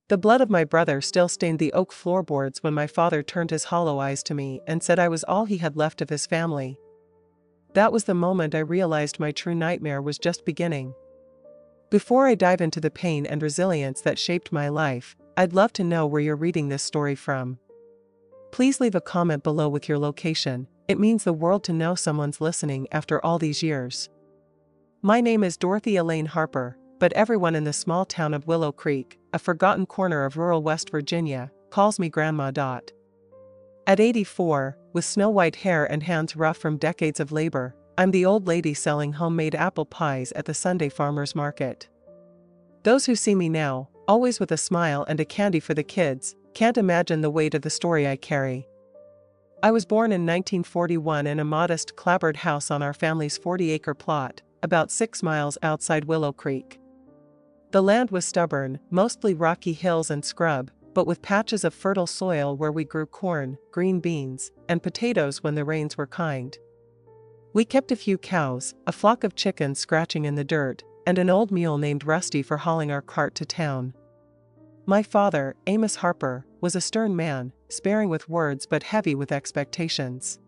The blood of my brother still stained the oak floorboards when my father turned his hollow eyes to me and said I was all he had left of his family. That was the moment I realized my true nightmare was just beginning. Before I dive into the pain and resilience that shaped my life, I'd love to know where you're reading this story from. Please leave a comment below with your location. It means the world to know someone's listening after all these years. My name is Dorothy Elaine Harper, but everyone in the small town of Willow Creek, a forgotten corner of rural West Virginia, calls me Grandma. At 84, with snow-white hair and hands rough from decades of labor, I'm the old lady selling homemade apple pies at the Sunday farmers market. Those who see me now, always with a smile and a candy for the kids, can't imagine the weight of the story I carry. I was born in 1941 in a modest clapboard house on our family's 40-acre plot, about 6 miles outside Willow Creek. The land was stubborn, mostly rocky hills and scrub, but with patches of fertile soil where we grew corn, green beans, and potatoes when the rains were kind. We kept a few cows, a flock of chickens scratching in the dirt, and an old mule named Rusty for hauling our cart to town. My father, Amos Harper, was a stern man, sparing with words but heavy with expectations.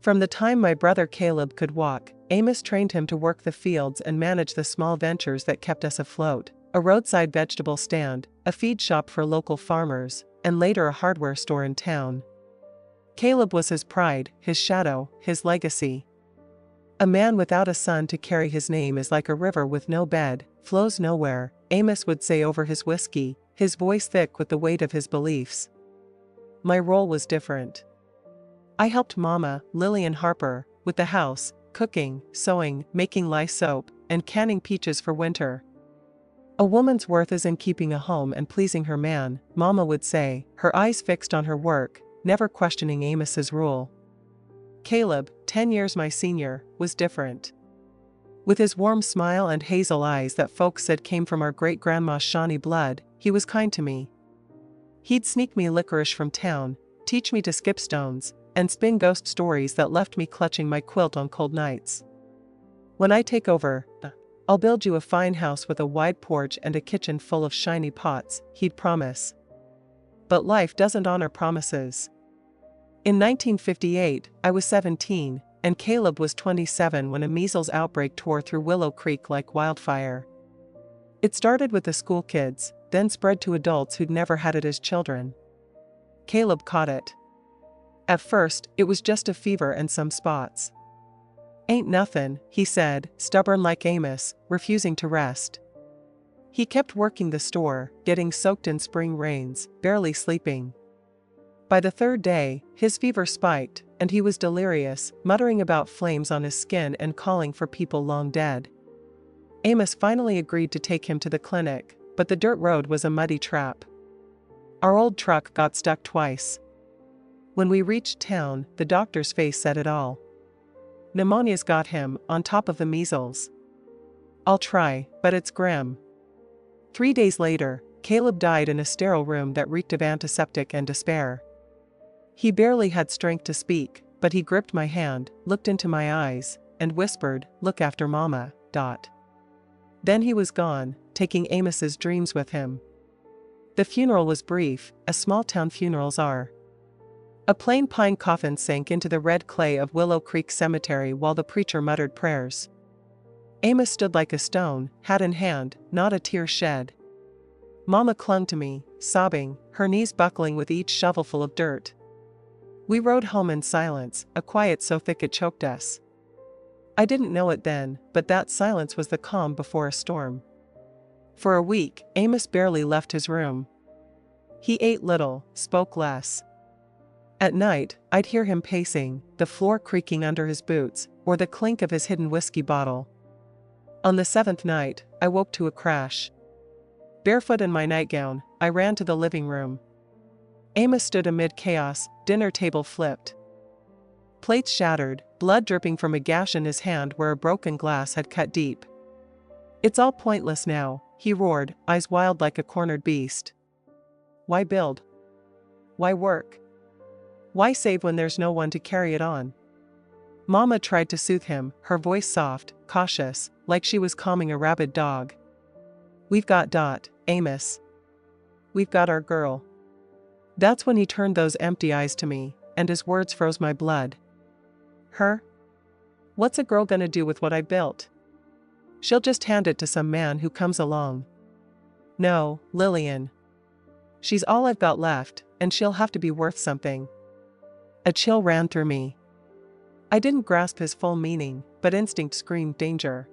From the time my brother Caleb could walk, Amos trained him to work the fields and manage the small ventures that kept us afloat: a roadside vegetable stand, a feed shop for local farmers, and later a hardware store in town. Caleb was his pride, his shadow, his legacy. A man without a son to carry his name is like a river with no bed, flows nowhere, Amos would say over his whiskey, his voice thick with the weight of his beliefs. My role was different. I helped Mama, Lillian Harper, with the house, cooking, sewing, making lye soap, and canning peaches for winter. A woman's worth is in keeping a home and pleasing her man, Mama would say, her eyes fixed on her work, never questioning Amos's rule. Caleb, 10 years my senior, was different. With his warm smile and hazel eyes that folks said came from our great-grandma's Shawnee blood, he was kind to me. He'd sneak me licorice from town, teach me to skip stones, and spin ghost stories that left me clutching my quilt on cold nights. When I take over, I'll build you a fine house with a wide porch and a kitchen full of shiny pots, he'd promise. But life doesn't honor promises. In 1958, I was 17, and Caleb was 27 when a measles outbreak tore through Willow Creek like wildfire. It started with the school kids, then spread to adults who'd never had it as children. Caleb caught it. At first, it was just a fever and some spots. "Ain't nothin'," he said, stubborn like Amos, refusing to rest. He kept working the store, getting soaked in spring rains, barely sleeping. By the third day, his fever spiked, and he was delirious, muttering about flames on his skin and calling for people long dead. Amos finally agreed to take him to the clinic, but the dirt road was a muddy trap. Our old truck got stuck twice. When we reached town, the doctor's face said it all. Pneumonia's got him, on top of the measles. I'll try, but it's grim. 3 days later, Caleb died in a sterile room that reeked of antiseptic and despair. He barely had strength to speak, but he gripped my hand, looked into my eyes, and whispered, "Look after Mama." Then he was gone, taking Amos's dreams with him. The funeral was brief, as small-town funerals are. A plain pine coffin sank into the red clay of Willow Creek Cemetery while the preacher muttered prayers. Amos stood like a stone, hat in hand, not a tear shed. Mama clung to me, sobbing, her knees buckling with each shovelful of dirt. We rode home in silence, a quiet so thick it choked us. I didn't know it then, but that silence was the calm before a storm. For a week, Amos barely left his room. He ate little, spoke less. At night, I'd hear him pacing, the floor creaking under his boots, or the clink of his hidden whiskey bottle. On the 7th night, I woke to a crash. Barefoot in my nightgown, I ran to the living room. Amos stood amid chaos, dinner table flipped. Plates shattered, blood dripping from a gash in his hand where a broken glass had cut deep. "It's all pointless now," he roared, eyes wild like a cornered beast. "Why build? Why work? Why save when there's no one to carry it on?" Mama tried to soothe him, her voice soft, cautious, like she was calming a rabid dog. "We've got Amos. we've got our girl." That's when he turned those empty eyes to me, and his words froze my blood. "Her? What's a girl gonna do with what I built? She'll just hand it to some man who comes along. No, Lillian. She's all I've got left, and she'll have to be worth something." A chill ran through me. I didn't grasp his full meaning, but instinct screamed danger.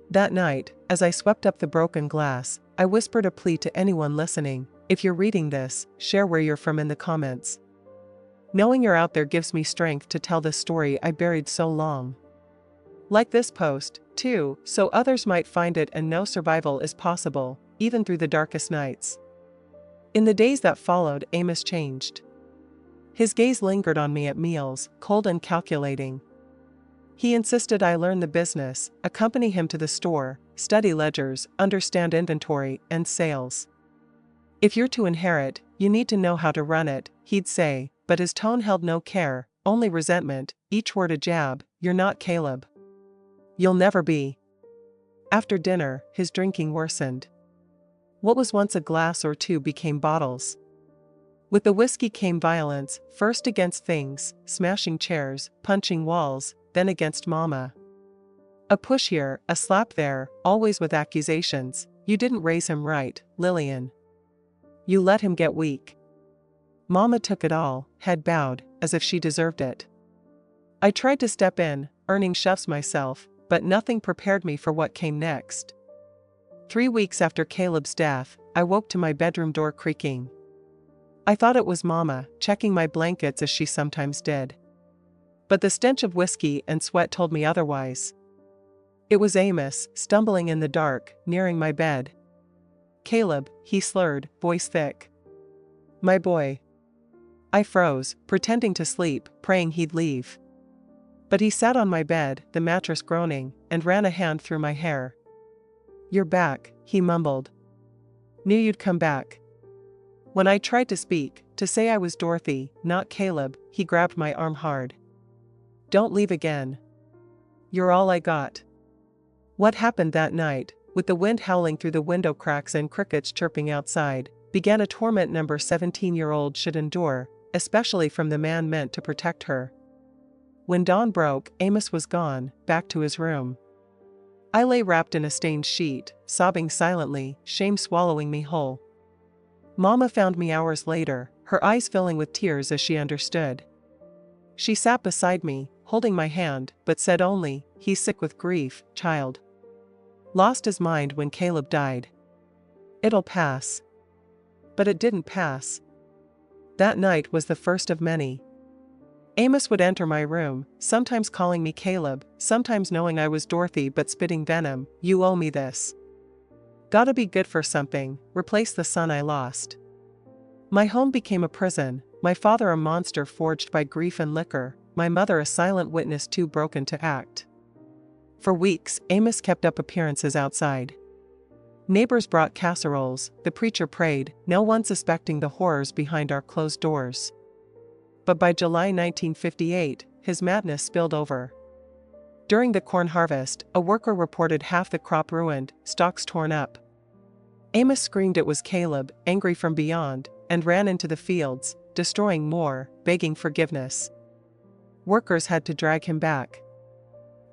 That night, as I swept up the broken glass, I whispered a plea to anyone listening: if you're reading this, share where you're from in the comments. Knowing you're out there gives me strength to tell the story I buried so long. Like this post, too, so others might find it and know survival is possible, even through the darkest nights. In the days that followed, Amos changed. His gaze lingered on me at meals, cold and calculating. He insisted I learn the business, accompany him to the store, study ledgers, understand inventory and sales. "If you're to inherit, you need to know how to run it," he'd say, but his tone held no care, only resentment, each word a jab. "You're not Caleb. You'll never be." After dinner, his drinking worsened. What was once a glass or two became bottles. With the whiskey came violence, first against things, smashing chairs, punching walls, then against Mama. A push here, a slap there, always with accusations. "You didn't raise him right, Lillian. You let him get weak." Mama took it all, head bowed, as if she deserved it. I tried to step in, earning shoves myself, but nothing prepared me for what came next. 3 weeks after Caleb's death, I woke to my bedroom door creaking. I thought it was Mama, checking my blankets as she sometimes did. But the stench of whiskey and sweat told me otherwise. It was Amos, stumbling in the dark, nearing my bed. "Caleb," he slurred, voice thick. "My boy." I froze, pretending to sleep, praying he'd leave. But he sat on my bed, the mattress groaning, and ran a hand through my hair. "You're back," he mumbled. "Knew you'd come back." When I tried to speak, to say I was Dorothy, not Caleb, he grabbed my arm hard. "Don't leave again. You're all I got." What happened that night, with the wind howling through the window cracks and crickets chirping outside, began a torment number 17-year-old should endure, especially from the man meant to protect her. When dawn broke, Amos was gone, back to his room. I lay wrapped in a stained sheet, sobbing silently, shame swallowing me whole. Mama found me hours later, her eyes filling with tears as she understood. She sat beside me, holding my hand, but said only, "He's sick with grief, child. Lost his mind when Caleb died. It'll pass." But it didn't pass. That night was the first of many. Amos would enter my room, sometimes calling me Caleb, sometimes knowing I was Dorothy but spitting venom. "You owe me this. Gotta be good for something, replace the son I lost." My home became a prison, my father a monster forged by grief and liquor, my mother a silent witness too broken to act. For weeks, Amos kept up appearances outside. Neighbors brought casseroles, the preacher prayed, no one suspecting the horrors behind our closed doors. But by July 1958, his madness spilled over. During the corn harvest, a worker reported half the crop ruined, stalks torn up. Amos screamed it was Caleb, angry from beyond, and ran into the fields, destroying more, begging forgiveness. Workers had to drag him back.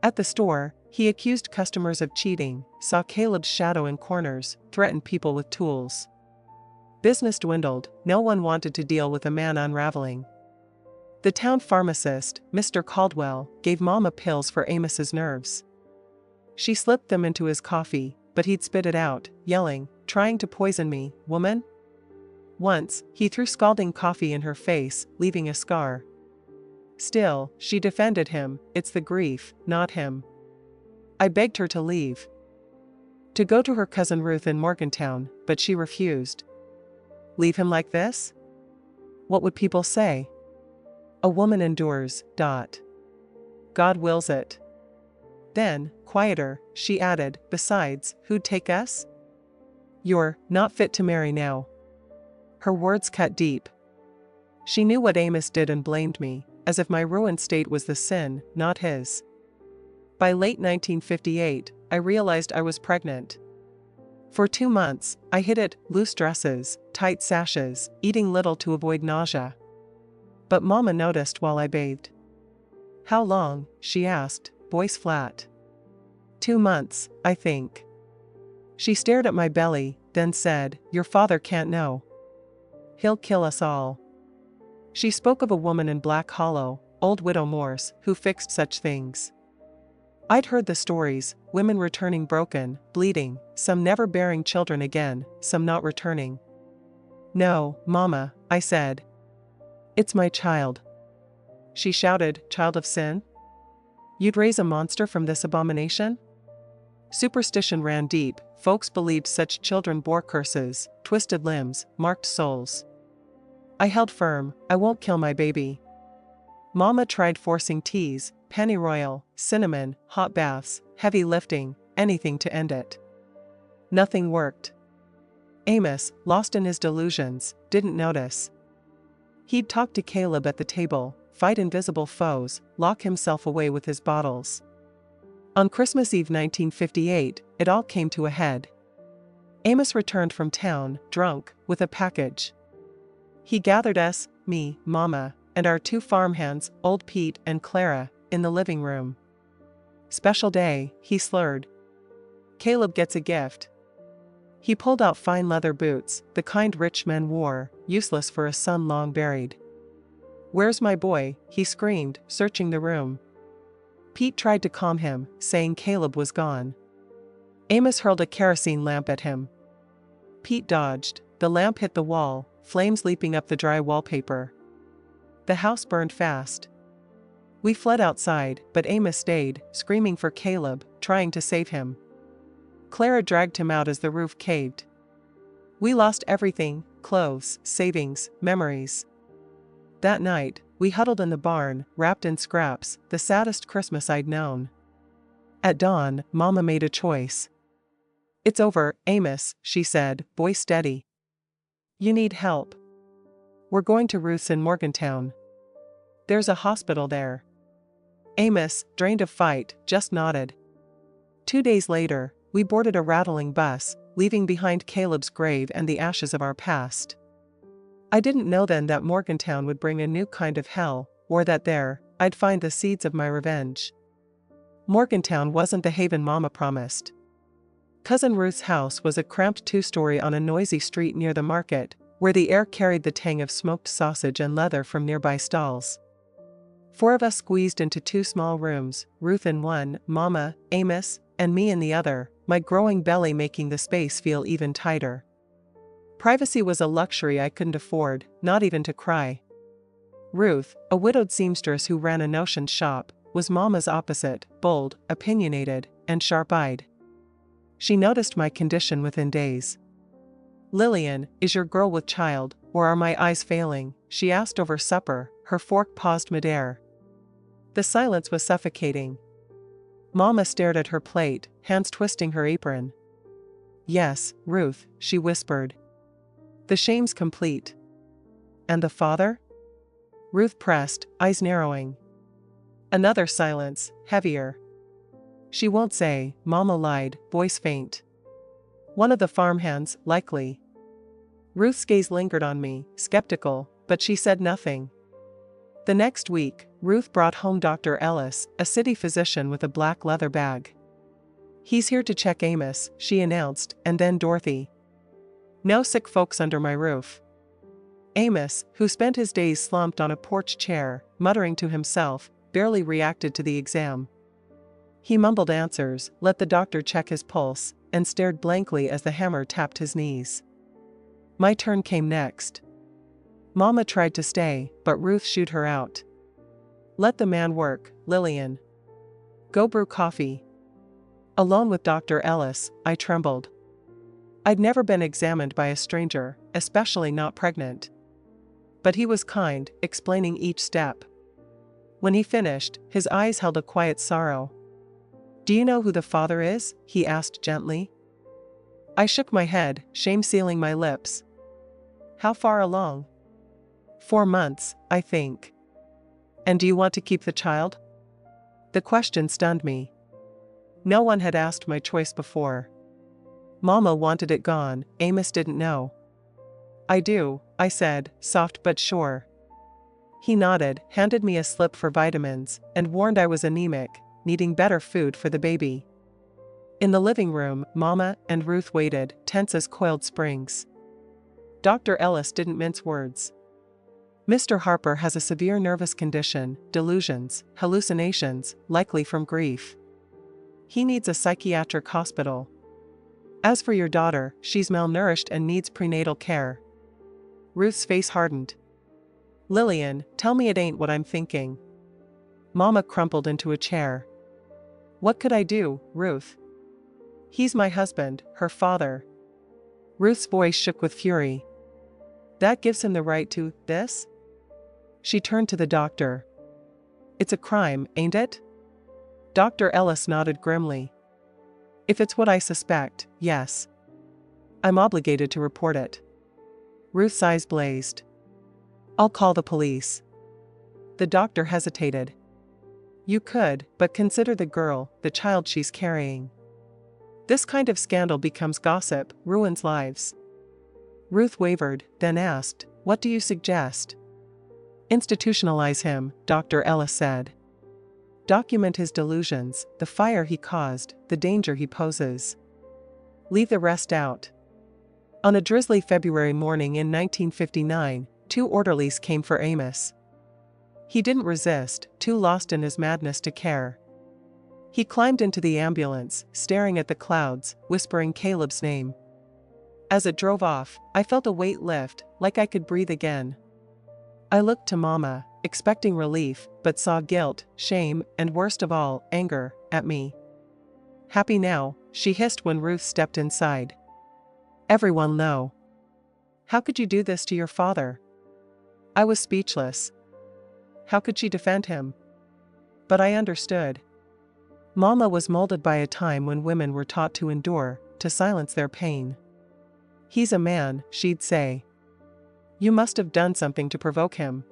At the store, he accused customers of cheating, saw Caleb's shadow in corners, threatened people with tools. Business dwindled, no one wanted to deal with a man unraveling. The town pharmacist, Mr. Caldwell, gave Mama pills for Amos's nerves. She slipped them into his coffee, but he'd spit it out, yelling, "Trying to poison me, woman?" Once, he threw scalding coffee in her face, leaving a scar. Still, she defended him. "It's the grief, not him." I begged her to leave. To go to her cousin Ruth in Morgantown, but she refused. Leave him like this? What would people say? A woman endures. God wills it. Then, quieter, she added, "Besides, who'd take us? You're not fit to marry now." Her words cut deep. She knew what Amos did and blamed me, as if my ruined state was the sin, not his. By late 1958, I realized I was pregnant. For 2 months, I hid it, loose dresses, tight sashes, eating little to avoid nausea. But Mama noticed while I bathed. How long? She asked, voice flat. 2 months, I think. She stared at my belly, then said, your father can't know. He'll kill us all. She spoke of a woman in Black Hollow, old widow Morse, who fixed such things. I'd heard the stories, women returning broken, bleeding, some never bearing children again, some not returning. No, Mama, I said. It's my child. She shouted, child of sin? You'd raise a monster from this abomination? Superstition ran deep, folks believed such children bore curses, twisted limbs, marked souls. I held firm, I won't kill my baby. Mama tried forcing teas, pennyroyal, cinnamon, hot baths, heavy lifting, anything to end it. Nothing worked. Amos, lost in his delusions, didn't notice. He'd talk to Caleb at the table, fight invisible foes, lock himself away with his bottles. On Christmas Eve 1958, it all came to a head. Amos returned from town, drunk, with a package. He gathered us, me, Mama, and our 2 farmhands, old Pete and Clara, in the living room. Special day, he slurred. Caleb gets a gift. He pulled out fine leather boots, the kind rich men wore, useless for a son long buried. Where's my boy? He screamed, searching the room. Pete tried to calm him, saying Caleb was gone. Amos hurled a kerosene lamp at him. Pete dodged, the lamp hit the wall, flames leaping up the dry wallpaper. The house burned fast. We fled outside, but Amos stayed, screaming for Caleb, trying to save him. Clara dragged him out as the roof caved. We lost everything, clothes, savings, memories. That night, we huddled in the barn, wrapped in scraps, the saddest Christmas I'd known. At dawn, Mama made a choice. It's over, Amos, she said, voice steady. You need help. We're going to Ruth's in Morgantown. There's a hospital there. Amos, drained of fight, just nodded. 2 days later, we boarded a rattling bus, leaving behind Caleb's grave and the ashes of our past. I didn't know then that Morgantown would bring a new kind of hell, or that there, I'd find the seeds of my revenge. Morgantown wasn't the haven Mama promised. Cousin Ruth's house was a cramped 2-story on a noisy street near the market, where the air carried the tang of smoked sausage and leather from nearby stalls. 4 of us squeezed into 2 small rooms, Ruth in one, Mama, Amos, and me in the other, my growing belly making the space feel even tighter. Privacy was a luxury I couldn't afford, not even to cry. Ruth, a widowed seamstress who ran a notion shop, was Mama's opposite, bold, opinionated, and sharp-eyed. She noticed my condition within days. Lillian, is your girl with child, or are my eyes failing? She asked over supper, her fork paused midair. The silence was suffocating. Mama stared at her plate, hands twisting her apron. Yes, Ruth, she whispered. The shame's complete. And the father? Ruth pressed, eyes narrowing. Another silence, heavier. She won't say, Mama lied, voice faint. One of the farmhands, likely. Ruth's gaze lingered on me, skeptical, but she said nothing. The next week, Ruth brought home Dr. Ellis, a city physician with a black leather bag. He's here to check Amos, she announced, and then Dorothy. No sick folks under my roof. Amos, who spent his days slumped on a porch chair, muttering to himself, barely reacted to the exam. He mumbled answers, let the doctor check his pulse, and stared blankly as the hammer tapped his knees. My turn came next. Mama tried to stay, but Ruth shooed her out. Let the man work, Lillian. Go brew coffee. Alone with Dr. Ellis, I trembled. I'd never been examined by a stranger, especially not pregnant. But he was kind, explaining each step. When he finished, his eyes held a quiet sorrow. Do you know who the father is? He asked gently. I shook my head, shame sealing my lips. How far along? 4 months, I think. And do you want to keep the child? The question stunned me. No one had asked my choice before. Mama wanted it gone, Amos didn't know. I do, I said, soft but sure. He nodded, handed me a slip for vitamins, and warned I was anemic, needing better food for the baby. In the living room, Mama and Ruth waited, tense as coiled springs. Dr. Ellis didn't mince words. Mr. Harper has a severe nervous condition, delusions, hallucinations, likely from grief. He needs a psychiatric hospital. As for your daughter, she's malnourished and needs prenatal care. Ruth's face hardened. Lillian, tell me it ain't what I'm thinking. Mama crumpled into a chair. What could I do, Ruth? He's my husband, her father. Ruth's voice shook with fury. That gives him the right to this? She turned to the doctor. It's a crime, ain't it? Dr. Ellis nodded grimly. If it's what I suspect, yes. I'm obligated to report it. Ruth's eyes blazed. I'll call the police. The doctor hesitated. You could, but consider the girl, the child she's carrying. This kind of scandal becomes gossip, ruins lives. Ruth wavered, then asked, What do you suggest? Institutionalize him, Dr. Ellis said. Document his delusions, the fire he caused, the danger he poses. Leave the rest out. On a drizzly February morning in 1959, 2 orderlies came for Amos. He didn't resist, too lost in his madness to care. He climbed into the ambulance, staring at the clouds, whispering Caleb's name. As it drove off, I felt a weight lift, like I could breathe again. I looked to Mama, expecting relief, but saw guilt, shame, and worst of all, anger, at me. Happy now, she hissed when Ruth stepped inside. Everyone know. How could you do this to your father? I was speechless. How could she defend him? But I understood. Mama was molded by a time when women were taught to endure, to silence their pain. He's a man, she'd say. You must have done something to provoke him.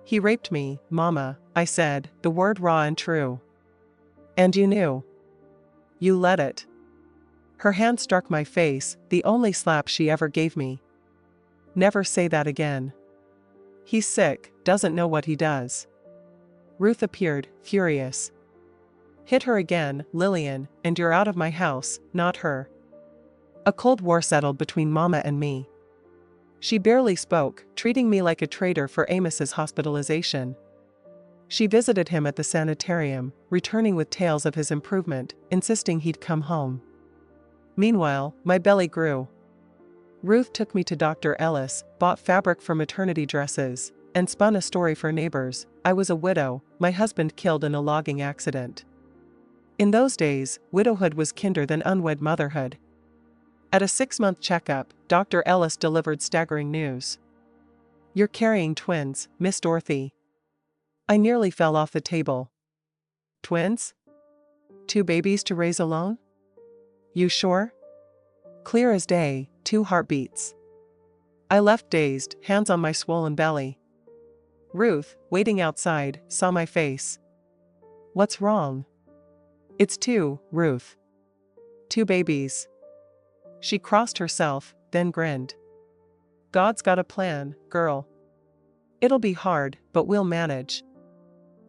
He raped me, Mama, I said, the word raw and true. And you knew. You let it. Her hand struck my face, the only slap she ever gave me. Never say that again. He's sick, doesn't know what he does. Ruth appeared, furious. Hit her again, Lillian, and you're out of my house, not her. A cold war settled between Mama and me. She barely spoke, treating me like a traitor for Amos's hospitalization. She visited him at the sanitarium, returning with tales of his improvement, insisting he'd come home. Meanwhile, my belly grew. Ruth took me to Dr. Ellis, bought fabric for maternity dresses, and spun a story for neighbors. I was a widow, my husband killed in a logging accident. In those days, widowhood was kinder than unwed motherhood. At a 6-month checkup, Dr. Ellis delivered staggering news. You're carrying twins, Miss Dorothy. I nearly fell off the table. Twins? 2 babies to raise alone? You sure? Clear as day, 2 heartbeats. I left dazed, hands on my swollen belly. Ruth, waiting outside, saw my face. What's wrong? It's 2, Ruth. 2 babies. She crossed herself, then grinned. God's got a plan, girl. It'll be hard, but we'll manage.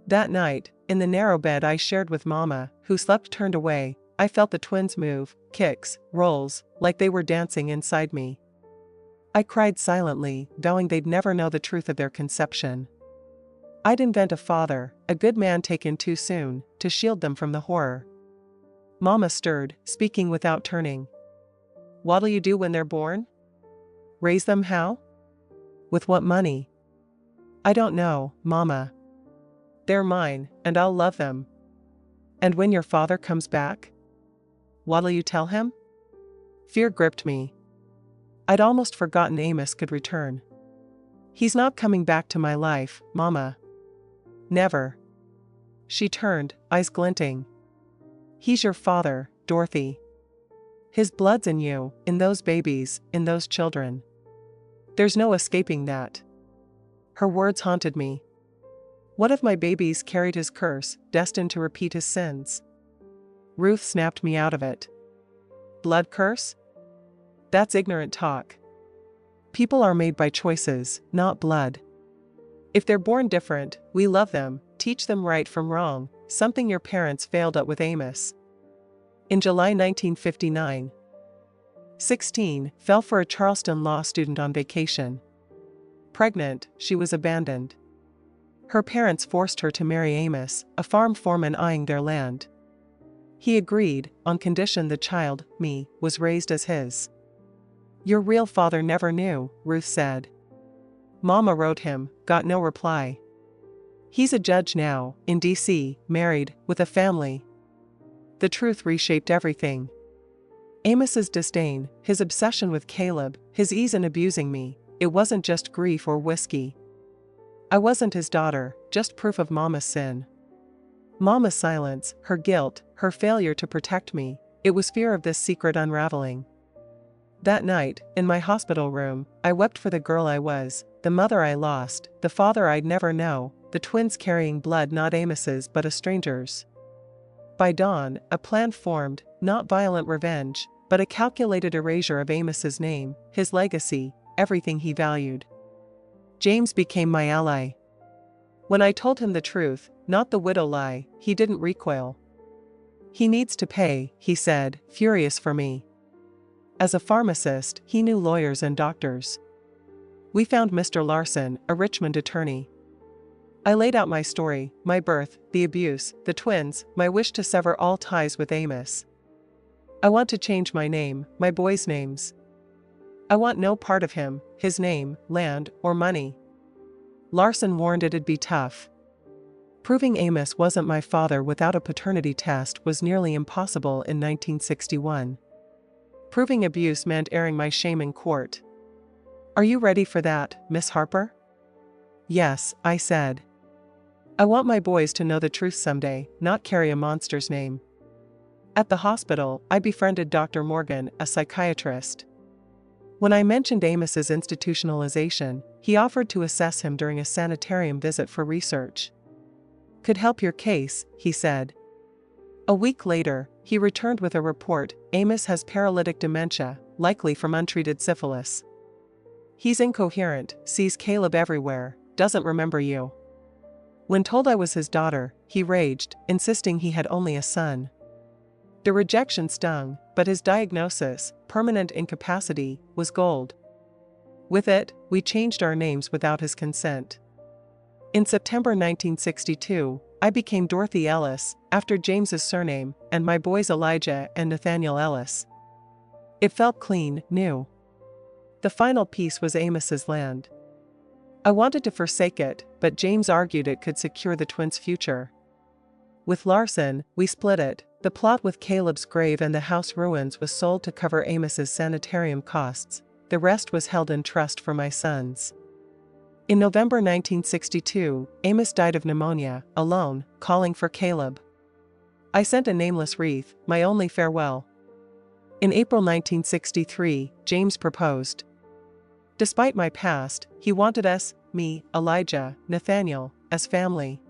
That night, in the narrow bed I shared with Mama, who slept turned away, I felt the twins move, kicks, rolls, like they were dancing inside me. I cried silently, vowing they'd never know the truth of their conception. I'd invent a father, a good man taken too soon, to shield them from the horror. Mama stirred, speaking without turning. What'll you do when they're born? Raise them how? With what money? I don't know, Mama. They're mine, and I'll love them. And when your father comes back? What'll you tell him? Fear gripped me. I'd almost forgotten Amos could return. He's not coming back to my life, Mama. Never. She turned, eyes glinting. He's your father, Dorothy. His blood's in you, in those babies, in those children. There's no escaping that. Her words haunted me. What if my babies carried his curse, destined to repeat his sins? Ruth snapped me out of it. Blood curse? That's ignorant talk. People are made by choices, not blood. If they're born different, we love them, teach them right from wrong, something your parents failed at with Amos. In July 1959, 16, fell for a Charleston law student on vacation. Pregnant, she was abandoned. Her parents forced her to marry Amos, a farm foreman eyeing their land. He agreed, on condition the child, me, was raised as his. Your real father never knew, Ruth said. Mama wrote him, got no reply. He's a judge now, in D.C., married, with a family. The truth reshaped everything. Amos's disdain, his obsession with Caleb, his ease in abusing me, it wasn't just grief or whiskey. I wasn't his daughter, just proof of Mama's sin. Mama's silence, her guilt, her failure to protect me, it was fear of this secret unraveling. That night, in my hospital room, I wept for the girl I was, the mother I lost, the father I'd never know, the twins carrying blood not Amos's but a stranger's. By dawn, a plan formed, not violent revenge, but a calculated erasure of Amos's name, his legacy, everything he valued. James became my ally. When I told him the truth, not the widow lie, he didn't recoil. He needs to pay, he said, furious for me. As a pharmacist, he knew lawyers and doctors. We found Mr. Larson, a Richmond attorney. I laid out my story, my birth, the abuse, the twins, my wish to sever all ties with Amos. I want to change my name, my boys' names. I want no part of him, his name, land, or money. Larson warned it'd be tough. Proving Amos wasn't my father without a paternity test was nearly impossible in 1961. Proving abuse meant airing my shame in court. Are you ready for that, Miss Harper? Yes, I said. I want my boys to know the truth someday, not carry a monster's name. At the hospital, I befriended Dr. Morgan, a psychiatrist. When I mentioned Amos's institutionalization, he offered to assess him during a sanitarium visit for research. Could help your case, he said. A week later, he returned with a report, Amos has paralytic dementia, likely from untreated syphilis. He's incoherent, sees Caleb everywhere, doesn't remember you. When told I was his daughter, he raged, insisting he had only a son. The rejection stung, but his diagnosis, permanent incapacity, was gold. With it, we changed our names without his consent. In September 1962, I became Dorothy Ellis, after James's surname, and my boys Elijah and Nathaniel Ellis. It felt clean, new. The final piece was Amos's land. I wanted to forsake it, but James argued it could secure the twins' future. With Larson, we split it. The plot with Caleb's grave and the house ruins was sold to cover Amos's sanitarium costs. The rest was held in trust for my sons. In November 1962, Amos died of pneumonia, alone, calling for Caleb. I sent a nameless wreath, my only farewell. In April 1963, James proposed. Despite my past, he wanted us, me, Elijah, Nathaniel, as family.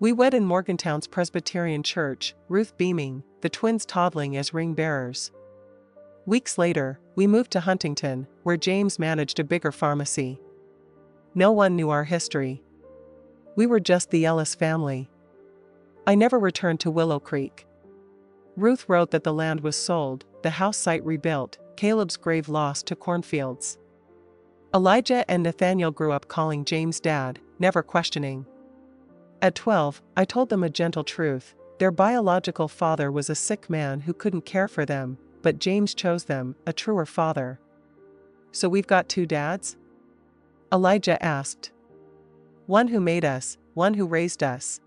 We wed in Morgantown's Presbyterian Church, Ruth beaming, the twins toddling as ring bearers. Weeks later, we moved to Huntington, where James managed a bigger pharmacy. No one knew our history. We were just the Ellis family. I never returned to Willow Creek. Ruth wrote that the land was sold, the house site rebuilt, Caleb's grave lost to cornfields. Elijah and Nathaniel grew up calling James Dad, never questioning. At 12, I told them a gentle truth. Their biological father was a sick man who couldn't care for them, but James chose them, a truer father. So we've got two dads? Elijah asked. One who made us, one who raised us.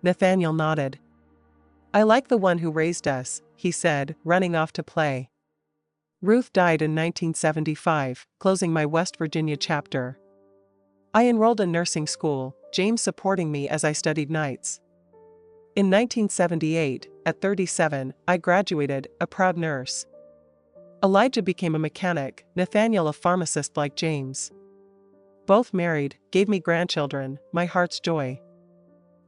Nathaniel nodded. I like the one who raised us, he said, running off to play. Ruth died in 1975, closing my West Virginia chapter. I enrolled in nursing school, James supporting me as I studied nights. In 1978, at 37, I graduated, a proud nurse. Elijah became a mechanic, Nathaniel a pharmacist like James. Both married, gave me grandchildren, my heart's joy.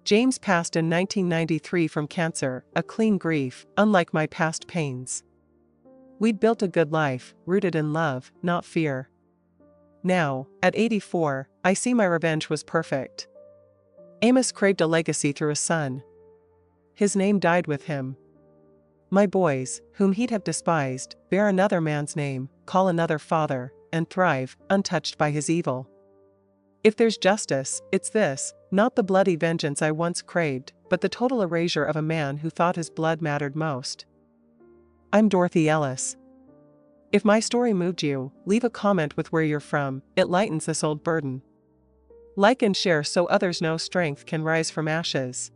James passed in 1993 from cancer, a clean grief, unlike my past pains. We'd built a good life, rooted in love, not fear. Now, at 84, I see my revenge was perfect. Amos craved a legacy through a son. His name died with him. My boys, whom he'd have despised, bear another man's name, call another father, and thrive, untouched by his evil. If there's justice, it's this, not the bloody vengeance I once craved, but the total erasure of a man who thought his blood mattered most. I'm Dorothy Ellis. If my story moved you, leave a comment with where you're from, it lightens this old burden. Like and share so others know strength can rise from ashes.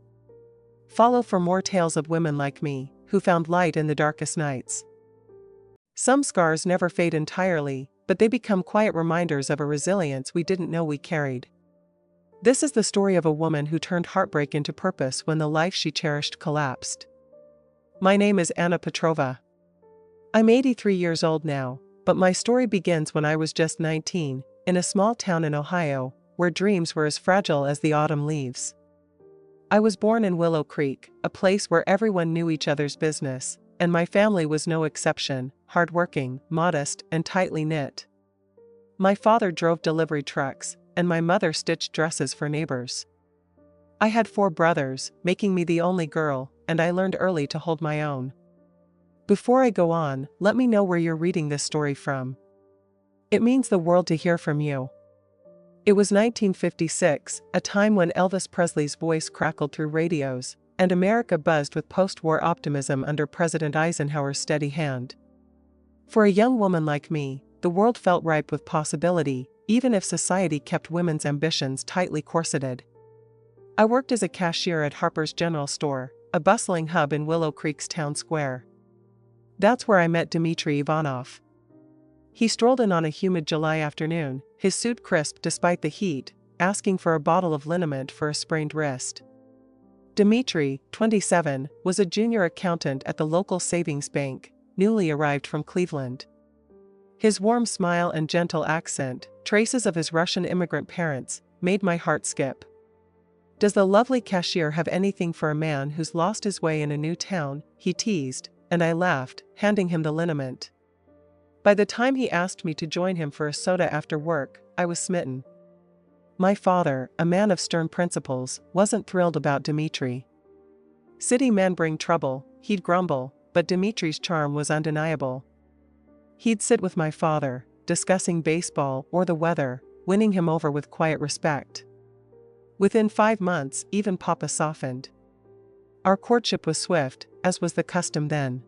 Follow for more tales of women like me, who found light in the darkest nights. Some scars never fade entirely, but they become quiet reminders of a resilience we didn't know we carried. This is the story of a woman who turned heartbreak into purpose when the life she cherished collapsed. My name is Anna Petrova. I'm 83 years old now, but my story begins when I was just 19, in a small town in Ohio, where dreams were as fragile as the autumn leaves. I was born in Willow Creek, a place where everyone knew each other's business, and my family was no exception, hardworking, modest, and tightly knit. My father drove delivery trucks, and my mother stitched dresses for neighbors. I had 4 brothers, making me the only girl, and I learned early to hold my own. Before I go on, let me know where you're reading this story from. It means the world to hear from you. It was 1956, a time when Elvis Presley's voice crackled through radios, and America buzzed with post-war optimism under President Eisenhower's steady hand. For a young woman like me, the world felt ripe with possibility, even if society kept women's ambitions tightly corseted. I worked as a cashier at Harper's General Store, a bustling hub in Willow Creek's town square. That's where I met Dmitry Ivanov. He strolled in on a humid July afternoon, his suit crisp despite the heat, asking for a bottle of liniment for a sprained wrist. Dmitry, 27, was a junior accountant at the local savings bank, newly arrived from Cleveland. His warm smile and gentle accent, traces of his Russian immigrant parents, made my heart skip. Does the lovely cashier have anything for a man who's lost his way in a new town? He teased, and I laughed, handing him the liniment. By the time he asked me to join him for a soda after work, I was smitten. My father, a man of stern principles, wasn't thrilled about Dmitry. City men bring trouble, he'd grumble, but Dmitry's charm was undeniable. He'd sit with my father, discussing baseball or the weather, winning him over with quiet respect. Within 5 months, even Papa softened. Our courtship was swift, as was the custom then.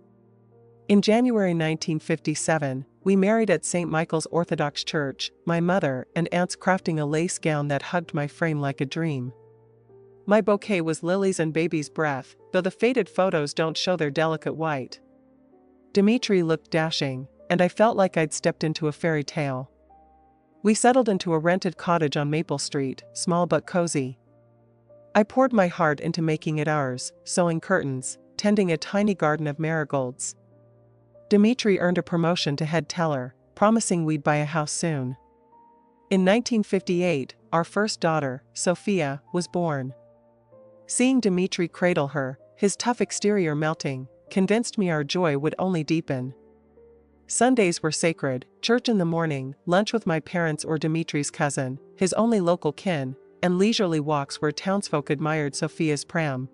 In January 1957, we married at St. Michael's Orthodox Church, my mother and aunts crafting a lace gown that hugged my frame like a dream. My bouquet was lilies and baby's breath, though the faded photos don't show their delicate white. Dmitry looked dashing, and I felt like I'd stepped into a fairy tale. We settled into a rented cottage on Maple Street, small but cozy. I poured my heart into making it ours, sewing curtains, tending a tiny garden of marigolds. Dmitry earned a promotion to head teller, promising we'd buy a house soon. In 1958, our first daughter, Sophia, was born. Seeing Dmitry cradle her, his tough exterior melting, convinced me our joy would only deepen. Sundays were sacred, church in the morning, lunch with my parents or Dmitry's cousin, his only local kin, and leisurely walks where townsfolk admired Sophia's pram.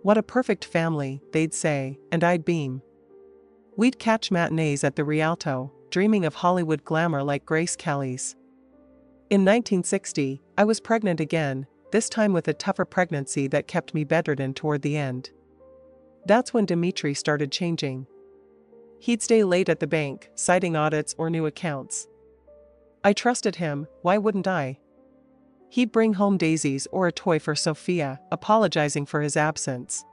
What a perfect family, they'd say, and I'd beam. We'd catch matinees at the Rialto, dreaming of Hollywood glamour like Grace Kelly's. In 1960, I was pregnant again, this time with a tougher pregnancy that kept me bedridden toward the end. That's when Dmitry started changing. He'd stay late at the bank, citing audits or new accounts. I trusted him, why wouldn't I? He'd bring home daisies or a toy for Sophia, apologizing for his absence.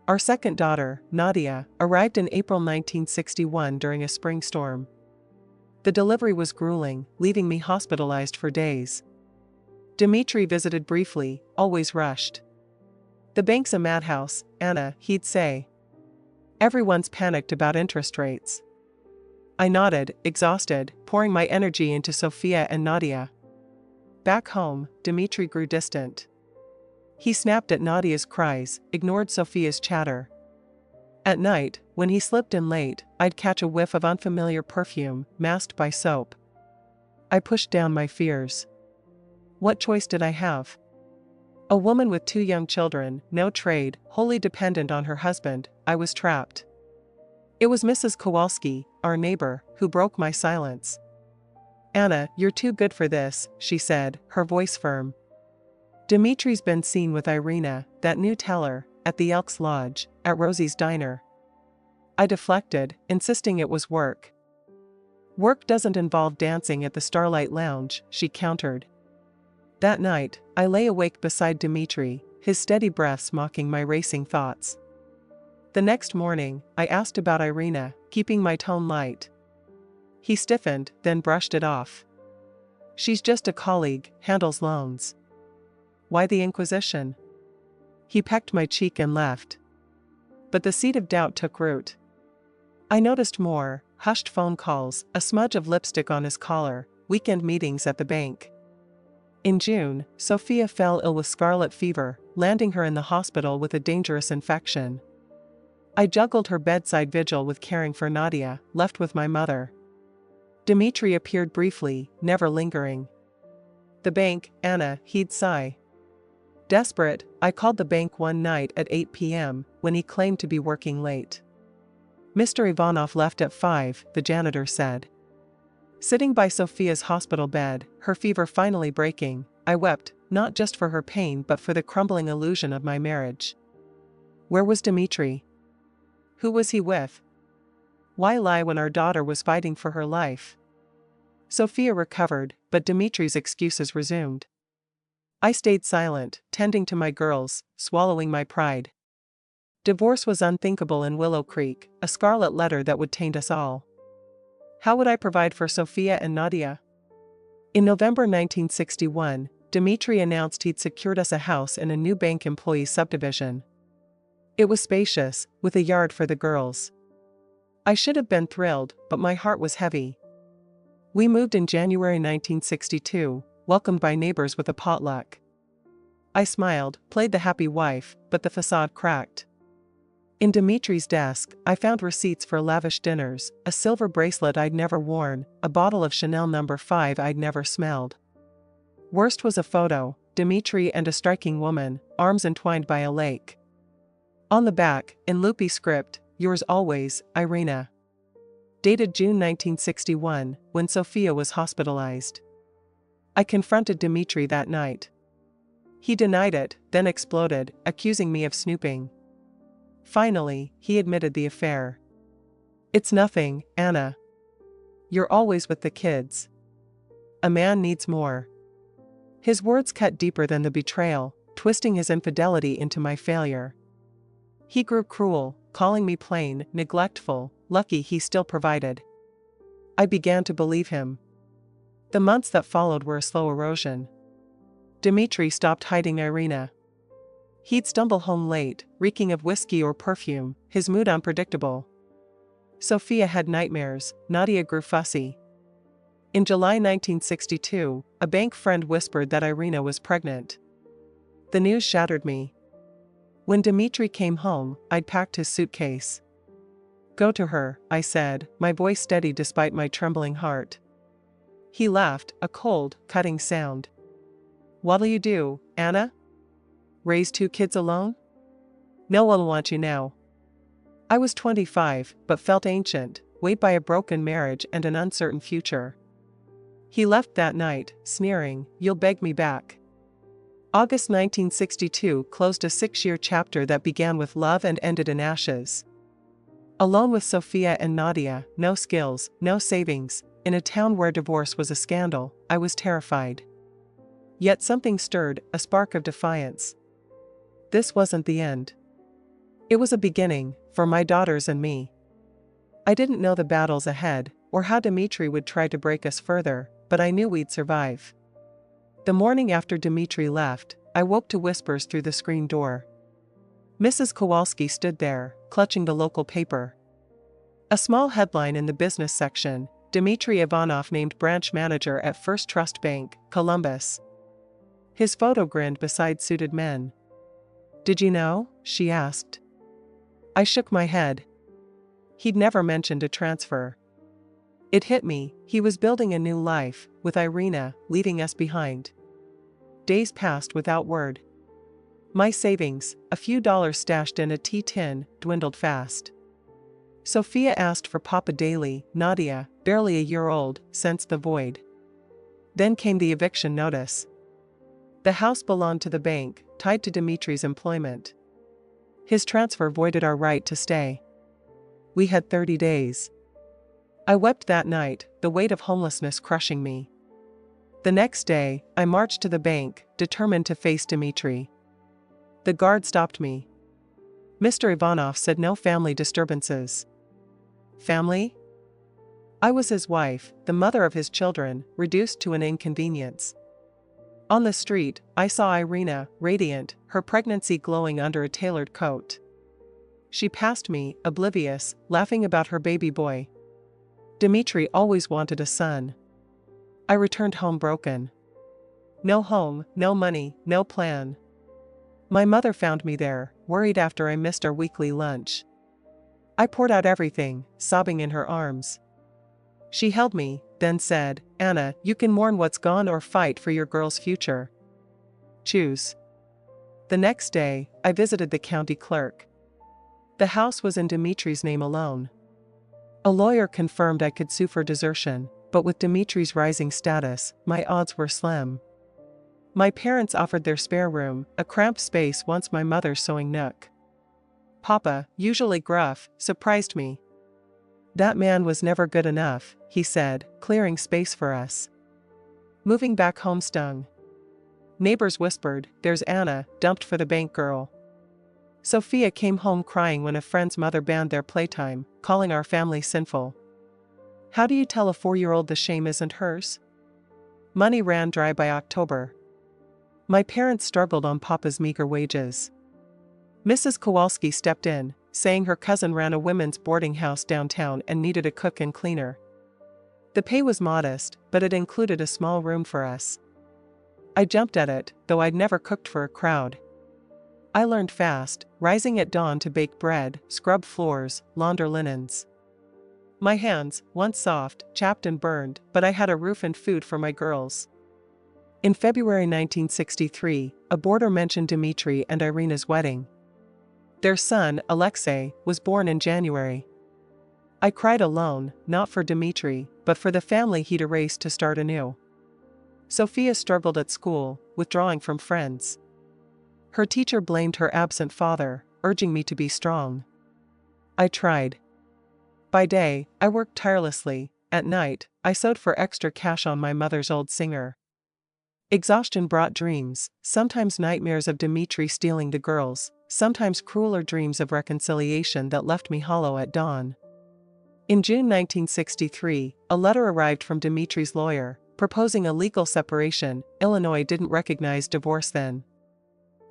Our second daughter, Nadia, arrived in April 1961 during a spring storm. The delivery was grueling, leaving me hospitalized for days. Dmitry visited briefly, always rushed. The bank's a madhouse, Anna, he'd say. Everyone's panicked about interest rates. I nodded, exhausted, pouring my energy into Sophia and Nadia. Back home, Dmitry grew distant. He snapped at Nadia's cries, ignored Sophia's chatter. At night, when he slipped in late, I'd catch a whiff of unfamiliar perfume, masked by soap. I pushed down my fears. What choice did I have? A woman with 2 young children, no trade, wholly dependent on her husband, I was trapped. It was Mrs. Kowalski, our neighbor, who broke my silence. "Anna, you're too good for this," she said, her voice firm. "Dimitri's been seen with Irina, that new teller, at the Elks Lodge, at Rosie's diner." I deflected, insisting it was work. "Work doesn't involve dancing at the Starlight Lounge," she countered. That night, I lay awake beside Dimitri, his steady breaths mocking my racing thoughts. The next morning, I asked about Irina, keeping my tone light. He stiffened, then brushed it off. "She's just a colleague, handles loans." "Why the Inquisition?" He pecked my cheek and left. But the seed of doubt took root. I noticed more: hushed phone calls, a smudge of lipstick on his collar, weekend meetings at the bank. In June, Sophia fell ill with scarlet fever, landing her in the hospital with a dangerous infection. I juggled her bedside vigil with caring for Nadia, left with my mother. Dimitri appeared briefly, never lingering. "The bank, Anna," he'd sigh. Desperate, I called the bank one night at 8 p.m., when he claimed to be working late. "Mr. Ivanov left at 5, the janitor said." Sitting by Sophia's hospital bed, her fever finally breaking, I wept, not just for her pain but for the crumbling illusion of my marriage. Where was Dimitri? Who was he with? Why lie when our daughter was fighting for her life? Sophia recovered, but Dimitri's excuses resumed. I stayed silent, tending to my girls, swallowing my pride. Divorce was unthinkable in Willow Creek, a scarlet letter that would taint us all. How would I provide for Sophia and Nadia? In November 1961, Dimitri announced he'd secured us a house in a new bank employee subdivision. It was spacious, with a yard for the girls. I should have been thrilled, but my heart was heavy. We moved in January 1962, welcomed by neighbors with a potluck. I smiled, played the happy wife, but the facade cracked. In Dimitri's desk, I found receipts for lavish dinners, a silver bracelet I'd never worn, a bottle of Chanel No. 5 I'd never smelled. Worst was a photo: Dimitri and a striking woman, arms entwined by a lake. On the back, in loopy script, "Yours always, Irina." Dated June 1961, when Sophia was hospitalized. I confronted Dimitri that night. He denied it, then exploded, accusing me of snooping. Finally, he admitted the affair. "It's nothing, Anna. You're always with the kids. A man needs more." His words cut deeper than the betrayal, twisting his infidelity into my failure. He grew cruel, calling me plain, neglectful, lucky he still provided. I began to believe him. The months that followed were a slow erosion. Dimitri stopped hiding Irina. He'd stumble home late, reeking of whiskey or perfume, his mood unpredictable. Sophia had nightmares, Nadia grew fussy. In July 1962, a bank friend whispered that Irina was pregnant. The news shattered me. When Dimitri came home, I'd packed his suitcase. "Go to her," I said, my voice steady despite my trembling heart. He laughed, a cold, cutting sound. "What'll you do, Anna? Raise 2 kids alone? No one will want you now." I was 25, but felt ancient, weighed by a broken marriage and an uncertain future. He left that night, sneering, "You'll beg me back." August 1962 closed a 6-year chapter that began with love and ended in ashes. Alone with Sophia and Nadia, no skills, no savings, in a town where divorce was a scandal, I was terrified. Yet something stirred, a spark of defiance. This wasn't the end. It was a beginning, for my daughters and me. I didn't know the battles ahead, or how Dimitri would try to break us further, but I knew we'd survive. The morning after Dimitri left, I woke to whispers through the screen door. Mrs. Kowalski stood there, clutching the local paper. A small headline in the business section: Dimitri Ivanov named branch manager at First Trust Bank, Columbus. His photo grinned beside suited men. "Did you know?" she asked. I shook my head. He'd never mentioned a transfer. It hit me, he was building a new life, with Irina, leaving us behind. Days passed without word. My savings, a few dollars stashed in a tea tin, dwindled fast. Sophia asked for Papa daily. Nadia, barely a year old, sensed the void. Then came the eviction notice. The house belonged to the bank, tied to Dimitri's employment. His transfer voided our right to stay. We had 30 days. I wept that night, the weight of homelessness crushing me. The next day, I marched to the bank, determined to face Dimitri. The guard stopped me. Mr. Ivanov said no family disturbances. Family? I was his wife, the mother of his children, reduced to an inconvenience. On the street, I saw Irina, radiant, her pregnancy glowing under a tailored coat. She passed me, oblivious, laughing about her baby boy. Dimitri always wanted a son. I returned home broken. No home, no money, no plan. My mother found me there, worried after I missed our weekly lunch. I poured out everything, sobbing in her arms. She held me, then said, "Anna, you can mourn what's gone or fight for your girl's future. Choose." The next day, I visited the county clerk. The house was in Dimitri's name alone. A lawyer confirmed I could sue for desertion, but with Dimitri's rising status, my odds were slim. My parents offered their spare room, a cramped space once my mother's sewing nook. Papa, usually gruff, surprised me. "That man was never good enough," he said, clearing space for us. Moving back home stung. Neighbors whispered, "There's Anna, dumped for the bank girl." Sophia came home crying when a friend's mother banned their playtime, calling our family sinful. How do you tell a 4-year-old the shame isn't hers? Money ran dry by October. My parents struggled on Papa's meager wages. Mrs. Kowalski stepped in, saying her cousin ran a women's boarding house downtown and needed a cook and cleaner. The pay was modest, but it included a small room for us. I jumped at it, though I'd never cooked for a crowd. I learned fast, rising at dawn to bake bread, scrub floors, launder linens. My hands, once soft, chapped and burned, but I had a roof and food for my girls. In February 1963, a boarder mentioned Dimitri and Irina's wedding. Their son, Alexei, was born in January. I cried alone, not for Dimitri, but for the family he'd erased to start anew. Sophia struggled at school, withdrawing from friends. Her teacher blamed her absent father, urging me to be strong. I tried. By day, I worked tirelessly. At night, I sewed for extra cash on my mother's old singer. Exhaustion brought dreams, sometimes nightmares of Dimitri stealing the girls, sometimes crueler dreams of reconciliation that left me hollow at dawn. In June 1963, a letter arrived from Dimitri's lawyer, proposing a legal separation. Illinois didn't recognize divorce then.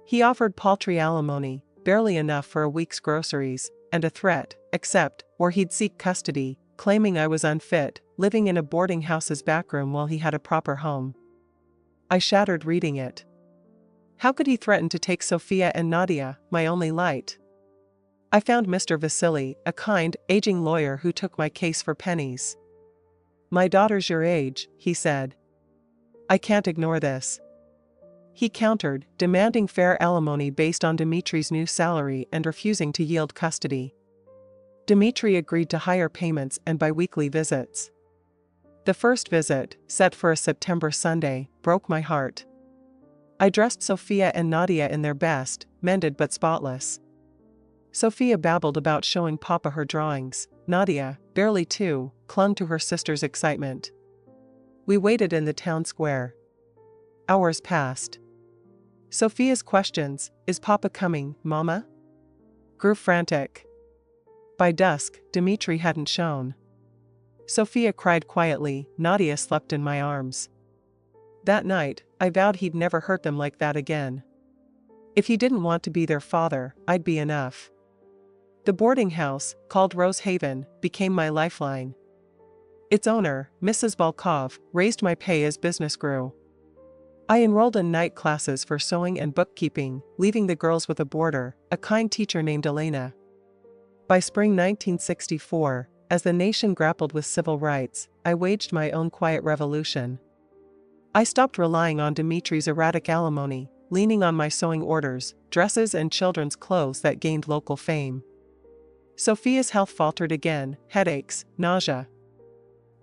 He offered paltry alimony, barely enough for a week's groceries, and a threat, except, or he'd seek custody, claiming I was unfit, living in a boarding house's backroom while he had a proper home. I shattered reading it. How could he threaten to take Sophia and Nadia, my only light? I found Mr. Vasily, a kind, aging lawyer who took my case for pennies. "My daughter's your age," he said. "I can't ignore this." He countered, demanding fair alimony based on Dimitri's new salary and refusing to yield custody. Dimitri agreed to higher payments and biweekly visits. The first visit, set for a September Sunday, broke my heart. I dressed Sophia and Nadia in their best, mended but spotless. Sophia babbled about showing Papa her drawings. Nadia, barely 2, clung to her sister's excitement. We waited in the town square. Hours passed. Sophia's questions, "Is Papa coming, Mama?" grew frantic. By dusk, Dimitri hadn't shown. Sophia cried quietly. Nadia slept in my arms. That night, I vowed he'd never hurt them like that again. If he didn't want to be their father, I'd be enough. The boarding house, called Rose Haven, became my lifeline. Its owner, Mrs. Volkov, raised my pay as business grew. I enrolled in night classes for sewing and bookkeeping, leaving the girls with a boarder, a kind teacher named Elena. By spring 1964, as the nation grappled with civil rights, I waged my own quiet revolution. I stopped relying on Dimitri's erratic alimony, leaning on my sewing orders, dresses and children's clothes that gained local fame. Sophia's health faltered again, headaches, nausea.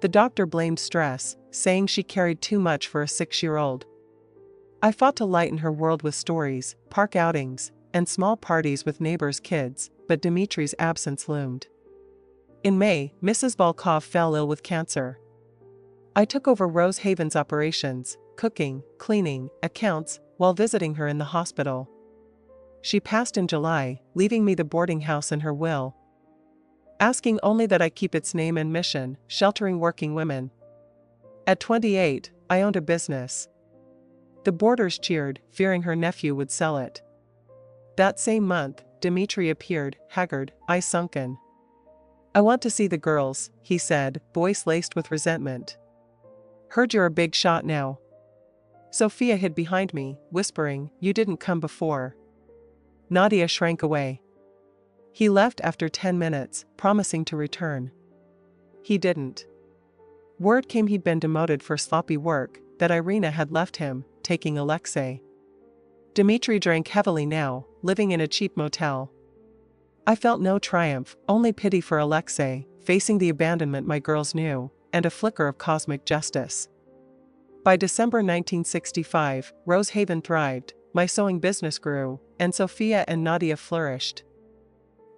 The doctor blamed stress, saying she carried too much for a 6-year-old. I fought to lighten her world with stories, park outings, and small parties with neighbors' kids, but Dimitri's absence loomed. In May, Mrs. Volkov fell ill with cancer. I took over Rose Haven's operations, cooking, cleaning, accounts, while visiting her in the hospital. She passed in July, leaving me the boarding house in her will, asking only that I keep its name and mission, sheltering working women. At 28, I owned a business. The boarders cheered, fearing her nephew would sell it. That same month, Dimitri appeared, haggard, eyes sunken. "I want to see the girls," he said, voice laced with resentment. "Heard you're a big shot now." Sophia hid behind me, whispering, "You didn't come before." Nadia shrank away. He left after 10 minutes, promising to return. He didn't. Word came he'd been demoted for sloppy work, that Irina had left him, taking Alexei. Dimitri drank heavily now, living in a cheap motel. I felt no triumph, only pity for Alexei, facing the abandonment my girls knew, and a flicker of cosmic justice. By December 1965, Rose Haven thrived, my sewing business grew, and Sophia and Nadia flourished.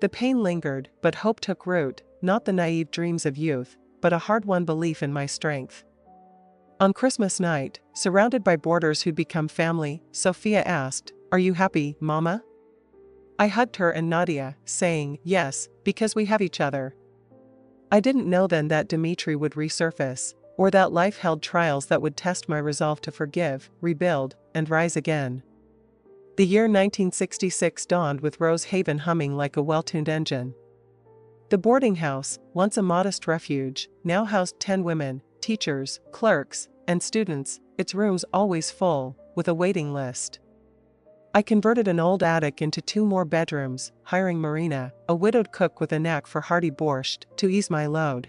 The pain lingered, but hope took root, not the naive dreams of youth, but a hard-won belief in my strength. On Christmas night, surrounded by boarders who'd become family, Sophia asked, "Are you happy, Mama?" I hugged her and Nadia, saying, "Yes, because we have each other." I didn't know then that Dimitri would resurface, or that life held trials that would test my resolve to forgive, rebuild, and rise again. The year 1966 dawned with Rose Haven humming like a well-tuned engine. The boarding house, once a modest refuge, now housed 10 women, teachers, clerks, and students, its rooms always full, with a waiting list. I converted an old attic into 2 more bedrooms, hiring Marina, a widowed cook with a knack for hearty borscht, to ease my load.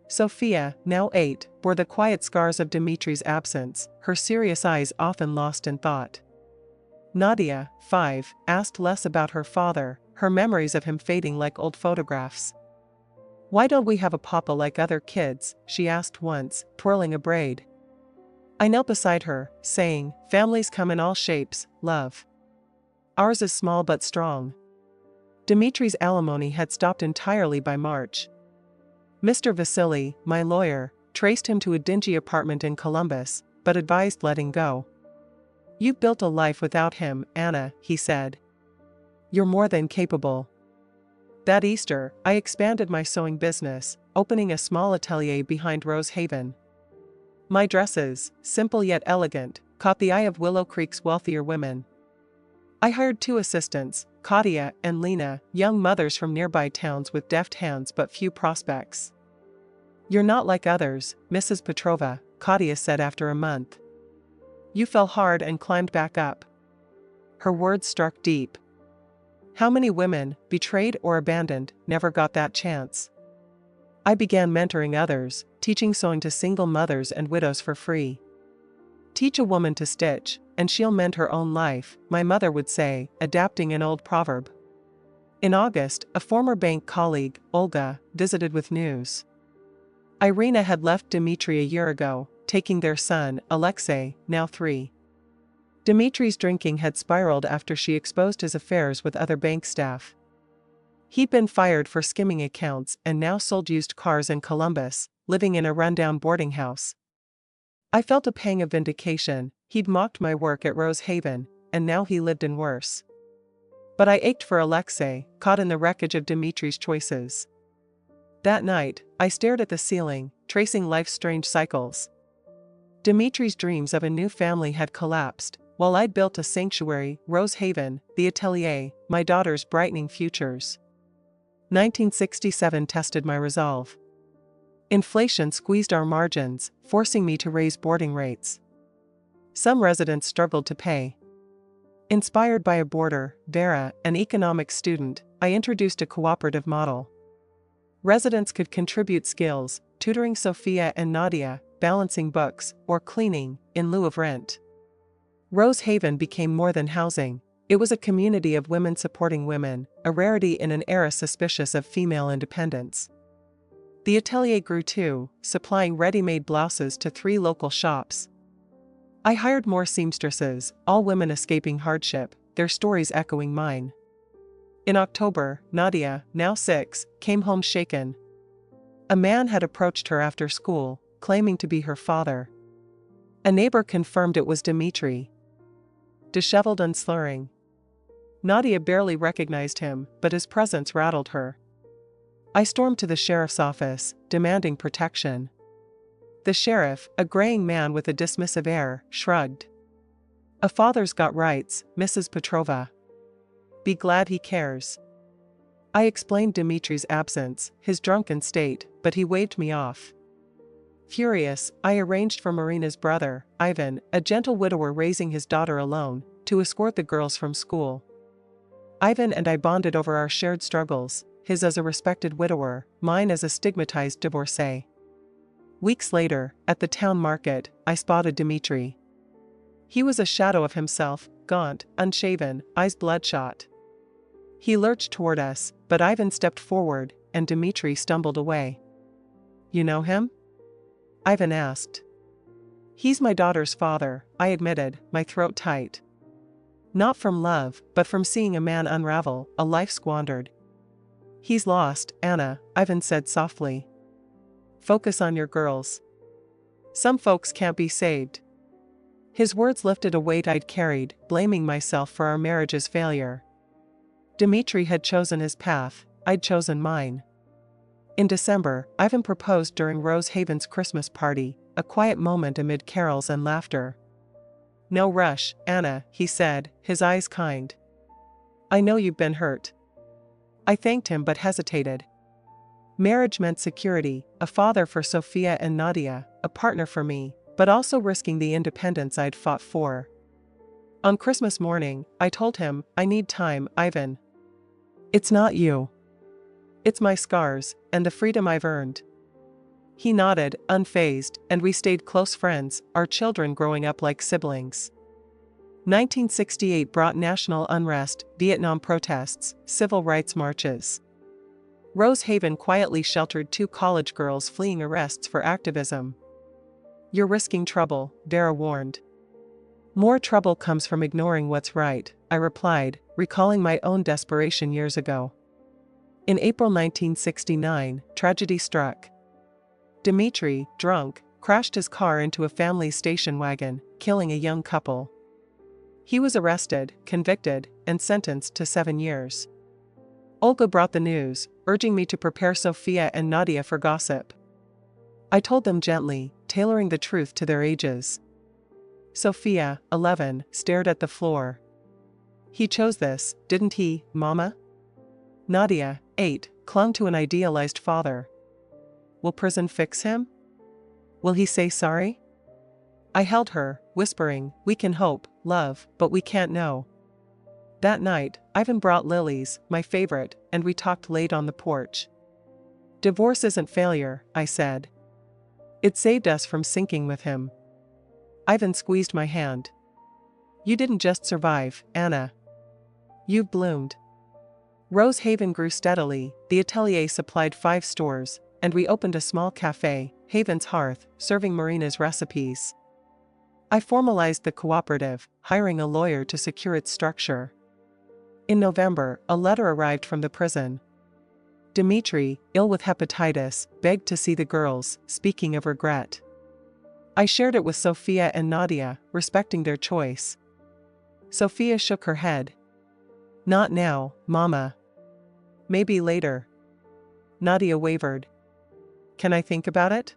Sophia, now 8, bore the quiet scars of Dimitri's absence, her serious eyes often lost in thought. Nadia, 5, asked less about her father, her memories of him fading like old photographs. "Why don't we have a papa like other kids?" she asked once, twirling a braid. I knelt beside her, saying, "Families come in all shapes, love. Ours is small but strong." Dimitri's alimony had stopped entirely by March. Mr. Vasily, my lawyer, traced him to a dingy apartment in Columbus, but advised letting go. "You've built a life without him, Anna," he said. "You're more than capable." That Easter, I expanded my sewing business, opening a small atelier behind Rose Haven. My dresses, simple yet elegant, caught the eye of Willow Creek's wealthier women. I hired 2 assistants, Katia and Lena, young mothers from nearby towns with deft hands but few prospects. "You're not like others, Mrs. Petrova," Katia said after a month. "You fell hard and climbed back up." Her words struck deep. How many women, betrayed or abandoned, never got that chance? I began mentoring others, teaching sewing to single mothers and widows for free. "Teach a woman to stitch, and she'll mend her own life," my mother would say, adapting an old proverb. In August, a former bank colleague, Olga, visited with news. Irina had left Dimitri a year ago, taking their son, Alexei, now 3. Dimitri's drinking had spiraled after she exposed his affairs with other bank staff. He'd been fired for skimming accounts and now sold used cars in Columbus, living in a rundown boarding house. I felt a pang of vindication. He'd mocked my work at Rose Haven, and now he lived in worse. But I ached for Alexei, caught in the wreckage of Dimitri's choices. That night, I stared at the ceiling, tracing life's strange cycles. Dimitri's dreams of a new family had collapsed, while I'd built a sanctuary, Rose Haven, the atelier, my daughter's brightening futures. 1967 tested my resolve. Inflation squeezed our margins, forcing me to raise boarding rates. Some residents struggled to pay. Inspired by a boarder, Vera, an economics student, I introduced a cooperative model. Residents could contribute skills, tutoring Sophia and Nadia, balancing books, or cleaning, in lieu of rent. Rose Haven became more than housing. It was a community of women supporting women, a rarity in an era suspicious of female independence. The atelier grew too, supplying ready-made blouses to 3 local shops. I hired more seamstresses, all women escaping hardship, their stories echoing mine. In October, Nadia, now 6, came home shaken. A man had approached her after school, claiming to be her father. A neighbor confirmed it was Dmitri. Disheveled and slurring. Nadia barely recognized him, but his presence rattled her. I stormed to the sheriff's office, demanding protection. The sheriff, a graying man with a dismissive air, shrugged. "A father's got rights, Mrs. Petrova. Be glad he cares." I explained Dmitri's absence, his drunken state, but he waved me off. Furious, I arranged for Marina's brother, Ivan, a gentle widower raising his daughter alone, to escort the girls from school. Ivan and I bonded over our shared struggles, his as a respected widower, mine as a stigmatized divorcee. Weeks later, at the town market, I spotted Dmitri. He was a shadow of himself, gaunt, unshaven, eyes bloodshot. He lurched toward us, but Ivan stepped forward, and Dmitri stumbled away. "You know him?" Ivan asked. "He's my daughter's father," I admitted, my throat tight. Not from love, but from seeing a man unravel, a life squandered. "He's lost, Anna," Ivan said softly. "Focus on your girls. Some folks can't be saved." His words lifted a weight I'd carried, blaming myself for our marriage's failure. Dmitri had chosen his path, I'd chosen mine. In December, Ivan proposed during Rose Haven's Christmas party, a quiet moment amid carols and laughter. "No rush, Anna," he said, his eyes kind. "I know you've been hurt." I thanked him but hesitated. Marriage meant security, a father for Sophia and Nadia, a partner for me, but also risking the independence I'd fought for. On Christmas morning, I told him, "I need time, Ivan. It's not you. It's my scars, and the freedom I've earned." He nodded, unfazed, and we stayed close friends, our children growing up like siblings. 1968 brought national unrest, Vietnam protests, civil rights marches. Rose Haven quietly sheltered 2 college girls fleeing arrests for activism. "You're risking trouble," Vera warned. "More trouble comes from ignoring what's right," I replied, recalling my own desperation years ago. In April 1969, tragedy struck. Dmitri, drunk, crashed his car into a family station wagon, killing a young couple. He was arrested, convicted, and sentenced to 7 years. Olga brought the news, urging me to prepare Sophia and Nadia for gossip. I told them gently, tailoring the truth to their ages. Sophia, 11, stared at the floor. "He chose this, didn't he, Mama?" Nadia, 8, clung to an idealized father. "Will prison fix him? Will he say sorry?" I held her, whispering, "We can hope, love, but we can't know." That night, Ivan brought lilies, my favorite, and we talked late on the porch. "Divorce isn't failure," I said. "It saved us from sinking with him." Ivan squeezed my hand. "You didn't just survive, Anna. You've bloomed." Rose Haven grew steadily, the atelier supplied 5 stores, and we opened a small cafe, Haven's Hearth, serving Marina's recipes. I formalized the cooperative, hiring a lawyer to secure its structure. In November, a letter arrived from the prison. Dmitri, ill with hepatitis, begged to see the girls, speaking of regret. I shared it with Sophia and Nadia, respecting their choice. Sophia shook her head. "Not now, Mama. Maybe later." Nadia wavered. "Can I think about it?"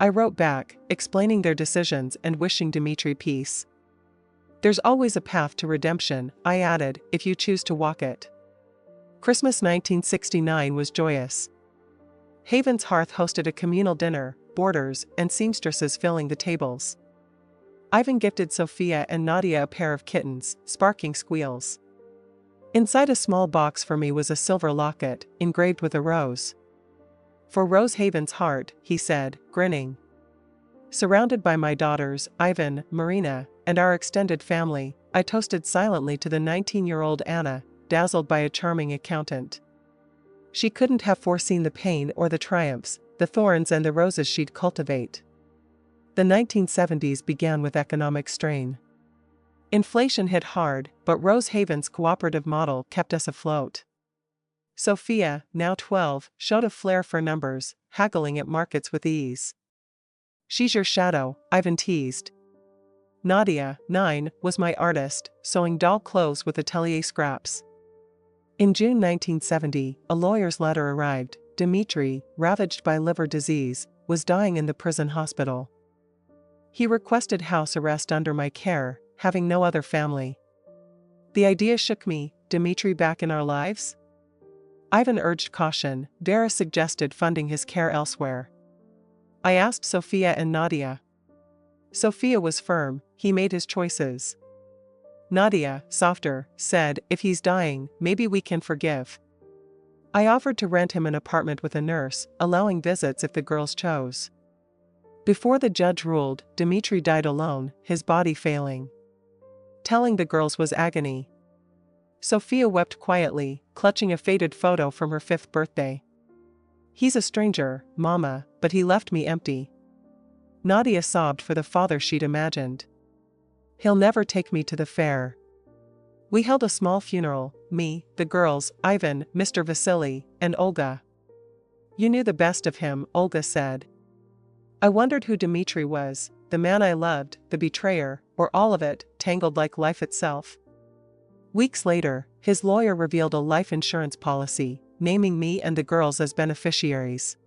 I wrote back, explaining their decisions and wishing Dmitri peace. "There's always a path to redemption," I added, "if you choose to walk it." Christmas 1969 was joyous. Haven's Hearth hosted a communal dinner, boarders and seamstresses filling the tables. Ivan gifted Sophia and Nadia a pair of kittens, sparking squeals. Inside a small box for me was a silver locket, engraved with a rose. "For Rose Haven's heart," he said, grinning. Surrounded by my daughters, Ivan, Marina, and our extended family, I toasted silently to the 19-year-old Anna, dazzled by a charming accountant. She couldn't have foreseen the pain or the triumphs, the thorns and the roses she'd cultivate. The 1970s began with economic strain. Inflation hit hard, but Rose Haven's cooperative model kept us afloat. Sophia, now 12, showed a flair for numbers, haggling at markets with ease. "She's your shadow," Ivan teased. Nadia, 9, was my artist, sewing doll clothes with atelier scraps. In June 1970, a lawyer's letter arrived. Dmitry, ravaged by liver disease, was dying in the prison hospital. He requested house arrest under my care, having no other family. The idea shook me. Dmitry back in our lives? Ivan urged caution. Dara suggested funding his care elsewhere. I asked Sophia and Nadia. Sophia was firm. He made his choices. Nadia, softer, said, "If he's dying, maybe we can forgive." I offered to rent him an apartment with a nurse, allowing visits if the girls chose. Before the judge ruled, Dmitry died alone, his body failing. Telling the girls was agony. Sophia wept quietly, clutching a faded photo from her 5th birthday. "He's a stranger, Mama, but he left me empty." Nadia sobbed for the father she'd imagined. "He'll never take me to the fair." We held a small funeral, me, the girls, Ivan, Mr. Vasily, and Olga. "You knew the best of him," Olga said. I wondered who Dmitry was, the man I loved, the betrayer, or all of it, tangled like life itself. Weeks later, his lawyer revealed a life insurance policy, naming me and the girls as beneficiaries.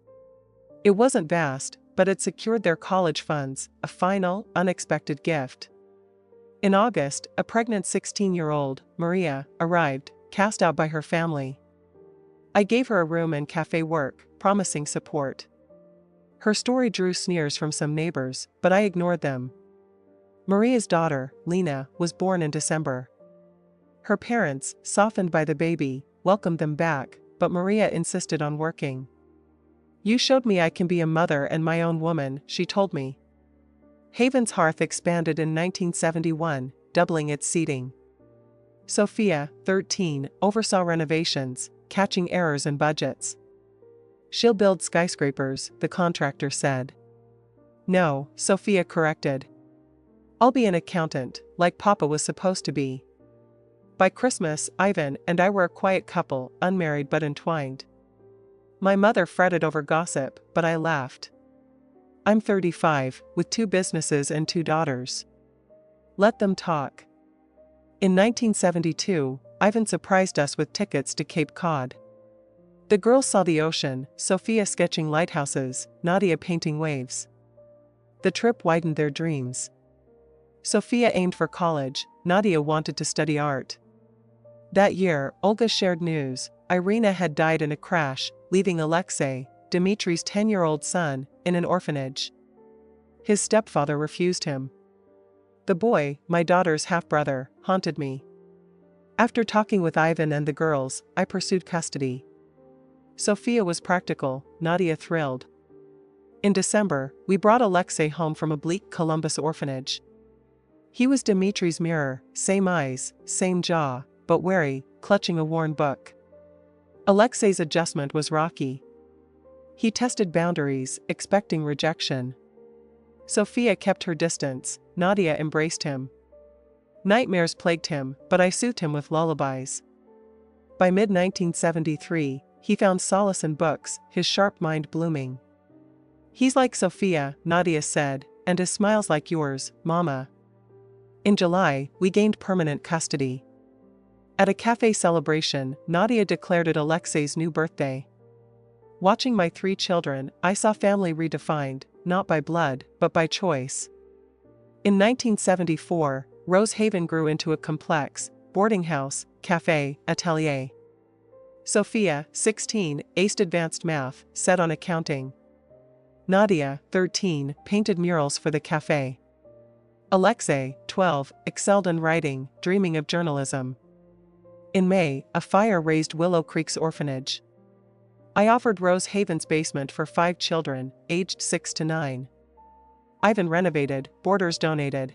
It wasn't vast, but it secured their college funds, a final, unexpected gift. In August, a pregnant 16-year-old, Maria, arrived, cast out by her family. I gave her a room and cafe work, promising support. Her story drew sneers from some neighbors, but I ignored them. Maria's daughter, Lena, was born in December. Her parents, softened by the baby, welcomed them back, but Maria insisted on working. "You showed me I can be a mother and my own woman," she told me. Haven's Hearth expanded in 1971, doubling its seating. Sophia, 13, oversaw renovations, catching errors in budgets. "She'll build skyscrapers," the contractor said. "No," Sophia corrected. "I'll be an accountant, like Papa was supposed to be." By Christmas, Ivan and I were a quiet couple, unmarried but entwined. My mother fretted over gossip, but I laughed. I'm 35, with 2 businesses and 2 daughters. Let them talk. In 1972, Ivan surprised us with tickets to Cape Cod. The girls saw the ocean, Sophia sketching lighthouses, Nadia painting waves. The trip widened their dreams. Sophia aimed for college, Nadia wanted to study art. That year, Olga shared news. Irina had died in a crash, leaving Alexei, Dmitry's 10-year-old son, in an orphanage. His stepfather refused him. The boy, my daughter's half-brother, haunted me. After talking with Ivan and the girls, I pursued custody. Sophia was practical, Nadia thrilled. In December, we brought Alexei home from a bleak Columbus orphanage. He was Dmitry's mirror, same eyes, same jaw, but wary, clutching a worn book. Alexei's adjustment was rocky. He tested boundaries, expecting rejection. Sophia kept her distance, Nadia embraced him. Nightmares plagued him, but I soothed him with lullabies. By mid-1973, he found solace in books, his sharp mind blooming. He's like Sophia, Nadia said, and his smile's like yours, Mama. In July, we gained permanent custody. At a cafe celebration, Nadia declared it Alexei's new birthday. Watching my 3 children, I saw family redefined, not by blood, but by choice. In 1974, Rose Haven grew into a complex, boarding house, cafe, atelier. Sophia, 16, aced advanced math, set on accounting. Nadia, 13, painted murals for the cafe. Alexei, 12, excelled in writing, dreaming of journalism. In May, a fire razed Willow Creek's orphanage. I offered Rose Haven's basement for 5 children, aged 6 to 9. Ivan renovated, boarders donated.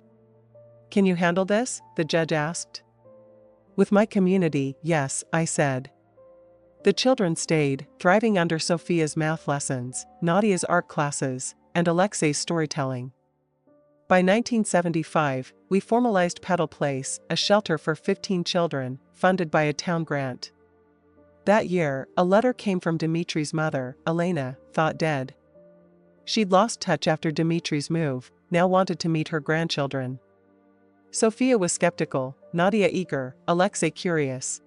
Can you handle this? The judge asked. With my community, yes, I said. The children stayed, thriving under Sophia's math lessons, Nadia's art classes, and Alexei's storytelling. By 1975, we formalized Petal Place, a shelter for 15 children, funded by a town grant. That year, a letter came from Dimitri's mother, Elena, thought dead. She'd lost touch after Dimitri's move, now wanted to meet her grandchildren. Sophia was skeptical, Nadia eager, Alexei curious.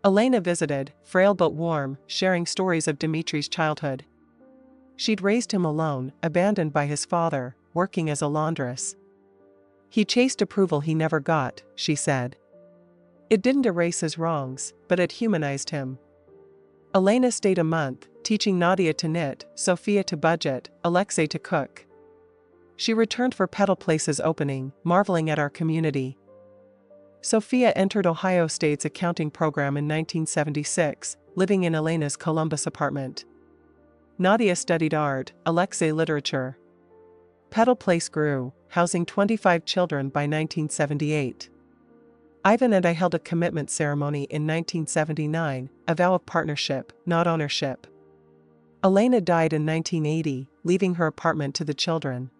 Elena visited, frail but warm, sharing stories of Dimitri's childhood. She'd raised him alone, abandoned by his father, working as a laundress. He chased approval he never got, she said. It didn't erase his wrongs, but it humanized him. Elena stayed a month, teaching Nadia to knit, Sophia to budget, Alexei to cook. She returned for Petal Place's opening, marveling at our community. Sophia entered Ohio State's accounting program in 1976, living in Elena's Columbus apartment. Nadia studied art, Alexei literature. Petal Place grew, housing 25 children by 1978. Ivan and I held a commitment ceremony in 1979, a vow of partnership, not ownership. Elena died in 1980, leaving her apartment to the children.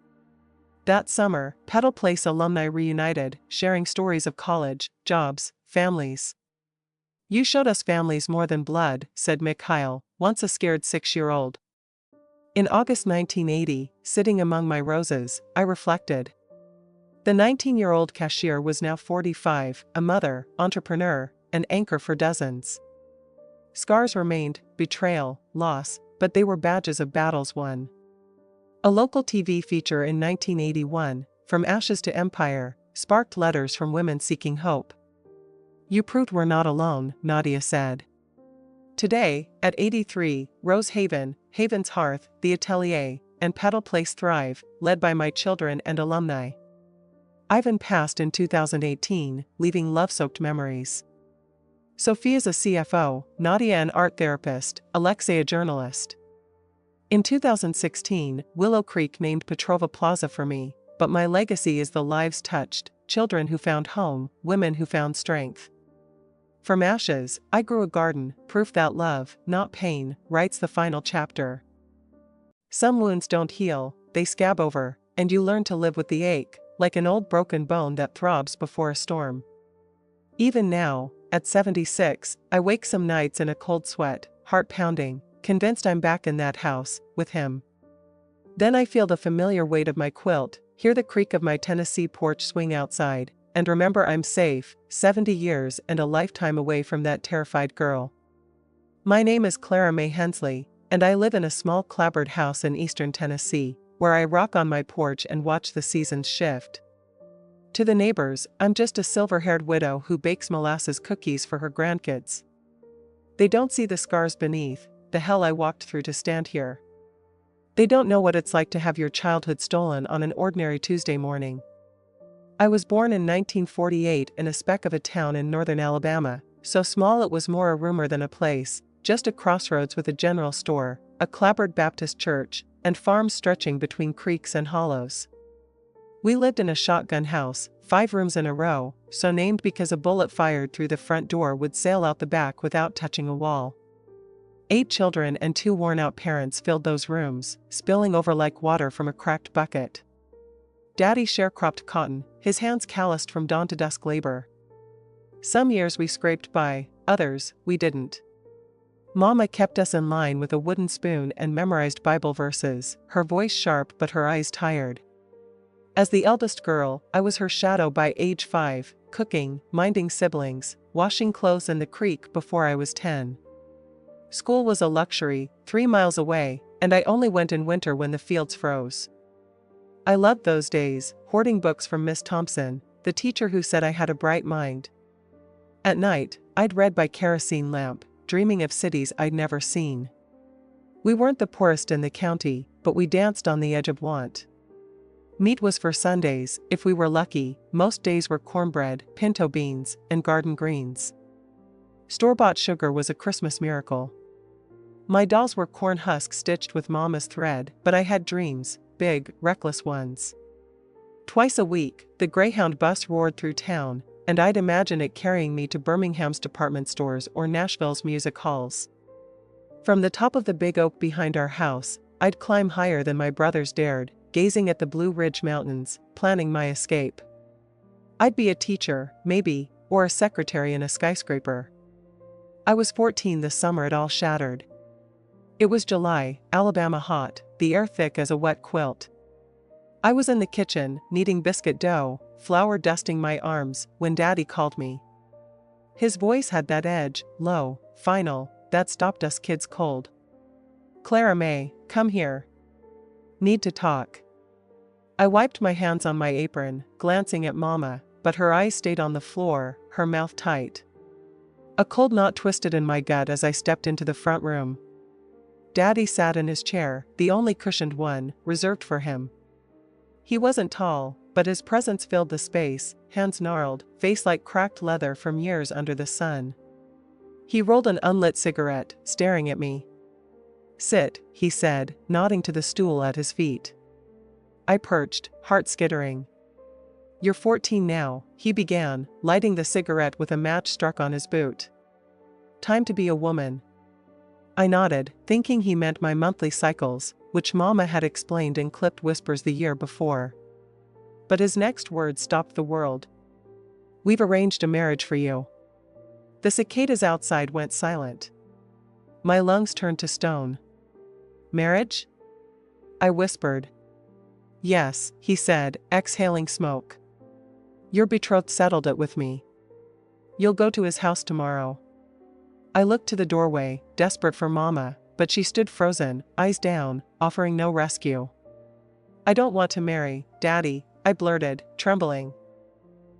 That summer, Petal Place alumni reunited, sharing stories of college, jobs, families. You showed us families more than blood, said Mikhail, once a scared 6-year-old. In August 1980, sitting among my roses, I reflected. The 19-year-old cashier was now 45, a mother, entrepreneur, an anchor for dozens. Scars remained, betrayal, loss, but they were badges of battles won. A local TV feature in 1981, From Ashes to Empire, sparked letters from women seeking hope. You proved we're not alone, Nadia said. Today, at 83, Rose Haven, Haven's Hearth, The Atelier, and Petal Place thrive, led by my children and alumni. Ivan passed in 2018, leaving love-soaked memories. Sophia's a CFO, Nadia an art therapist, Alexei a journalist. In 2016, Willow Creek named Petrova Plaza for me, but my legacy is the lives touched, children who found home, women who found strength. From ashes, I grew a garden, proof that love, not pain, writes the final chapter. Some wounds don't heal, they scab over, and you learn to live with the ache, like an old broken bone that throbs before a storm. Even now, at 76, I wake some nights in a cold sweat, heart pounding, convinced I'm back in that house, with him. Then I feel the familiar weight of my quilt, hear the creak of my Tennessee porch swing outside, and remember I'm safe, 70 years and a lifetime away from that terrified girl. My name is Clara Mae Hensley, and I live in a small clapboard house in eastern Tennessee, where I rock on my porch and watch the seasons shift. To the neighbors, I'm just a silver-haired widow who bakes molasses cookies for her grandkids. They don't see the scars beneath, the hell I walked through to stand here. They don't know what it's like to have your childhood stolen on an ordinary Tuesday morning. I was born in 1948 in a speck of a town in northern Alabama, so small it was more a rumor than a place, just a crossroads with a general store, a clapboard Baptist church, and farms stretching between creeks and hollows. We lived in a shotgun house, 5 rooms in a row, so named because a bullet fired through the front door would sail out the back without touching a wall. 8 children and 2 worn-out parents filled those rooms, spilling over like water from a cracked bucket. Daddy sharecropped cotton, his hands calloused from dawn to dusk labor. Some years we scraped by, others, we didn't. Mama kept us in line with a wooden spoon and memorized Bible verses, her voice sharp but her eyes tired. As the eldest girl, I was her shadow by age 5, cooking, minding siblings, washing clothes in the creek before I was 10. School was a luxury, 3 miles away, and I only went in winter when the fields froze. I loved those days, hoarding books from Miss Thompson, the teacher who said I had a bright mind. At night, I'd read by kerosene lamp, dreaming of cities I'd never seen. We weren't the poorest in the county, but we danced on the edge of want. Meat was for Sundays, if we were lucky. Most days were cornbread, pinto beans, and garden greens. Store-bought sugar was a Christmas miracle. My dolls were corn husks stitched with Mama's thread, but I had dreams, big, reckless ones. Twice a week, the Greyhound bus roared through town, and I'd imagine it carrying me to Birmingham's department stores or Nashville's music halls. From the top of the big oak behind our house, I'd climb higher than my brothers dared, gazing at the Blue Ridge Mountains, planning my escape. I'd be a teacher, maybe, or a secretary in a skyscraper. I was 14 this summer. It all shattered. It was July, Alabama hot, the air thick as a wet quilt. I was in the kitchen, kneading biscuit dough, flour dusting my arms, when Daddy called me. His voice had that edge, low, final, that stopped us kids cold. "Clara May, come here. Need to talk." I wiped my hands on my apron, glancing at Mama, but her eyes stayed on the floor, her mouth tight. A cold knot twisted in my gut as I stepped into the front room. Daddy sat in his chair, the only cushioned one, reserved for him. He wasn't tall, but his presence filled the space, hands gnarled, face like cracked leather from years under the sun. He rolled an unlit cigarette, staring at me. "Sit," he said, nodding to the stool at his feet. I perched, heart skittering. "You're 14 now," he began, lighting the cigarette with a match struck on his boot. "Time to be a woman." I nodded, thinking he meant my monthly cycles, which Mama had explained in clipped whispers the year before. But his next words stopped the world. "We've arranged a marriage for you." The cicadas outside went silent. My lungs turned to stone. "Marriage?" I whispered. "Yes," he said, exhaling smoke. "Your betrothed settled it with me. You'll go to his house tomorrow." I looked to the doorway, desperate for Mama, but she stood frozen, eyes down, offering no rescue. "I don't want to marry, Daddy," I blurted, trembling.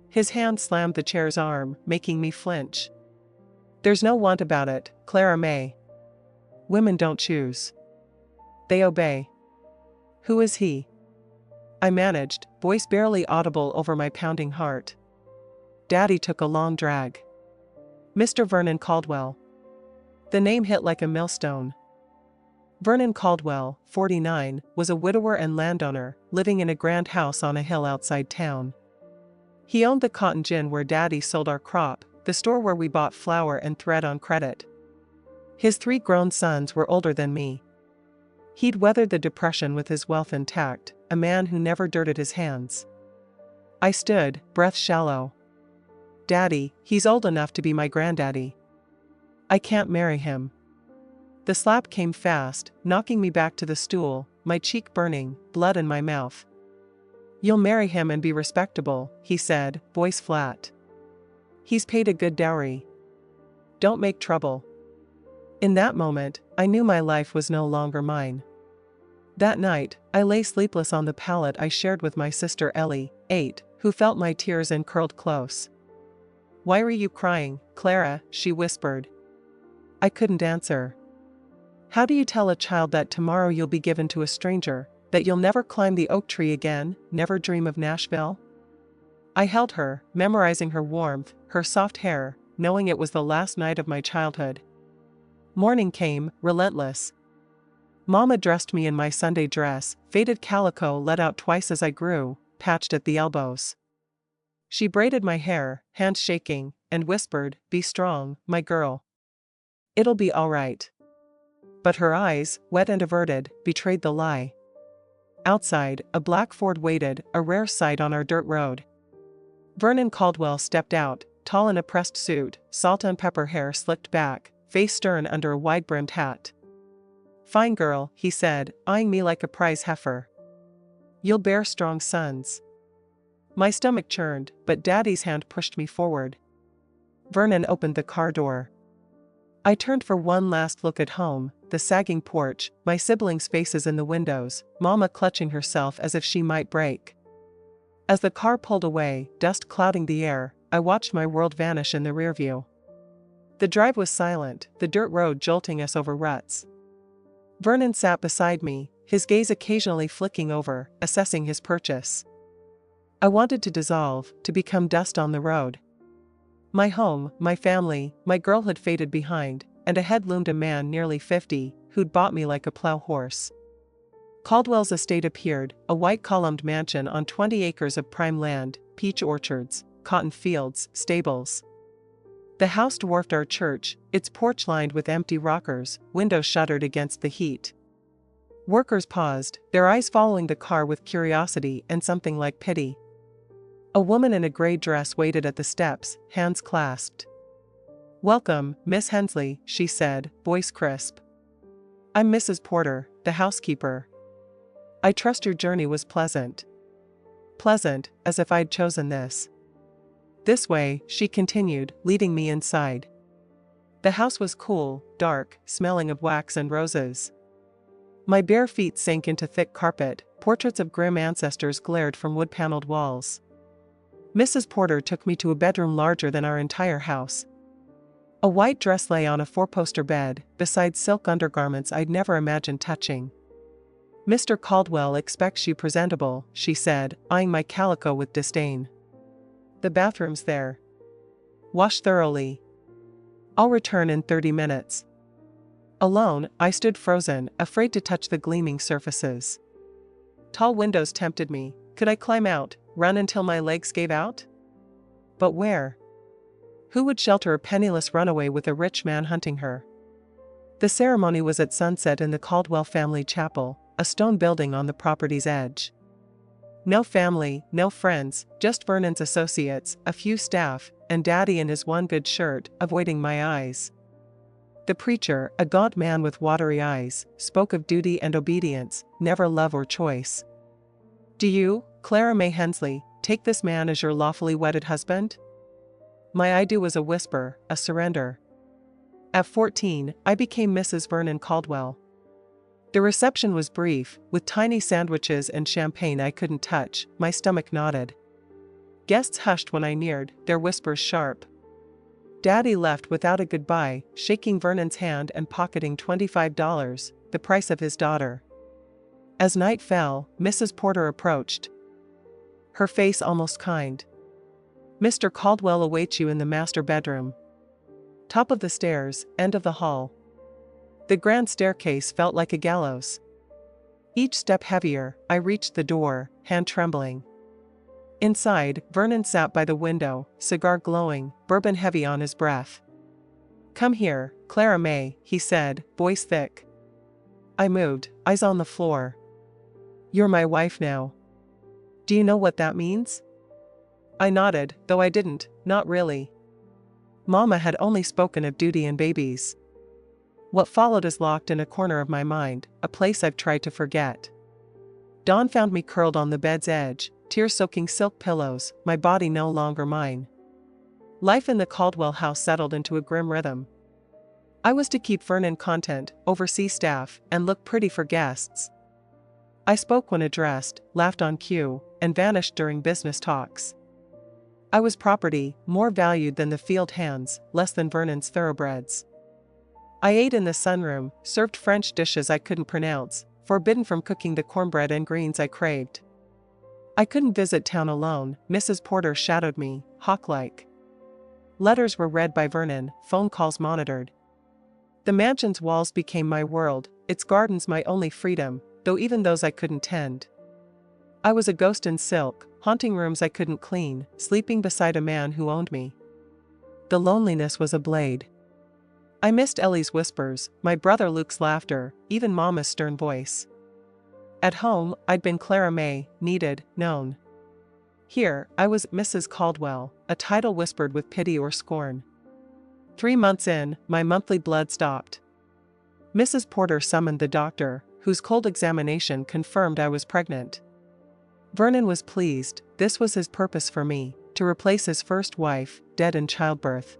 His hand slammed the chair's arm, making me flinch. "There's no want about it, Clara May. Women don't choose. They obey." "Who is he?" I managed, voice barely audible over my pounding heart. Daddy took a long drag. "Mr. Vernon Caldwell." The name hit like a millstone. Vernon Caldwell, 49, was a widower and landowner, living in a grand house on a hill outside town. He owned the cotton gin where Daddy sold our crop, the store where we bought flour and thread on credit. His 3 grown sons were older than me. He'd weathered the Depression with his wealth intact, a man who never dirted his hands. I stood, breath shallow. "Daddy, he's old enough to be my granddaddy. I can't marry him." The slap came fast, knocking me back to the stool, my cheek burning, blood in my mouth. "You'll marry him and be respectable," he said, voice flat. "He's paid a good dowry. Don't make trouble." In that moment, I knew my life was no longer mine. That night, I lay sleepless on the pallet I shared with my sister Ellie, 8, who felt my tears and curled close. "Why are you crying, Clara?" she whispered. I couldn't answer. How do you tell a child that tomorrow you'll be given to a stranger, that you'll never climb the oak tree again, never dream of Nashville? I held her, memorizing her warmth, her soft hair, knowing it was the last night of my childhood. Morning came, relentless. Mama dressed me in my Sunday dress, faded calico let out twice as I grew, patched at the elbows. She braided my hair, hands shaking, and whispered, "Be strong, my girl. It'll be all right." But her eyes, wet and averted, betrayed the lie. Outside, a black Ford waited, a rare sight on our dirt road. Vernon Caldwell stepped out, tall in a pressed suit, salt and pepper hair slicked back, face stern under a wide-brimmed hat. "Fine girl," he said, eyeing me like a prize heifer. "You'll bear strong sons." My stomach churned, but Daddy's hand pushed me forward. Vernon opened the car door. I turned for one last look at home, the sagging porch, my siblings' faces in the windows, Mama clutching herself as if she might break. As the car pulled away, dust clouding the air, I watched my world vanish in the rearview. The drive was silent, the dirt road jolting us over ruts. Vernon sat beside me, his gaze occasionally flicking over, assessing his purchase. I wanted to dissolve, to become dust on the road. My home, my family, my girlhood faded behind, and ahead loomed a man nearly 50, who'd bought me like a plow horse. Caldwell's estate appeared, a white-columned mansion on 20 acres of prime land, peach orchards, cotton fields, stables. The house dwarfed our church, its porch lined with empty rockers, windows shuttered against the heat. Workers paused, their eyes following the car with curiosity and something like pity. A woman in a gray dress waited at the steps, hands clasped. "Welcome, Miss Hensley," she said, voice crisp. "I'm Mrs. Porter, the housekeeper. I trust your journey was pleasant." Pleasant, as if I'd chosen this. "This way," she continued, leading me inside. The house was cool, dark, smelling of wax and roses. My bare feet sank into thick carpet, portraits of grim ancestors glared from wood-paneled walls. Mrs. Porter took me to a bedroom larger than our entire house. A white dress lay on a four-poster bed, beside silk undergarments I'd never imagined touching. "Mr. Caldwell expects you presentable," she said, eyeing my calico with disdain. "The bathroom's there. Wash thoroughly. I'll return in 30 minutes." Alone, I stood frozen, afraid to touch the gleaming surfaces. Tall windows tempted me. Could I climb out, run until my legs gave out? But where? Who would shelter a penniless runaway with a rich man hunting her? The ceremony was at sunset in the Caldwell family chapel, a stone building on the property's edge. No family, no friends, just Vernon's associates, a few staff, and Daddy in his one good shirt, avoiding my eyes. The preacher, a gaunt man with watery eyes, spoke of duty and obedience, never love or choice. "Do you, Clara May Hensley, take this man as your lawfully wedded husband?" My I do was a whisper, a surrender. At 14, I became Mrs. Vernon Caldwell. The reception was brief, with tiny sandwiches and champagne I couldn't touch. My stomach knotted. Guests hushed when I neared, their whispers sharp. Daddy left without a goodbye, shaking Vernon's hand and pocketing $25, the price of his daughter. As night fell, Mrs. Porter approached. Her face almost kind. "Mr. Caldwell awaits you in the master bedroom. Top of the stairs, end of the hall." The grand staircase felt like a gallows. Each step heavier, I reached the door, hand trembling. Inside, Vernon sat by the window, cigar glowing, bourbon heavy on his breath. "Come here, Clara May," he said, voice thick. I moved, eyes on the floor. "You're my wife now. Do you know what that means?" I nodded, though I didn't, not really. Mama had only spoken of duty and babies. What followed is locked in a corner of my mind, a place I've tried to forget. Dawn found me curled on the bed's edge, tear-soaking silk pillows, my body no longer mine. Life in the Caldwell house settled into a grim rhythm. I was to keep Vernon content, oversee staff, and look pretty for guests. I spoke when addressed, laughed on cue, and vanished during business talks. I was property, more valued than the field hands, less than Vernon's thoroughbreds. I ate in the sunroom, served French dishes I couldn't pronounce, forbidden from cooking the cornbread and greens I craved. I couldn't visit town alone, Mrs. Porter shadowed me, hawk-like. Letters were read by Vernon, phone calls monitored. The mansion's walls became my world, its gardens my only freedom, though even those I couldn't tend. I was a ghost in silk, haunting rooms I couldn't clean, sleeping beside a man who owned me. The loneliness was a blade. I missed Ellie's whispers, my brother Luke's laughter, even Mama's stern voice. At home, I'd been Clara May, needed, known. Here, I was Mrs. Caldwell, a title whispered with pity or scorn. 3 months in, my monthly blood stopped. Mrs. Porter summoned the doctor, whose cold examination confirmed I was pregnant. Vernon was pleased. This was his purpose for me, to replace his first wife, dead in childbirth.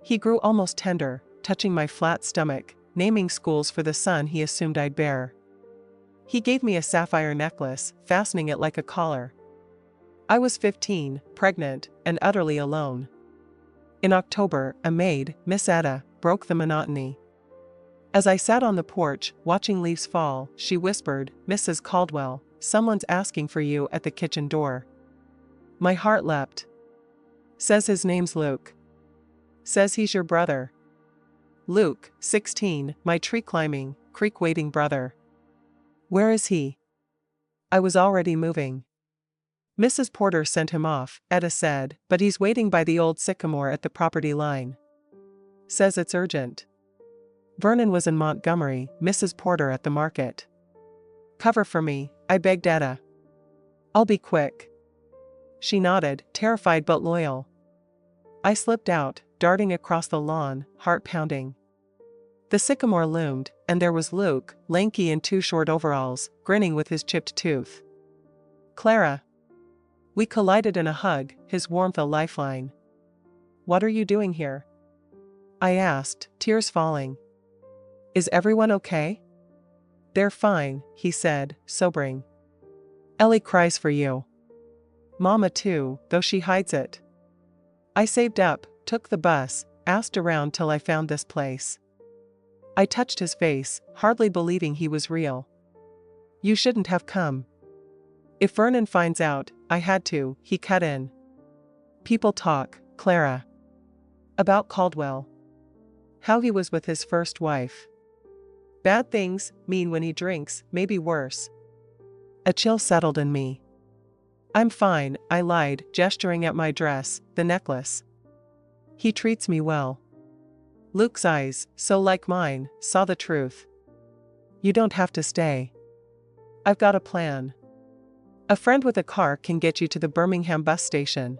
He grew almost tender, touching my flat stomach, naming schools for the son he assumed I'd bear. He gave me a sapphire necklace, fastening it like a collar. I was 15, pregnant, and utterly alone. In October, a maid, Miss Etta, broke the monotony. As I sat on the porch, watching leaves fall, she whispered, "Mrs. Caldwell, someone's asking for you at the kitchen door." My heart leapt. Says his name's Luke. Says he's your brother. Luke, 16, my tree-climbing, creek-wading brother. Where is he? I was already moving. Mrs. Porter sent him off, Etta said, but he's waiting by the old sycamore at the property line. Says it's urgent. Vernon was in Montgomery, Mrs. Porter at the market. Cover for me, I begged Etta. I'll be quick. She nodded, terrified but loyal. I slipped out, darting across the lawn, heart pounding. The sycamore loomed, and there was Luke, lanky in 2 short overalls, grinning with his chipped tooth. Clara. We collided in a hug, his warmth a lifeline. What are you doing here? I asked, tears falling. Is everyone okay? They're fine, he said, sobering. Ellie cries for you. Mama too, though she hides it. I saved up, took the bus, asked around till I found this place. I touched his face, hardly believing he was real. You shouldn't have come. If Vernon finds out, I had to, he cut in. People talk, Clara. About Caldwell. How he was with his first wife. Bad things, mean when he drinks, maybe worse. A chill settled in me. I'm fine, I lied, gesturing at my dress, the necklace. He treats me well. Luke's eyes, so like mine, saw the truth. You don't have to stay. I've got a plan. A friend with a car can get you to the Birmingham bus station.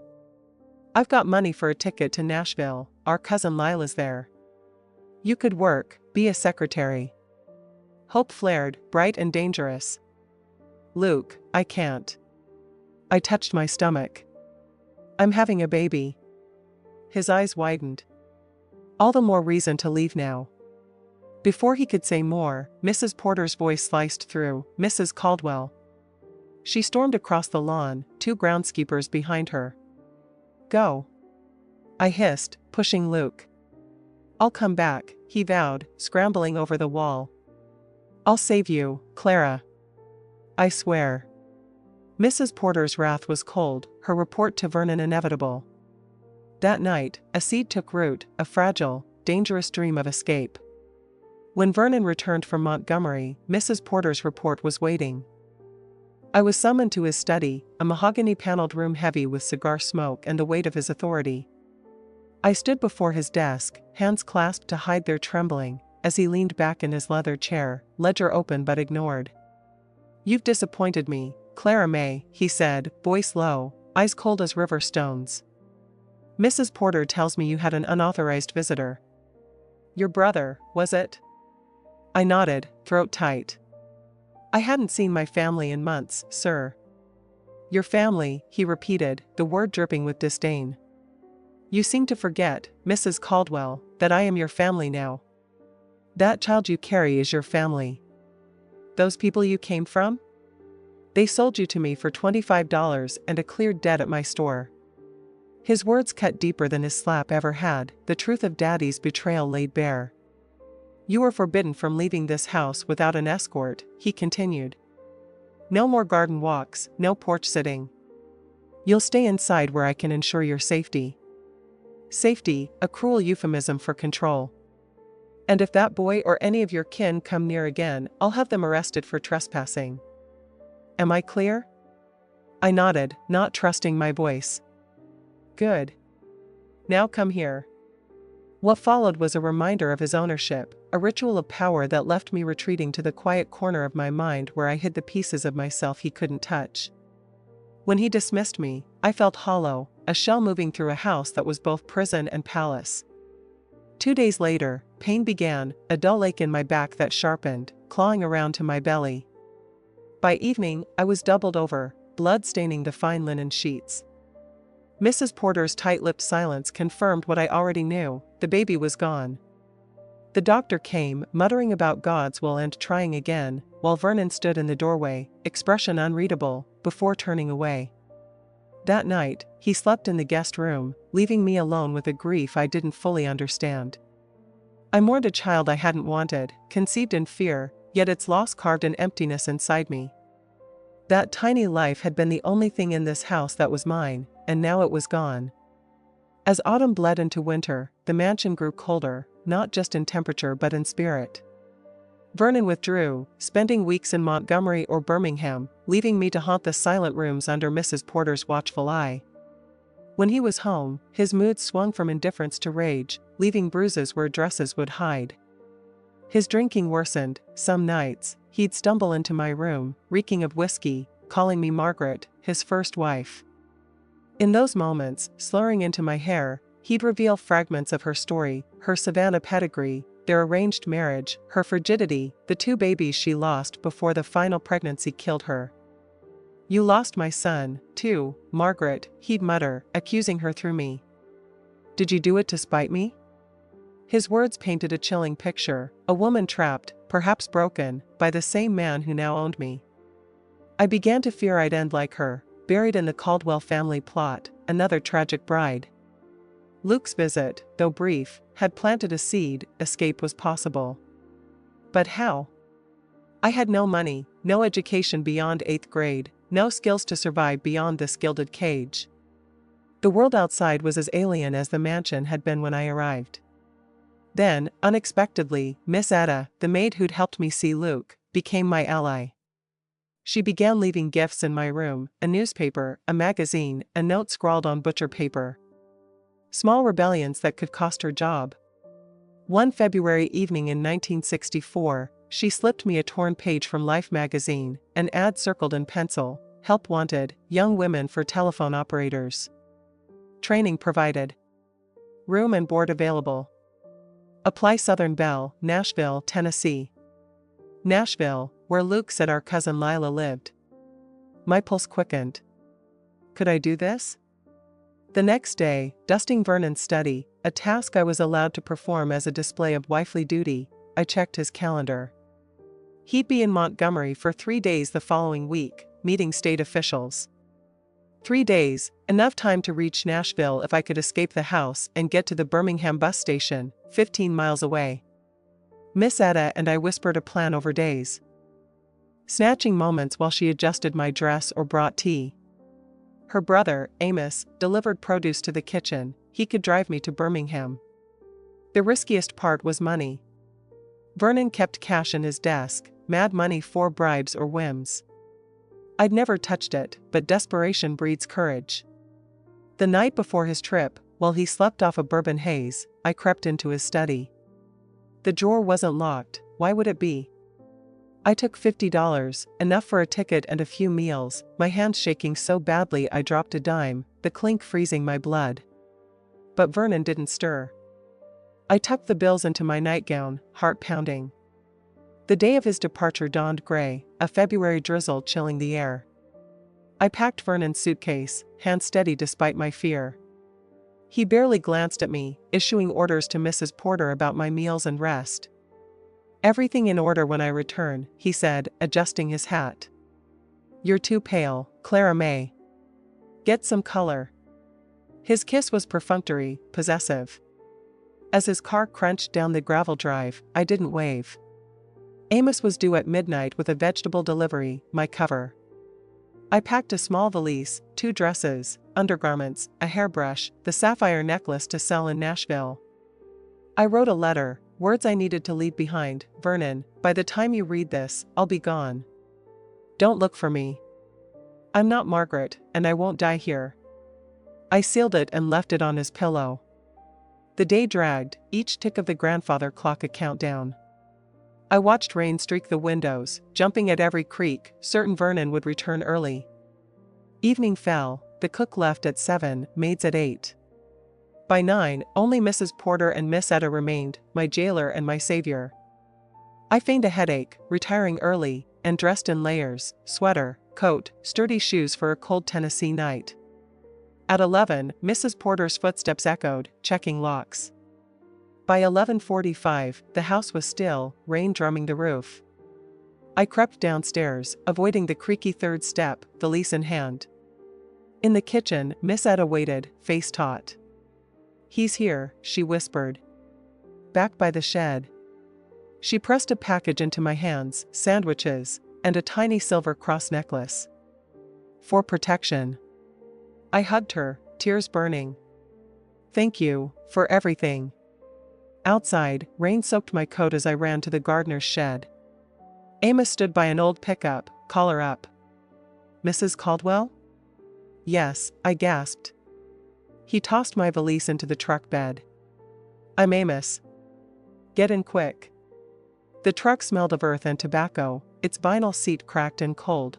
I've got money for a ticket to Nashville, our cousin Lila's there. You could work, be a secretary. Hope flared, bright and dangerous. Luke, I can't. I touched my stomach. I'm having a baby. His eyes widened. All the more reason to leave now. Before he could say more, Mrs. Porter's voice sliced through, Mrs. Caldwell. She stormed across the lawn, 2 groundskeepers behind her. Go. I hissed, pushing Luke. I'll come back, he vowed, scrambling over the wall. I'll save you, Clara. I swear. Mrs. Porter's wrath was cold, her report to Vernon inevitable. That night, a seed took root, a fragile, dangerous dream of escape. When Vernon returned from Montgomery, Mrs. Porter's report was waiting. I was summoned to his study, a mahogany-paneled room heavy with cigar smoke and the weight of his authority. I stood before his desk, hands clasped to hide their trembling, as he leaned back in his leather chair, ledger open but ignored. You've disappointed me, Clara May, he said, voice low, eyes cold as river stones. Mrs. Porter tells me you had an unauthorized visitor. Your brother, was it? I nodded, throat tight. I hadn't seen my family in months, sir. Your family, he repeated, the word dripping with disdain. You seem to forget, Mrs. Caldwell, that I am your family now. That child you carry is your family. Those people you came from? They sold you to me for $25 and a cleared debt at my store. His words cut deeper than his slap ever had, the truth of Daddy's betrayal laid bare. You were forbidden from leaving this house without an escort, he continued. No more garden walks, no porch sitting. You'll stay inside where I can ensure your safety. Safety, a cruel euphemism for control. And if that boy or any of your kin come near again, I'll have them arrested for trespassing. Am I clear? I nodded, not trusting my voice. Good. Now come here. What followed was a reminder of his ownership, a ritual of power that left me retreating to the quiet corner of my mind where I hid the pieces of myself he couldn't touch. When he dismissed me, I felt hollow, a shell moving through a house that was both prison and palace. 2 days later, pain began, a dull ache in my back that sharpened, clawing around to my belly. By evening, I was doubled over, blood staining the fine linen sheets. Mrs. Porter's tight-lipped silence confirmed what I already knew, the baby was gone. The doctor came, muttering about God's will and trying again, while Vernon stood in the doorway, expression unreadable, before turning away. That night, he slept in the guest room, leaving me alone with a grief I didn't fully understand. I mourned a child I hadn't wanted, conceived in fear, yet its loss carved an emptiness inside me. That tiny life had been the only thing in this house that was mine, and now it was gone. As autumn bled into winter, the mansion grew colder, not just in temperature but in spirit. Vernon withdrew, spending weeks in Montgomery or Birmingham, leaving me to haunt the silent rooms under Mrs. Porter's watchful eye. When he was home, his mood swung from indifference to rage, leaving bruises where dresses would hide. His drinking worsened. Some nights, he'd stumble into my room, reeking of whiskey, calling me Margaret, his first wife. In those moments, slurring into my hair, he'd reveal fragments of her story, her Savannah pedigree, their arranged marriage, her frigidity, the 2 babies she lost before the final pregnancy killed her. "You lost my son, too, Margaret," he'd mutter, accusing her through me. "Did you do it to spite me?" His words painted a chilling picture, a woman trapped, perhaps broken, by the same man who now owned me. I began to fear I'd end like her, buried in the Caldwell family plot, another tragic bride. Luke's visit, though brief, had planted a seed. Escape was possible. But how? I had no money, no education beyond 8th grade, no skills to survive beyond this gilded cage. The world outside was as alien as the mansion had been when I arrived. Then, unexpectedly, Miss Ada, the maid who'd helped me see Luke, became my ally. She began leaving gifts in my room, a newspaper, a magazine, a note scrawled on butcher paper. Small rebellions that could cost her job. One February evening in 1964, she slipped me a torn page from Life magazine, an ad circled in pencil: "Help wanted, young women for telephone operators. Training provided. Room and board available. Apply Southern Belle, Nashville, Tennessee." Nashville, where Luke said our cousin Lila lived. My pulse quickened. Could I do this? The next day, dusting Vernon's study, a task I was allowed to perform as a display of wifely duty, I checked his calendar. He'd be in Montgomery for 3 days the following week, meeting state officials. 3 days, enough time to reach Nashville if I could escape the house and get to the Birmingham bus station, 15 miles away. Miss Ada and I whispered a plan over days, snatching moments while she adjusted my dress or brought tea. Her brother, Amos, delivered produce to the kitchen. He could drive me to Birmingham. The riskiest part was money. Vernon kept cash in his desk, mad money for bribes or whims. I'd never touched it, but desperation breeds courage. The night before his trip, while he slept off a bourbon haze, I crept into his study. The drawer wasn't locked. Why would it be? I took $50, enough for a ticket and a few meals, my hands shaking so badly I dropped a dime, the clink freezing my blood. But Vernon didn't stir. I tucked the bills into my nightgown, heart pounding. The day of his departure dawned gray, a February drizzle chilling the air. I packed Vernon's suitcase, hands steady despite my fear. He barely glanced at me, issuing orders to Mrs. Porter about my meals and rest. "Everything in order when I return," he said, adjusting his hat. "You're too pale, Clara May. Get some color." His kiss was perfunctory, possessive. As his car crunched down the gravel drive, I didn't wave. Amos was due at midnight with a vegetable delivery, my cover. I packed a small valise, 2 dresses, undergarments, a hairbrush, the sapphire necklace to sell in Nashville. I wrote a letter, words I needed to leave behind: "Vernon, by the time you read this, I'll be gone. Don't look for me. I'm not Margaret, and I won't die here." I sealed it and left it on his pillow. The day dragged, each tick of the grandfather clock a countdown. I watched rain streak the windows, jumping at every creak, certain Vernon would return early. Evening fell, the cook left at 7, maids at 8. By 9, only Mrs. Porter and Miss Etta remained, my jailer and my savior. I feigned a headache, retiring early, and dressed in layers, sweater, coat, sturdy shoes for a cold Tennessee night. At 11, Mrs. Porter's footsteps echoed, checking locks. By 11:45, the house was still, rain drumming the roof. I crept downstairs, avoiding the creaky third step, valise in hand. In the kitchen, Miss Etta waited, face taut. "He's here," she whispered. back by the shed. She pressed a package into my hands, sandwiches, and a tiny silver cross necklace. For protection. I hugged her, tears burning. Thank you, for everything. Outside, rain soaked my coat as I ran to the gardener's shed. Amos stood by an old pickup, collar up. Mrs. Caldwell? Yes, I gasped. He tossed my valise into the truck bed. I'm Amos. Get in quick. The truck smelled of earth and tobacco, its vinyl seat cracked and cold.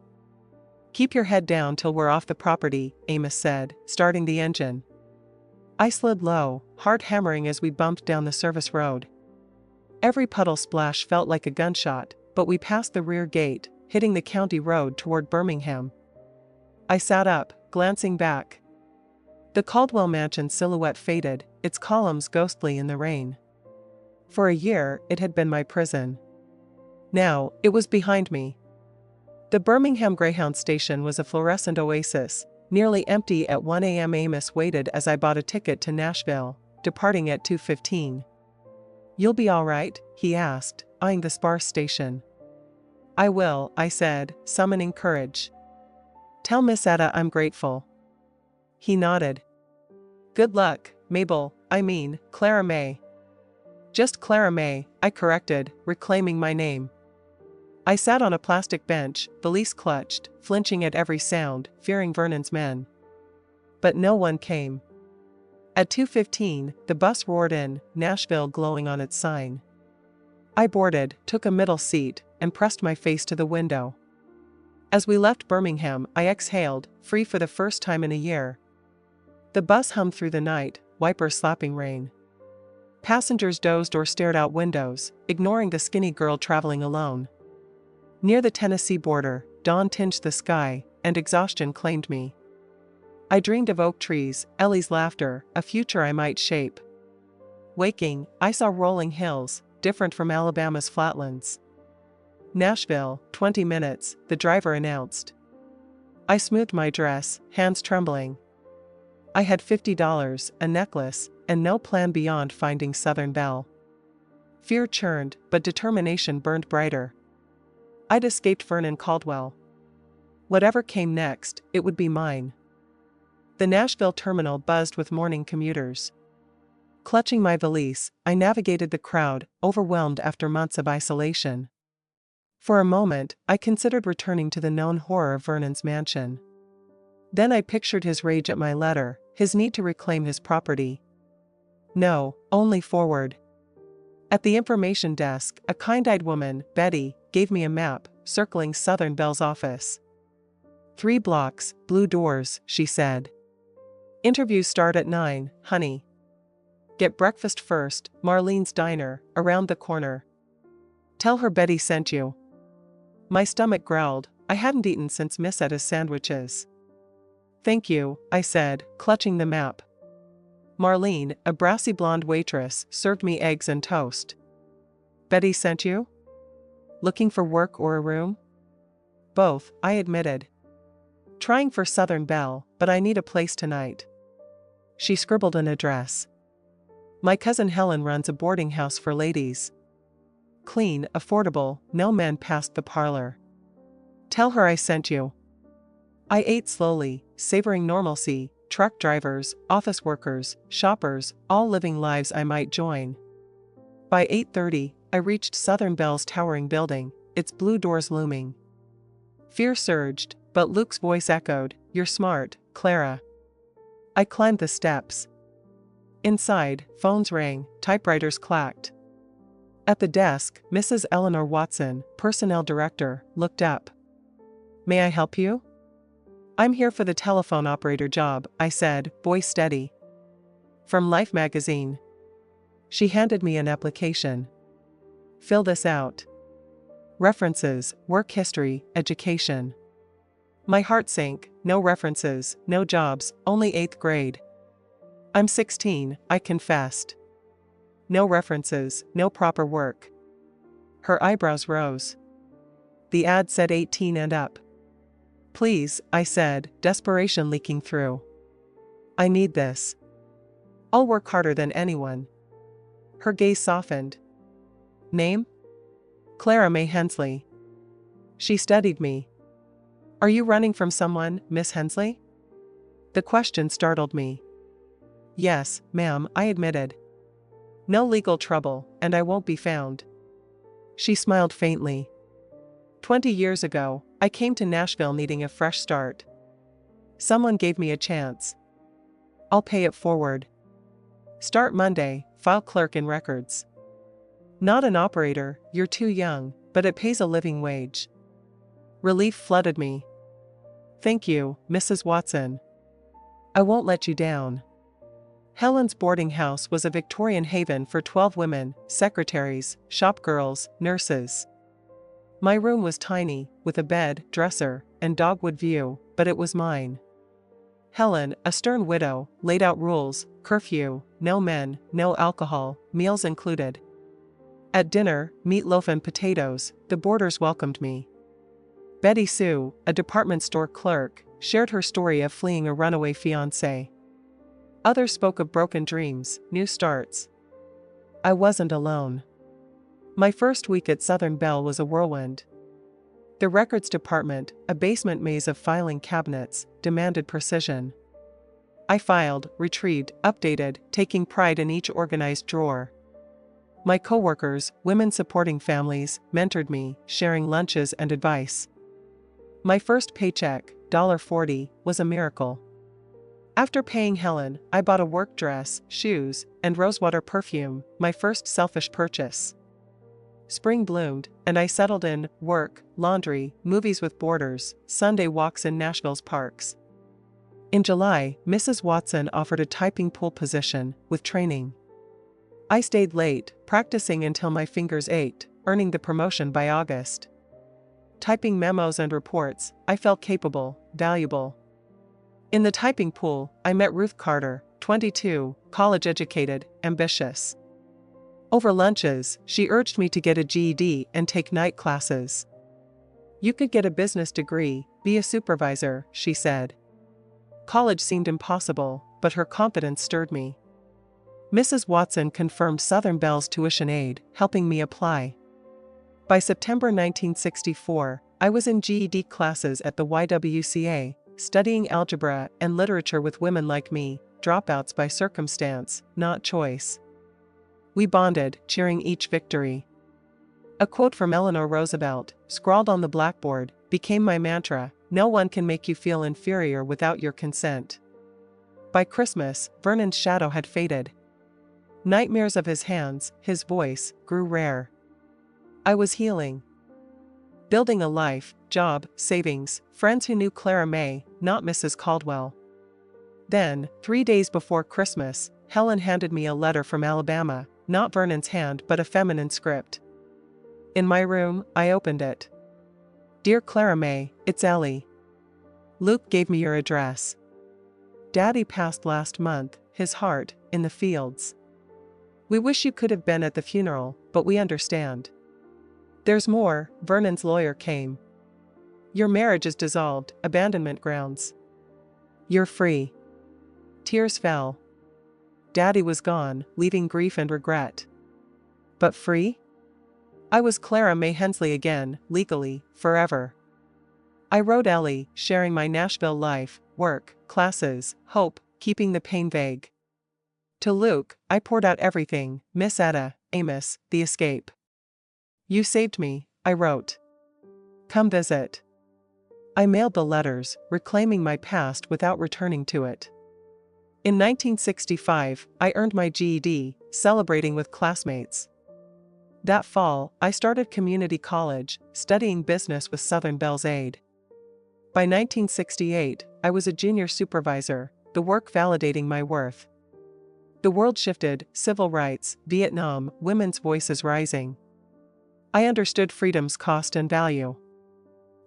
Keep your head down till we're off the property, Amos said, starting the engine. I slid low, heart hammering as we bumped down the service road. Every puddle splash felt like a gunshot, but we passed the rear gate, hitting the county road toward Birmingham. I sat up, glancing back. The Caldwell mansion silhouette faded, its columns ghostly in the rain. For a year, it had been my prison. Now, it was behind me. The Birmingham Greyhound station was a fluorescent oasis, nearly empty at 1 a.m. Amos waited as I bought a ticket to Nashville, departing at 2:15. You'll be all right? He asked, eyeing the sparse station. I will, I said, summoning courage. Tell Miss Etta I'm grateful. He nodded. Good luck, Clara May. Just Clara May, I corrected, reclaiming my name. I sat on a plastic bench, valise clutched, flinching at every sound, fearing Vernon's men. But no one came. At 2:15, the bus roared in, Nashville glowing on its sign. I boarded, took a middle seat, and pressed my face to the window. As we left Birmingham, I exhaled, free for the first time in a year. The bus hummed through the night, wipers slapping rain. Passengers dozed or stared out windows, ignoring the skinny girl traveling alone. Near the Tennessee border, dawn tinged the sky, and exhaustion claimed me. I dreamed of oak trees, Ellie's laughter, a future I might shape. Waking, I saw rolling hills, different from Alabama's flatlands. Nashville, 20 minutes, the driver announced. I smoothed my dress, hands trembling. I had $50, a necklace, and no plan beyond finding Southern Belle. Fear churned, but determination burned brighter. I'd escaped Vernon Caldwell. Whatever came next, it would be mine. The Nashville terminal buzzed with morning commuters. Clutching my valise, I navigated the crowd, overwhelmed after months of isolation. For a moment, I considered returning to the known horror of Vernon's mansion. Then I pictured his rage at my letter, his need to reclaim his property. No, only forward. At the information desk, a kind-eyed woman, Betty, gave me a map, circling Southern Belle's office. 3 blocks, blue doors, she said. Interviews start at 9, honey. Get breakfast first, Marlene's Diner, around the corner. Tell her Betty sent you. My stomach growled, I hadn't eaten since Miss Etta's sandwiches. Thank you, I said, clutching the map. Marlene, a brassy blonde waitress, served me eggs and toast. Betty sent you? Looking for work or a room? Both, I admitted. Trying for Southern Belle, but I need a place tonight. She scribbled an address. My cousin Helen runs a boarding house for ladies. Clean, affordable, no men past the parlor. Tell her I sent you. I ate slowly, savoring normalcy, truck drivers, office workers, shoppers, all living lives I might join. By 8:30, I reached Southern Belle's towering building, its blue doors looming. Fear surged, but Luke's voice echoed, You're smart, Clara. I climbed the steps. Inside, phones rang, typewriters clacked. At the desk, Mrs. Eleanor Watson, personnel director, looked up. May I help you? I'm here for the telephone operator job, I said, voice steady. From Life magazine. She handed me an application. Fill this out. References, work history, education. My heart sank, no references, no jobs, only 8th grade. I'm 16, I confessed. No references, no proper work. Her eyebrows rose. The ad said 18 and up. Please, I said, desperation leaking through. I need this. I'll work harder than anyone. Her gaze softened. Name? Clara May Hensley. She studied me. Are you running from someone, Miss Hensley? The question startled me. Yes, ma'am, I admitted. No legal trouble, and I won't be found. She smiled faintly. 20 years ago, I came to Nashville needing a fresh start. Someone gave me a chance. I'll pay it forward. Start Monday, file clerk in records. Not an operator, you're too young, but it pays a living wage. Relief flooded me. Thank you, Mrs. Watson. I won't let you down. Helen's boarding house was a Victorian haven for 12 women, secretaries, shop girls, nurses. My room was tiny, with a bed, dresser, and dogwood view, but it was mine. Helen, a stern widow, laid out rules: curfew, no men, no alcohol, meals included. At dinner, meatloaf and potatoes, the boarders welcomed me. Betty Sue, a department store clerk, shared her story of fleeing a runaway fiancé. Others spoke of broken dreams, new starts. I wasn't alone. My first week at Southern Belle was a whirlwind. The records department, a basement maze of filing cabinets, demanded precision. I filed, retrieved, updated, taking pride in each organized drawer. My coworkers, women supporting families, mentored me, sharing lunches and advice. My first paycheck, $40, was a miracle. After paying Helen, I bought a work dress, shoes, and rosewater perfume, my first selfish purchase. Spring bloomed, and I settled in: work, laundry, movies with boarders, Sunday walks in Nashville's parks. In July, Mrs. Watson offered a typing pool position, with training. I stayed late, practicing until my fingers ached, earning the promotion by August. Typing memos and reports, I felt capable, valuable. In the typing pool, I met Ruth Carter, 22, college-educated, ambitious. Over lunches, she urged me to get a GED and take night classes. You could get a business degree, be a supervisor, she said. College seemed impossible, but her confidence stirred me. Mrs. Watson confirmed Southern Belle's tuition aid, helping me apply. By September 1964, I was in GED classes at the YWCA, studying algebra and literature with women like me, dropouts by circumstance, not choice. We bonded, cheering each victory. A quote from Eleanor Roosevelt, scrawled on the blackboard, became my mantra: no one can make you feel inferior without your consent. By Christmas, Vernon's shadow had faded. Nightmares of his hands, his voice, grew rare. I was healing. Building a life, job, savings, friends who knew Clara May, not Mrs. Caldwell. Then, 3 days before Christmas, Helen handed me a letter from Alabama, not Vernon's hand but a feminine script. In my room, I opened it. Dear Clara May, it's Ellie. Luke gave me your address. Daddy passed last month, his heart, in the fields. We wish you could have been at the funeral, but we understand. There's more. Vernon's lawyer came. Your marriage is dissolved, abandonment grounds. You're free. Tears fell. Daddy was gone, leaving grief and regret. But free? I was Clara May Hensley again, legally, forever. I wrote Ellie, sharing my Nashville life, work, classes, hope, keeping the pain vague. To Luke, I poured out everything: Miss Etta, Amos, the escape. You saved me, I wrote. Come visit. I mailed the letters, reclaiming my past without returning to it. In 1965, I earned my GED, celebrating with classmates. That fall, I started community college, studying business with Southern Belle's aid. By 1968, I was a junior supervisor, the work validating my worth. The world shifted: civil rights, Vietnam, women's voices rising. I understood freedom's cost and value.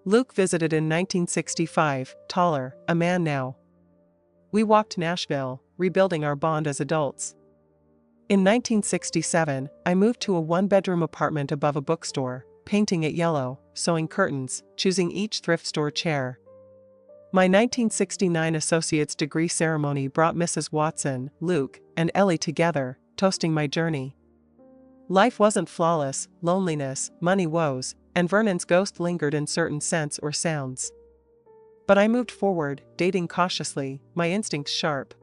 Luke visited in 1965, taller, a man now. We walked Nashville, rebuilding our bond as adults. In 1967, I moved to a one-bedroom apartment above a bookstore, painting it yellow, sewing curtains, choosing each thrift store chair. My 1969 associate's degree ceremony brought Mrs. Watson, Luke, and Ellie together, toasting my journey. Life wasn't flawless, loneliness, money woes, and Vernon's ghost lingered in certain scents or sounds. But I moved forward, dating cautiously, my instincts sharp.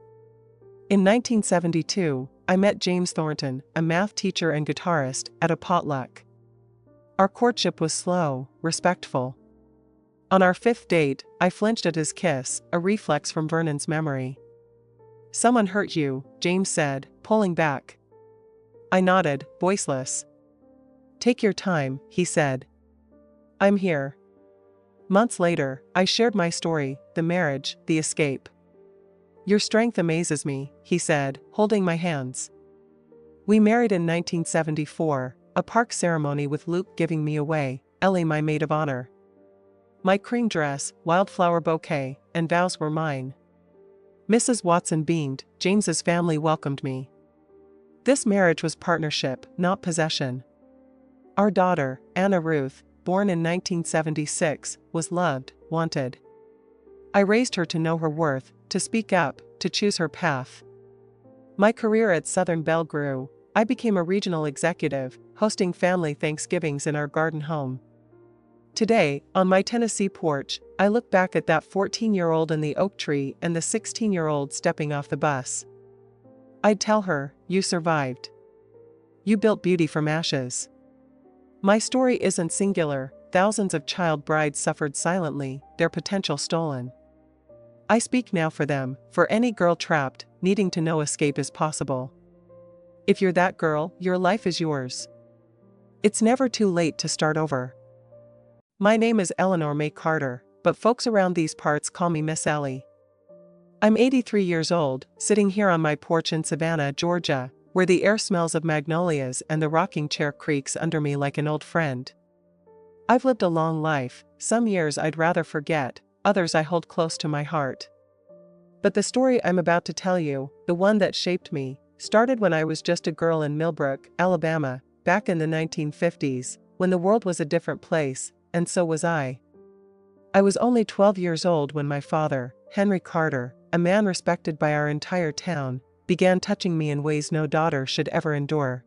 In 1972, I met James Thornton, a math teacher and guitarist, at a potluck. Our courtship was slow, respectful. On our 5th date, I flinched at his kiss, a reflex from Vernon's memory. "Someone hurt you," James said, pulling back. I nodded, voiceless. "Take your time," he said. "I'm here." Months later, I shared my story, the marriage, the escape. "Your strength amazes me," he said, holding my hands. We married in 1974, a park ceremony with Luke giving me away, Ellie my maid of honor. My cream dress, wildflower bouquet, and vows were mine. Mrs. Watson beamed, James's family welcomed me. This marriage was partnership, not possession. Our daughter, Anna Ruth, born in 1976, was loved, wanted. I raised her to know her worth, to speak up, to choose her path. My career at Southern Belle grew. I became a regional executive, hosting family Thanksgivings in our garden home. Today, on my Tennessee porch, I look back at that 14-year-old in the oak tree and the 16-year-old stepping off the bus. I'd tell her, "You survived. You built beauty from ashes." My story isn't singular. Thousands of child brides suffered silently, their potential stolen. I speak now for them, for any girl trapped, needing to know escape is possible. If you're that girl, your life is yours. It's never too late to start over. My name is Eleanor May Carter, but folks around these parts call me Miss Ellie. I'm 83 years old, sitting here on my porch in Savannah, Georgia, where the air smells of magnolias and the rocking chair creaks under me like an old friend. I've lived a long life, some years I'd rather forget, others I hold close to my heart. But the story I'm about to tell you, the one that shaped me, started when I was just a girl in Millbrook, Alabama, back in the 1950s, when the world was a different place, and so was I. I was only 12 years old when my father, Henry Carter, a man respected by our entire town, began touching me in ways no daughter should ever endure.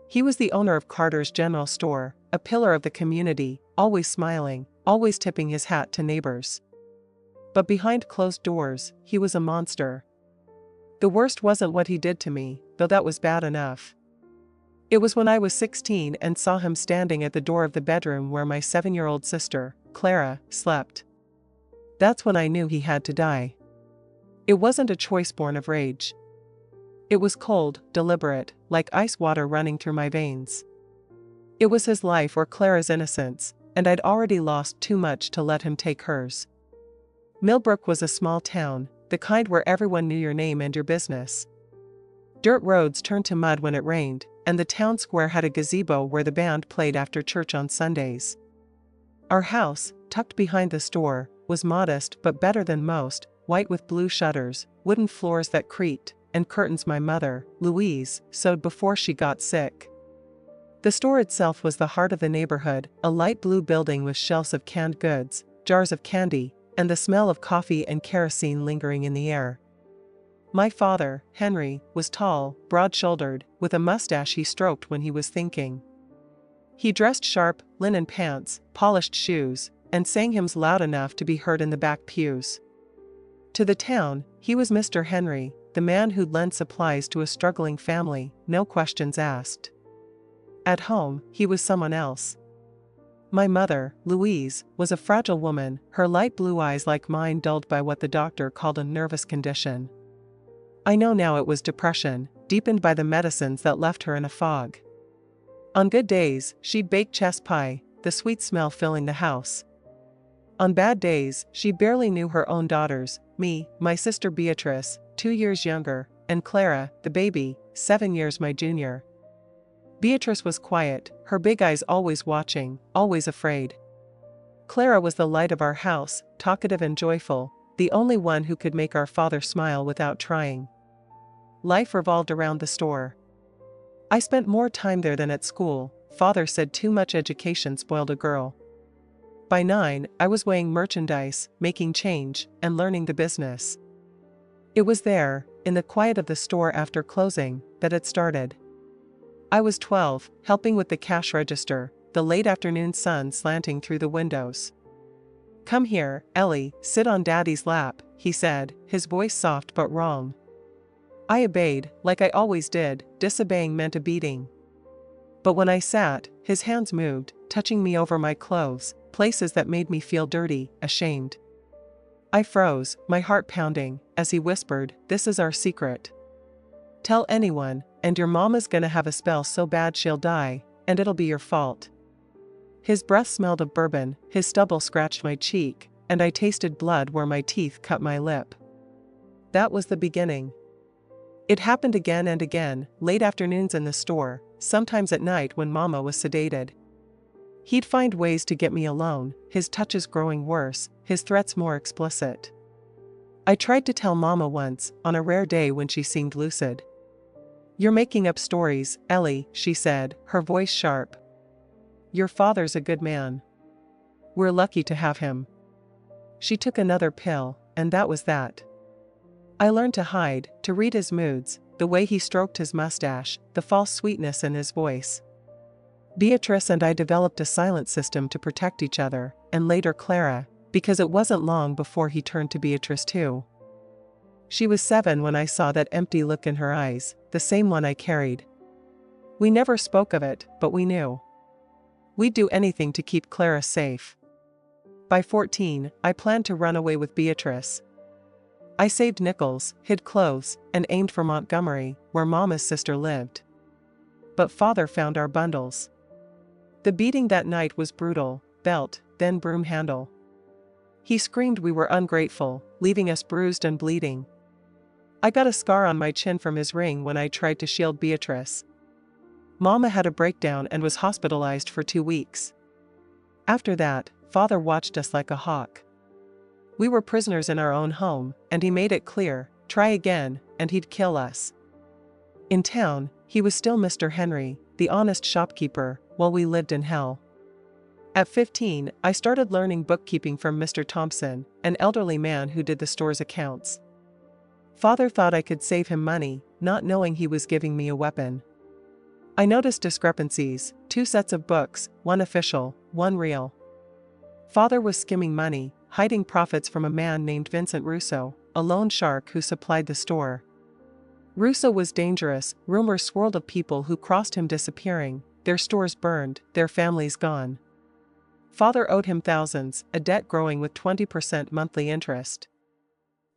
He was the owner of Carter's General Store, a pillar of the community, always smiling, always tipping his hat to neighbors. But behind closed doors, he was a monster. The worst wasn't what he did to me, though that was bad enough. It was when I was 16 and saw him standing at the door of the bedroom where my 7-year-old sister, Clara, slept. That's when I knew he had to die. It wasn't a choice born of rage. It was cold, deliberate, like ice water running through my veins. It was his life or Clara's innocence, and I'd already lost too much to let him take hers. Millbrook was a small town, the kind where everyone knew your name and your business. Dirt roads turned to mud when it rained, and the town square had a gazebo where the band played after church on Sundays. Our house, tucked behind the store, was modest but better than most, white with blue shutters, wooden floors that creaked, and curtains my mother, Louise, sewed before she got sick. The store itself was the heart of the neighborhood, a light blue building with shelves of canned goods, jars of candy, and the smell of coffee and kerosene lingering in the air. My father, Henry, was tall, broad-shouldered, with a mustache he stroked when he was thinking. He dressed sharp, linen pants, polished shoes, and sang hymns loud enough to be heard in the back pews. To the town, he was Mr. Henry, the man who'd lend supplies to a struggling family, no questions asked. At home, he was someone else. My mother, Louise, was a fragile woman, her light blue eyes like mine dulled by what the doctor called a nervous condition. I know now it was depression, deepened by the medicines that left her in a fog. On good days, she'd bake chess pie, the sweet smell filling the house. On bad days, she barely knew her own daughters, me, my sister Beatrice, 2 years younger, and Clara, the baby, 7 years my junior. Beatrice was quiet, her big eyes always watching, always afraid. Clara was the light of our house, talkative and joyful, the only one who could make our father smile without trying. Life revolved around the store. I spent more time there than at school. Father said too much education spoiled a girl. By 9, I was weighing merchandise, making change, and learning the business. It was there, in the quiet of the store after closing, that it started. I was 12, helping with the cash register, the late afternoon sun slanting through the windows. "Come here, Ellie, sit on Daddy's lap," he said, his voice soft but wrong. I obeyed, like I always did. Disobeying meant a beating. But when I sat, his hands moved, touching me over my clothes, places that made me feel dirty, ashamed. I froze, my heart pounding, as he whispered, "This is our secret. Tell anyone, and your mama's gonna have a spell so bad she'll die, and it'll be your fault." His breath smelled of bourbon, his stubble scratched my cheek, and I tasted blood where my teeth cut my lip. That was the beginning. It happened again and again, late afternoons in the store, sometimes at night when Mama was sedated. He'd find ways to get me alone, his touches growing worse, his threats more explicit. I tried to tell Mama once, on a rare day when she seemed lucid. "You're making up stories, Ellie," she said, her voice sharp. "Your father's a good man. We're lucky to have him." She took another pill, and that was that. I learned to hide, to read his moods, the way he stroked his mustache, the false sweetness in his voice. Beatrice and I developed a silent system to protect each other, and later Clara, because it wasn't long before he turned to Beatrice too. She was 7 when I saw that empty look in her eyes, the same one I carried. We never spoke of it, but we knew. We'd do anything to keep Clara safe. By 14, I planned to run away with Beatrice. I saved nickels, hid clothes, and aimed for Montgomery, where Mama's sister lived. But Father found our bundles. The beating that night was brutal, belt, then broom handle. He screamed we were ungrateful, leaving us bruised and bleeding. I got a scar on my chin from his ring when I tried to shield Beatrice. Mama had a breakdown and was hospitalized for 2 weeks. After that, Father watched us like a hawk. We were prisoners in our own home, and he made it clear, try again, and he'd kill us. In town, he was still Mr. Henry, the honest shopkeeper, while we lived in hell. At 15, I started learning bookkeeping from Mr. Thompson, an elderly man who did the store's accounts. Father thought I could save him money, not knowing he was giving me a weapon. I noticed discrepancies, 2 sets of books, one official, one real. Father was skimming money, hiding profits from a man named Vincent Russo, a loan shark who supplied the store. Russo was dangerous, rumors swirled of people who crossed him disappearing, their stores burned, their families gone. Father owed him thousands, a debt growing with 20% monthly interest.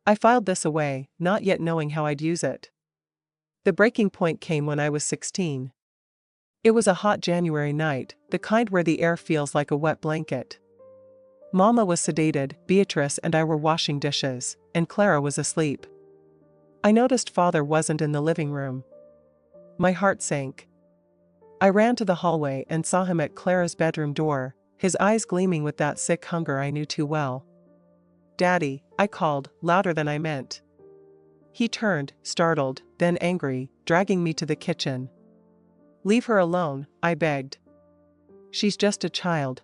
I filed this away, not yet knowing how I'd use it. The breaking point came when I was 16. It was a hot January night, the kind where the air feels like a wet blanket. Mama was sedated, Beatrice and I were washing dishes, and Clara was asleep. I noticed Father wasn't in the living room. My heart sank. I ran to the hallway and saw him at Clara's bedroom door, his eyes gleaming with that sick hunger I knew too well. "Daddy," I called, louder than I meant. He turned, startled, then angry, dragging me to the kitchen. "Leave her alone," I begged. "She's just a child."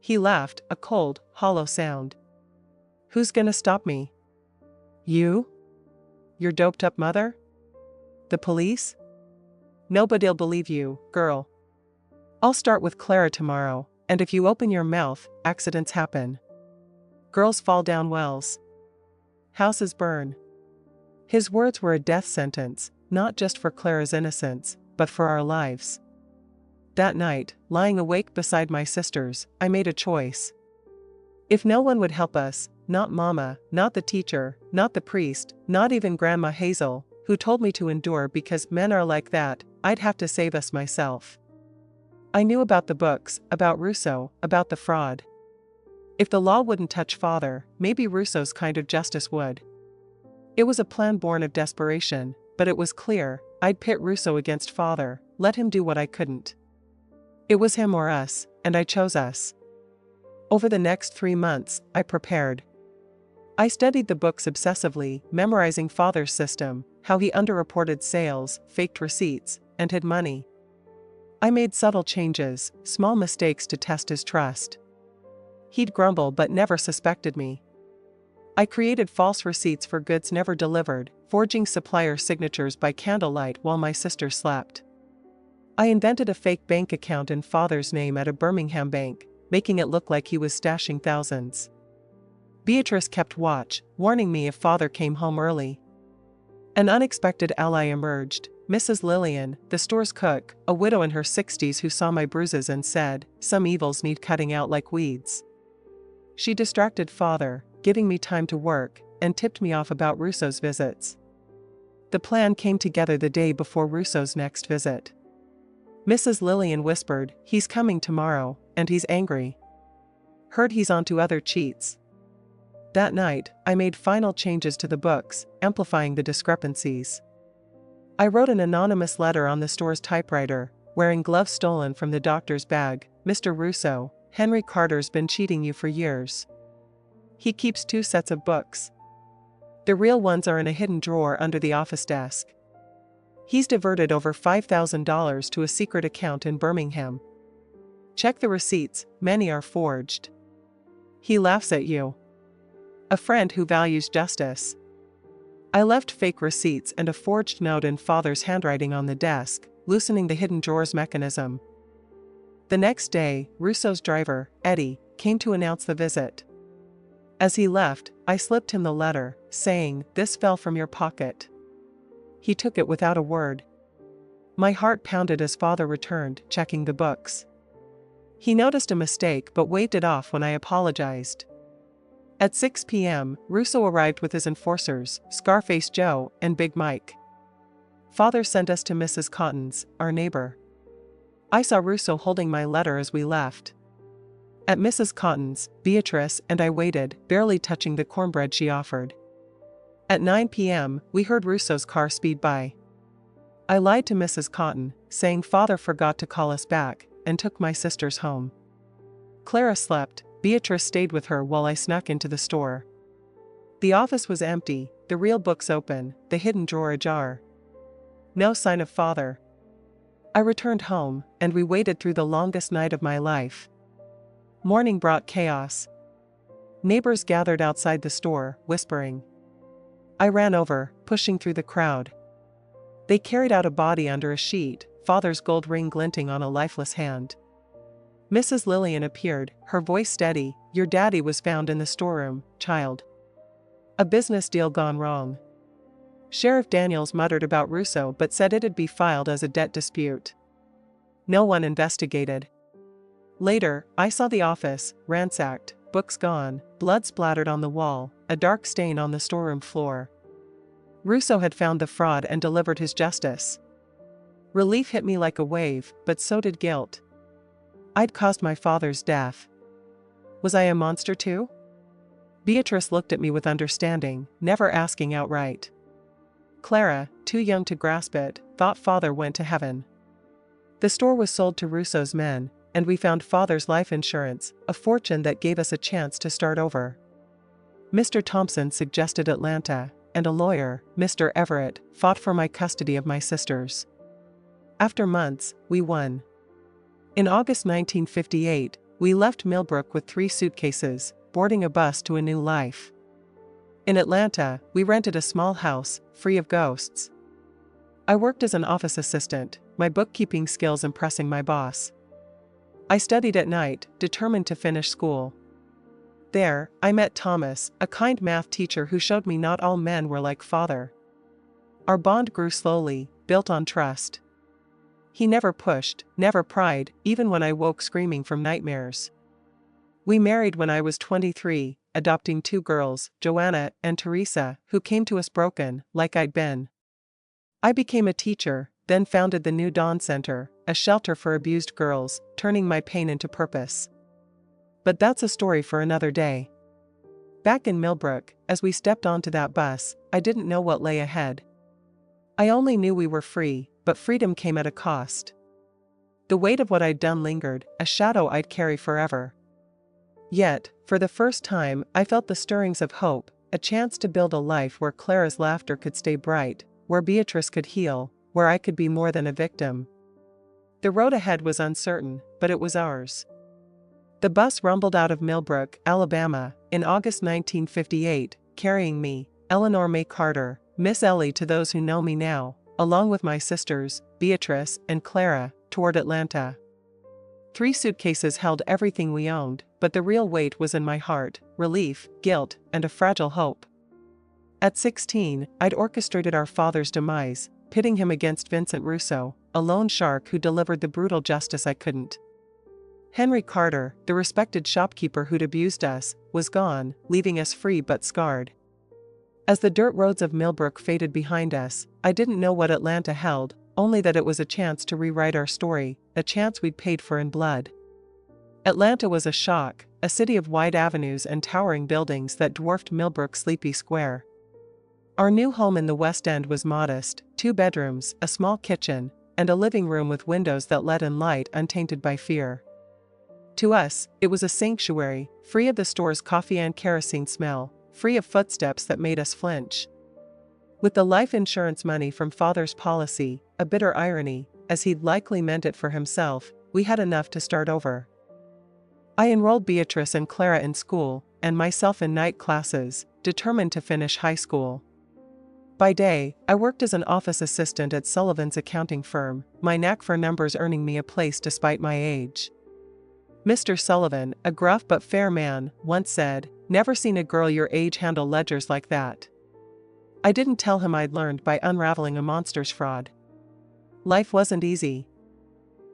He laughed, a cold, hollow sound. "Who's gonna stop me? You? Your doped-up mother? The police? Nobody'll believe you, girl. I'll start with Clara tomorrow, and if you open your mouth, accidents happen. Girls fall down wells. Houses burn." His words were a death sentence, not just for Clara's innocence, but for our lives. That night, lying awake beside my sisters, I made a choice. If no one would help us, not Mama, not the teacher, not the priest, not even Grandma Hazel, who told me to endure because men are like that, I'd have to save us myself. I knew about the books, about Russo, about the fraud. If the law wouldn't touch Father, maybe Russo's kind of justice would. It was a plan born of desperation, but it was clear, I'd pit Russo against Father, let him do what I couldn't. It was him or us, and I chose us. Over the next 3 months, I prepared. I studied the books obsessively, memorizing Father's system, how he underreported sales, faked receipts, and hid money. I made subtle changes, small mistakes to test his trust. He'd grumble but never suspected me. I created false receipts for goods never delivered, forging supplier signatures by candlelight while my sister slept. I invented a fake bank account in father's name at a Birmingham bank, making it look like he was stashing thousands. Beatrice kept watch, warning me if father came home early. An unexpected ally emerged, Mrs. Lillian, the store's cook, a widow in her 60s who saw my bruises and said, "Some evils need cutting out like weeds." She distracted father, giving me time to work, and tipped me off about Russo's visits. The plan came together the day before Russo's next visit. Mrs. Lillian whispered, "He's coming tomorrow, and he's angry. Heard he's onto other cheats." That night, I made final changes to the books, amplifying the discrepancies. I wrote an anonymous letter on the store's typewriter, wearing gloves stolen from the doctor's bag. "Mr. Russo, Henry Carter's been cheating you for years. He keeps 2 sets of books. The real ones are in a hidden drawer under the office desk. He's diverted over $5,000 to a secret account in Birmingham. Check the receipts, many are forged. He laughs at you. A friend who values justice." I left fake receipts and a forged note in father's handwriting on the desk, loosening the hidden drawer's mechanism. The next day, Russo's driver, Eddie, came to announce the visit. As he left, I slipped him the letter, saying, "This fell from your pocket." He took it without a word. My heart pounded as father returned, checking the books. He noticed a mistake but waved it off when I apologized. At 6 p.m., Russo arrived with his enforcers, Scarface Joe and Big Mike. Father sent us to Mrs. Cotton's, our neighbor. I saw Russo holding my letter as we left. At Mrs. Cotton's, Beatrice and I waited, barely touching the cornbread she offered. At 9 p.m., we heard Russo's car speed by. I lied to Mrs. Cotton, saying father forgot to call us back, and took my sisters home. Clara slept. Beatrice stayed with her while I snuck into the store. The office was empty, the real books open, the hidden drawer ajar. No sign of father. I returned home, and we waited through the longest night of my life. Morning brought chaos. Neighbors gathered outside the store, whispering. I ran over, pushing through the crowd. They carried out a body under a sheet, father's gold ring glinting on a lifeless hand. Mrs. Lillian appeared, her voice steady. "Your daddy was found in the storeroom, child. A business deal gone wrong." Sheriff Daniels muttered about Russo but said it'd be filed as a debt dispute. No one investigated. Later, I saw the office, ransacked, books gone, blood splattered on the wall, a dark stain on the storeroom floor. Russo had found the fraud and delivered his justice. Relief hit me like a wave, but so did guilt. I'd caused my father's death. Was I a monster too? Beatrice looked at me with understanding, never asking outright. Clara, too young to grasp it, thought father went to heaven. The store was sold to Russo's men, and we found father's life insurance, a fortune that gave us a chance to start over. Mr. Thompson suggested Atlanta, and a lawyer, Mr. Everett, fought for my custody of my sisters. After months, we won. In August 1958, we left Millbrook with 3 suitcases, boarding a bus to a new life. In Atlanta, we rented a small house, free of ghosts. I worked as an office assistant, my bookkeeping skills impressing my boss. I studied at night, determined to finish school. There, I met Thomas, a kind math teacher who showed me not all men were like father. Our bond grew slowly, built on trust. He never pushed, never pried, even when I woke screaming from nightmares. We married when I was 23, adopting 2 girls, Joanna and Teresa, who came to us broken, like I'd been. I became a teacher, then founded the New Dawn Center, a shelter for abused girls, turning my pain into purpose. But that's a story for another day. Back in Millbrook, as we stepped onto that bus, I didn't know what lay ahead. I only knew we were free, but freedom came at a cost. The weight of what I'd done lingered, a shadow I'd carry forever. Yet, for the first time, I felt the stirrings of hope, a chance to build a life where Clara's laughter could stay bright, where Beatrice could heal, where I could be more than a victim. The road ahead was uncertain, but it was ours. The bus rumbled out of Millbrook, Alabama, in August 1958, carrying me, Eleanor May Carter, Miss Ellie to those who know me now, along with my sisters, Beatrice and Clara, toward Atlanta. 3 suitcases held everything we owned, but the real weight was in my heart: relief, guilt, and a fragile hope. At 16, I'd orchestrated our father's demise, pitting him against Vincent Russo, a loan shark who delivered the brutal justice I couldn't. Henry Carter, the respected shopkeeper who'd abused us, was gone, leaving us free but scarred. As the dirt roads of Millbrook faded behind us, I didn't know what Atlanta held, only that it was a chance to rewrite our story, a chance we'd paid for in blood. Atlanta was a shock, a city of wide avenues and towering buildings that dwarfed Millbrook's sleepy square. Our new home in the West End was modest: 2 bedrooms, a small kitchen, and a living room with windows that let in light untainted by fear. To us, it was a sanctuary, free of the store's coffee and kerosene smell, free of footsteps that made us flinch. With the life insurance money from Father's policy, a bitter irony, as he'd likely meant it for himself, we had enough to start over. I enrolled Beatrice and Clara in school, and myself in night classes, determined to finish high school. By day, I worked as an office assistant at Sullivan's accounting firm, my knack for numbers earning me a place despite my age. Mr. Sullivan, a gruff but fair man, once said, "Never seen a girl your age handle ledgers like that." I didn't tell him I'd learned by unraveling a monster's fraud. Life wasn't easy.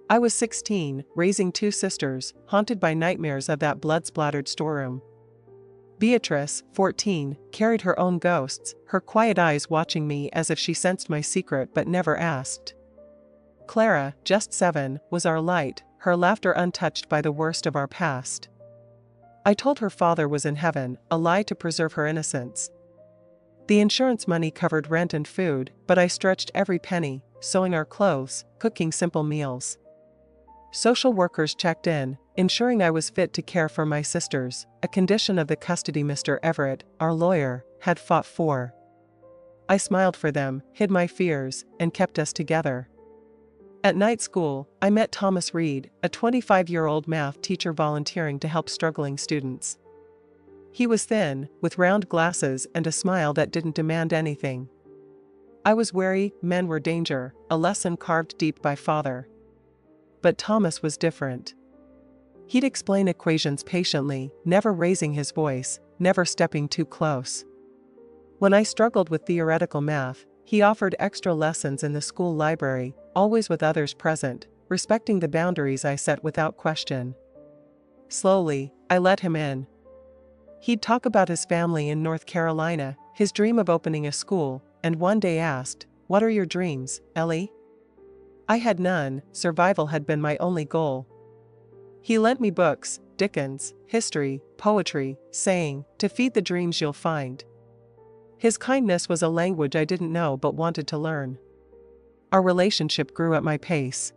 I was 16, raising 2 sisters, haunted by nightmares of that blood-splattered storeroom. Beatrice, 14, carried her own ghosts, her quiet eyes watching me as if she sensed my secret but never asked. Clara, just 7, was our light, her laughter untouched by the worst of our past. I told her father was in heaven, a lie to preserve her innocence. The insurance money covered rent and food, but I stretched every penny, sewing our clothes, cooking simple meals. Social workers checked in, ensuring I was fit to care for my sisters, a condition of the custody Mr. Everett, our lawyer, had fought for. I smiled for them, hid my fears, and kept us together. At night school, I met Thomas Reed, a 25-year-old math teacher volunteering to help struggling students. He was thin, with round glasses and a smile that didn't demand anything. I was wary, men were danger, a lesson carved deep by Father. But Thomas was different. He'd explain equations patiently, never raising his voice, never stepping too close. When I struggled with theoretical math, he offered extra lessons in the school library, always with others present, respecting the boundaries I set without question. Slowly, I let him in. He'd talk about his family in North Carolina, his dream of opening a school, and one day asked, "What are your dreams, Ellie?" I had none, survival had been my only goal. He lent me books, Dickens, history, poetry, saying, "To feed the dreams you'll find." His kindness was a language I didn't know but wanted to learn. Our relationship grew at my pace.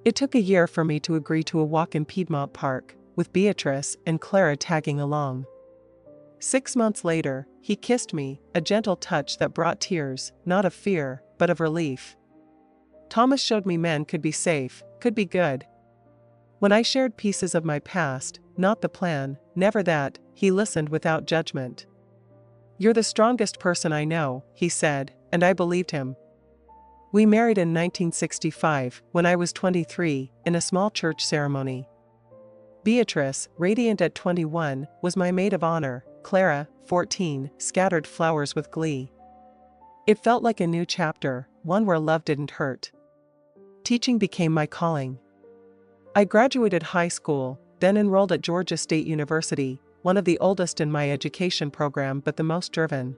It took a year for me to agree to a walk in Piedmont Park, with Beatrice and Clara tagging along. 6 months later, he kissed me, a gentle touch that brought tears, not of fear, but of relief. Thomas showed me men could be safe, could be good. When I shared pieces of my past, not the plan, never that, he listened without judgment. "You're the strongest person I know," he said, and I believed him. We married in 1965, when I was 23, in a small church ceremony. Beatrice, radiant at 21, was my maid of honor. Clara, 14, scattered flowers with glee. It felt like a new chapter, one where love didn't hurt. Teaching became my calling. I graduated high school, then enrolled at Georgia State University, one of the oldest in my education program but the most driven.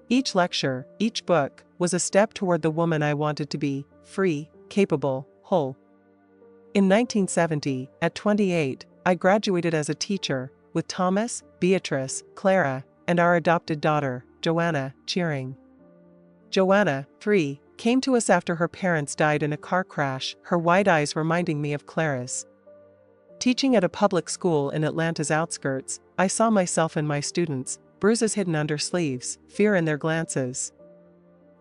Each lecture, each book, was a step toward the woman I wanted to be: free, capable, whole. In 1970, at 28, I graduated as a teacher, with Thomas, Beatrice, Clara, and our adopted daughter, Joanna, cheering. Joanna, 3, came to us after her parents died in a car crash, her wide eyes reminding me of Clara's. Teaching at a public school in Atlanta's outskirts, I saw myself in my students, bruises hidden under sleeves, fear in their glances.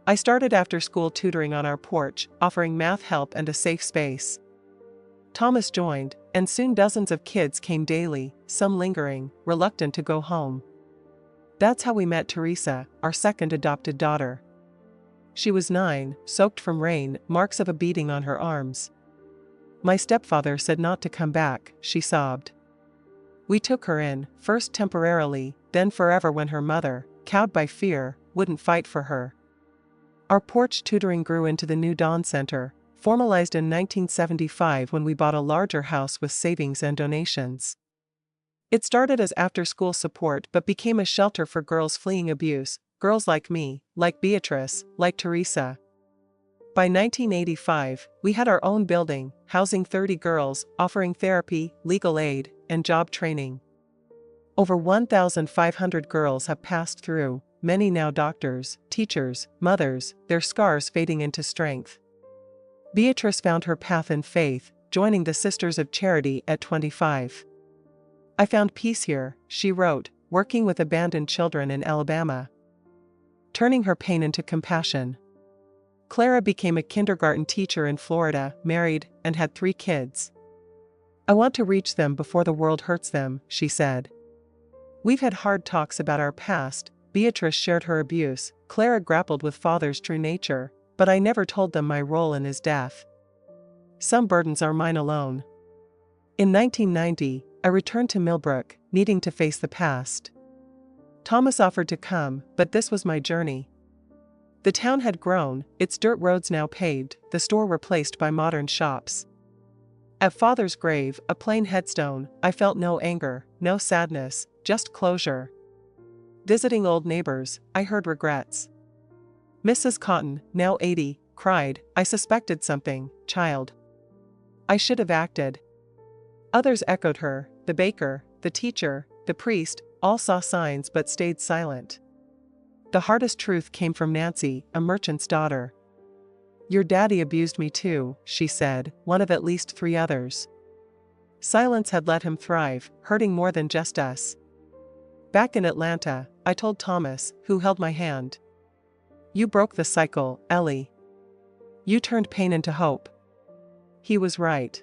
I started after-school tutoring on our porch, offering math help and a safe space. Thomas joined, and soon dozens of kids came daily, some lingering, reluctant to go home. That's how we met Teresa, our second adopted daughter. She was 9, soaked from rain, marks of a beating on her arms. My stepfather said not to come back, she sobbed. We took her in, first temporarily, then forever when her mother, cowed by fear, wouldn't fight for her. Our porch tutoring grew into the New Dawn Center, formalized in 1975 when we bought a larger house with savings and donations. It started as after-school support but became a shelter for girls fleeing abuse, girls like me, like Beatrice, like Teresa. By 1985, we had our own building, housing 30 girls, offering therapy, legal aid, and job training. Over 1,500 girls have passed through, many now doctors, teachers, mothers, their scars fading into strength. Beatrice found her path in faith, joining the Sisters of Charity at 25. I found peace here, she wrote, working with abandoned children in Alabama, turning her pain into compassion. Clara became a kindergarten teacher in Florida, married, and had 3 kids. I want to reach them before the world hurts them, she said. We've had hard talks about our past. Beatrice shared her abuse, Clara grappled with father's true nature, but I never told them my role in his death. Some burdens are mine alone. In 1990, I returned to Millbrook, needing to face the past. Thomas offered to come, but this was my journey. The town had grown, its dirt roads now paved, the store replaced by modern shops. At Father's grave, a plain headstone, I felt no anger, no sadness, just closure. Visiting old neighbors, I heard regrets. Mrs. Cotton, now 80, cried, "I suspected something, child. I should have acted." Others echoed her, the baker, the teacher, the priest, all saw signs but stayed silent. The hardest truth came from Nancy, a merchant's daughter. "Your daddy abused me too," she said, one of at least 3 others. Silence had let him thrive, hurting more than just us. Back in Atlanta, I told Thomas, who held my hand. "You broke the cycle, Ellie. You turned pain into hope." He was right.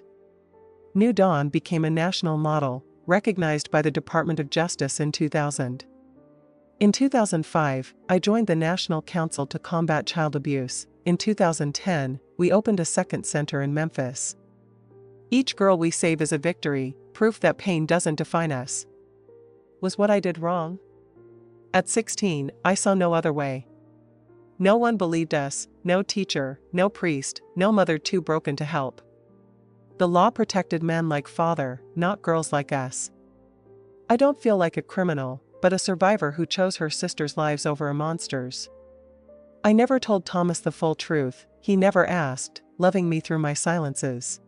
New Dawn became a national model, recognized by the Department of Justice in 2000. In 2005, I joined the National Council to Combat Child Abuse. In 2010, we opened a second center in Memphis. Each girl we save is a victory, proof that pain doesn't define us. Was what I did wrong? At 16, I saw no other way. No one believed us, no teacher, no priest, no mother too broken to help. The law protected men like father, not girls like us. I don't feel like a criminal, but a survivor who chose her sister's lives over a monster's. I never told Thomas the full truth, he never asked, loving me through my silences.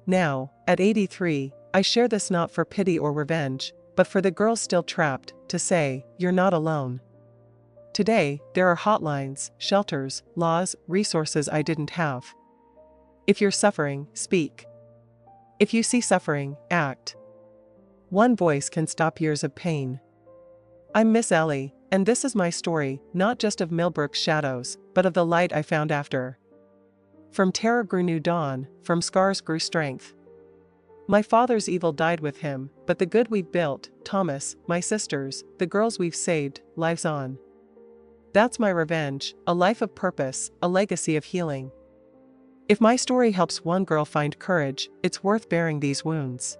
Now, at 83, I share this not for pity or revenge, but for the girls still trapped, to say, you're not alone. Today, there are hotlines, shelters, laws, resources I didn't have. If you're suffering, speak. If you see suffering, act. One voice can stop years of pain. I'm Miss Ellie, and this is my story, not just of Millbrook's shadows, but of the light I found after. From terror grew new dawn, from scars grew strength. My father's evil died with him, but the good we've built, Thomas, my sisters, the girls we've saved, lives on. That's my revenge, a life of purpose, a legacy of healing. If my story helps one girl find courage, it's worth bearing these wounds.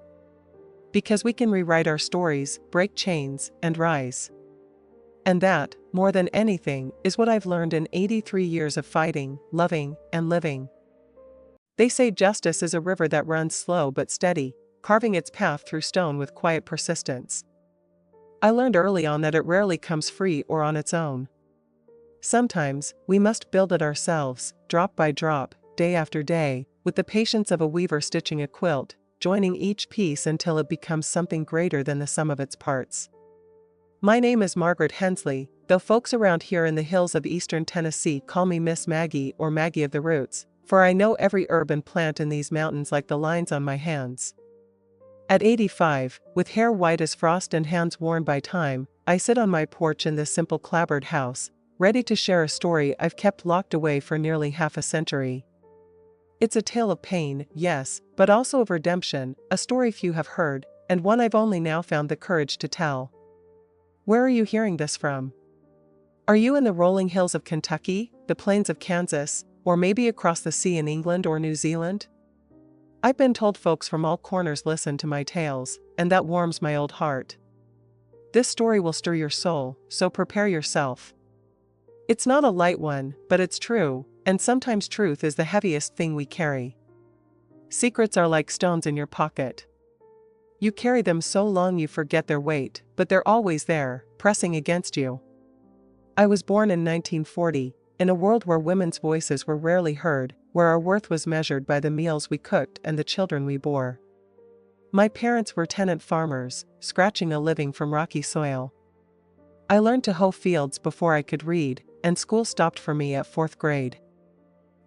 Because we can rewrite our stories, break chains, and rise. And that, more than anything, is what I've learned in 83 years of fighting, loving, and living. They say justice is a river that runs slow but steady, carving its path through stone with quiet persistence. I learned early on that it rarely comes free or on its own. Sometimes, we must build it ourselves, drop by drop, day after day, with the patience of a weaver stitching a quilt, joining each piece until it becomes something greater than the sum of its parts. My name is Margaret Hensley, though folks around here in the hills of eastern Tennessee call me Miss Maggie or Maggie of the Roots, for I know every herb and plant in these mountains like the lines on my hands. At 85, with hair white as frost and hands worn by time, I sit on my porch in this simple clapboard house, ready to share a story I've kept locked away for nearly half a century. It's a tale of pain, yes, but also of redemption, a story few have heard, and one I've only now found the courage to tell. Where are you hearing this from? Are you in the rolling hills of Kentucky, the plains of Kansas, or maybe across the sea in England or New Zealand? I've been told folks from all corners listen to my tales, and that warms my old heart. This story will stir your soul, so prepare yourself. It's not a light one, but it's true, and sometimes truth is the heaviest thing we carry. Secrets are like stones in your pocket. You carry them so long you forget their weight, but they're always there, pressing against you. I was born in 1940, in a world where women's voices were rarely heard, where our worth was measured by the meals we cooked and the children we bore. My parents were tenant farmers, scratching a living from rocky soil. I learned to hoe fields before I could read, and school stopped for me at 4th grade.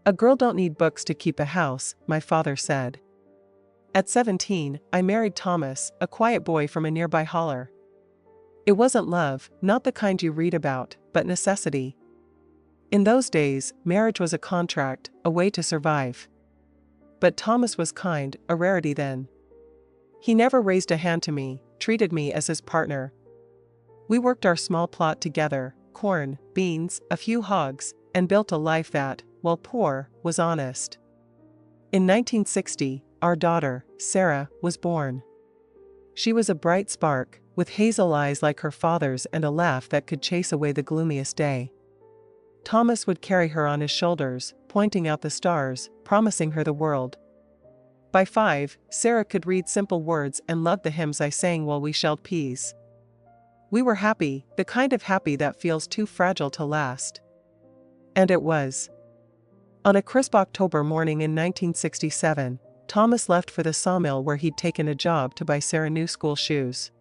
A girl don't need books to keep a house, my father said. At 17, I married Thomas, a quiet boy from a nearby holler. It wasn't love, not the kind you read about, but necessity. In those days, marriage was a contract, a way to survive. But Thomas was kind, a rarity then. He never raised a hand to me, treated me as his partner. We worked our small plot together, corn, beans, a few hogs, and built a life that, while poor, was honest. In 1960, our daughter, Sarah, was born. She was a bright spark, with hazel eyes like her father's and a laugh that could chase away the gloomiest day. Thomas would carry her on his shoulders, pointing out the stars, promising her the world. By 5, Sarah could read simple words and loved the hymns I sang while we shelled peas. We were happy, the kind of happy that feels too fragile to last. And it was. On a crisp October morning in 1967, Thomas left for the sawmill where he'd taken a job to buy Sarah new school shoes.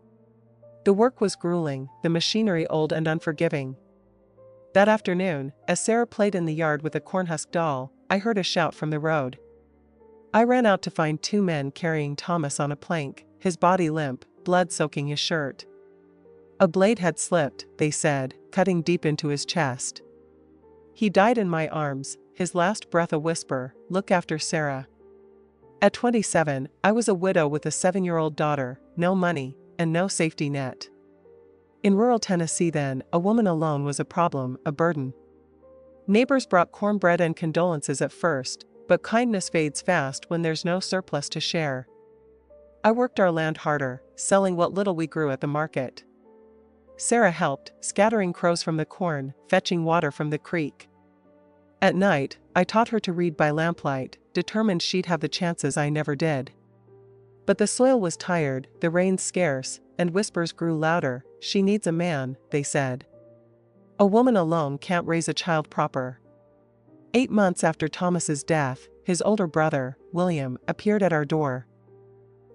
The work was grueling, the machinery old and unforgiving. That afternoon, as Sarah played in the yard with a cornhusk doll, I heard a shout from the road. I ran out to find 2 men carrying Thomas on a plank, his body limp, blood soaking his shirt. A blade had slipped, they said, cutting deep into his chest. He died in my arms, his last breath a whisper, "Look after Sarah." At 27, I was a widow with a 7-year-old daughter, no money, and no safety net. In rural Tennessee then, a woman alone was a problem, a burden. Neighbors brought cornbread and condolences at first, but kindness fades fast when there's no surplus to share. I worked our land harder, selling what little we grew at the market. Sarah helped, scattering crows from the corn, fetching water from the creek. At night, I taught her to read by lamplight, determined she'd have the chances I never did. But the soil was tired, the rains scarce, and whispers grew louder. She needs a man, they said. A woman alone can't raise a child proper. 8 months after Thomas's death, his older brother, William, appeared at our door.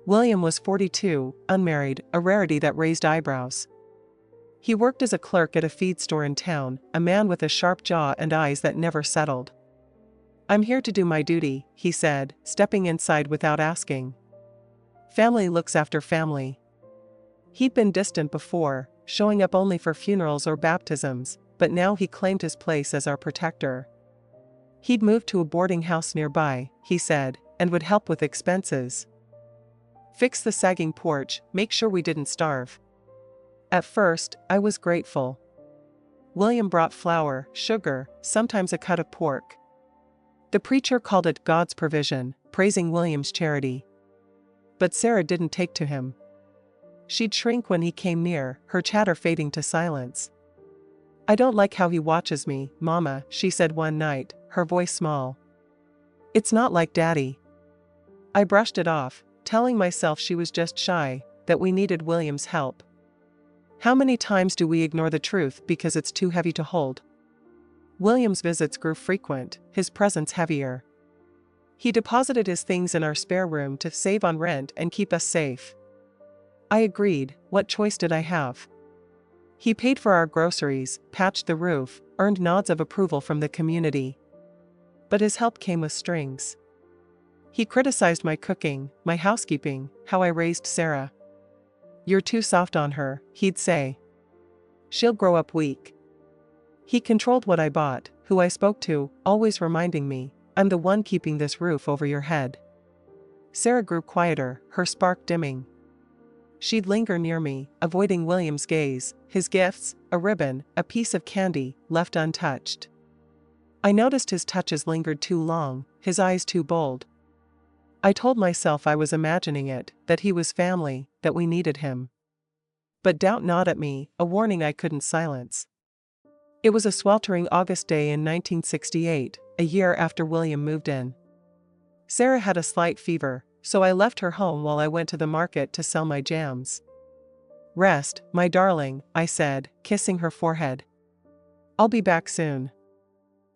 William was 42, unmarried, a rarity that raised eyebrows. He worked as a clerk at a feed store in town, a man with a sharp jaw and eyes that never settled. "I'm here to do my duty," he said, stepping inside without asking. Family looks after family. He'd been distant before, showing up only for funerals or baptisms, but now he claimed his place as our protector. He'd moved to a boarding house nearby, he said, and would help with expenses. Fix the sagging porch, make sure we didn't starve. At first, I was grateful. William brought flour, sugar, sometimes a cut of pork. The preacher called it God's provision, praising William's charity. But Sarah didn't take to him. She'd shrink when he came near, her chatter fading to silence. "I don't like how he watches me, Mama," she said one night, her voice small. "It's not like Daddy." I brushed it off, telling myself she was just shy, that we needed William's help. How many times do we ignore the truth because it's too heavy to hold? William's visits grew frequent, his presence heavier. He deposited his things in our spare room to save on rent and keep us safe. I agreed, what choice did I have? He paid for our groceries, patched the roof, earned nods of approval from the community. But his help came with strings. He criticized my cooking, my housekeeping, how I raised Sarah. "You're too soft on her," he'd say. "She'll grow up weak." He controlled what I bought, who I spoke to, always reminding me, "I'm the one keeping this roof over your head." Sarah grew quieter, her spark dimming. She'd linger near me, avoiding William's gaze, his gifts, a ribbon, a piece of candy, left untouched. I noticed his touches lingered too long, his eyes too bold. I told myself I was imagining it, that he was family, that we needed him. But doubt gnawed at me, a warning I couldn't silence. It was a sweltering August day in 1968, a year after William moved in. Sarah had a slight fever, so I left her home while I went to the market to sell my jams. "Rest, my darling," I said, kissing her forehead. "I'll be back soon."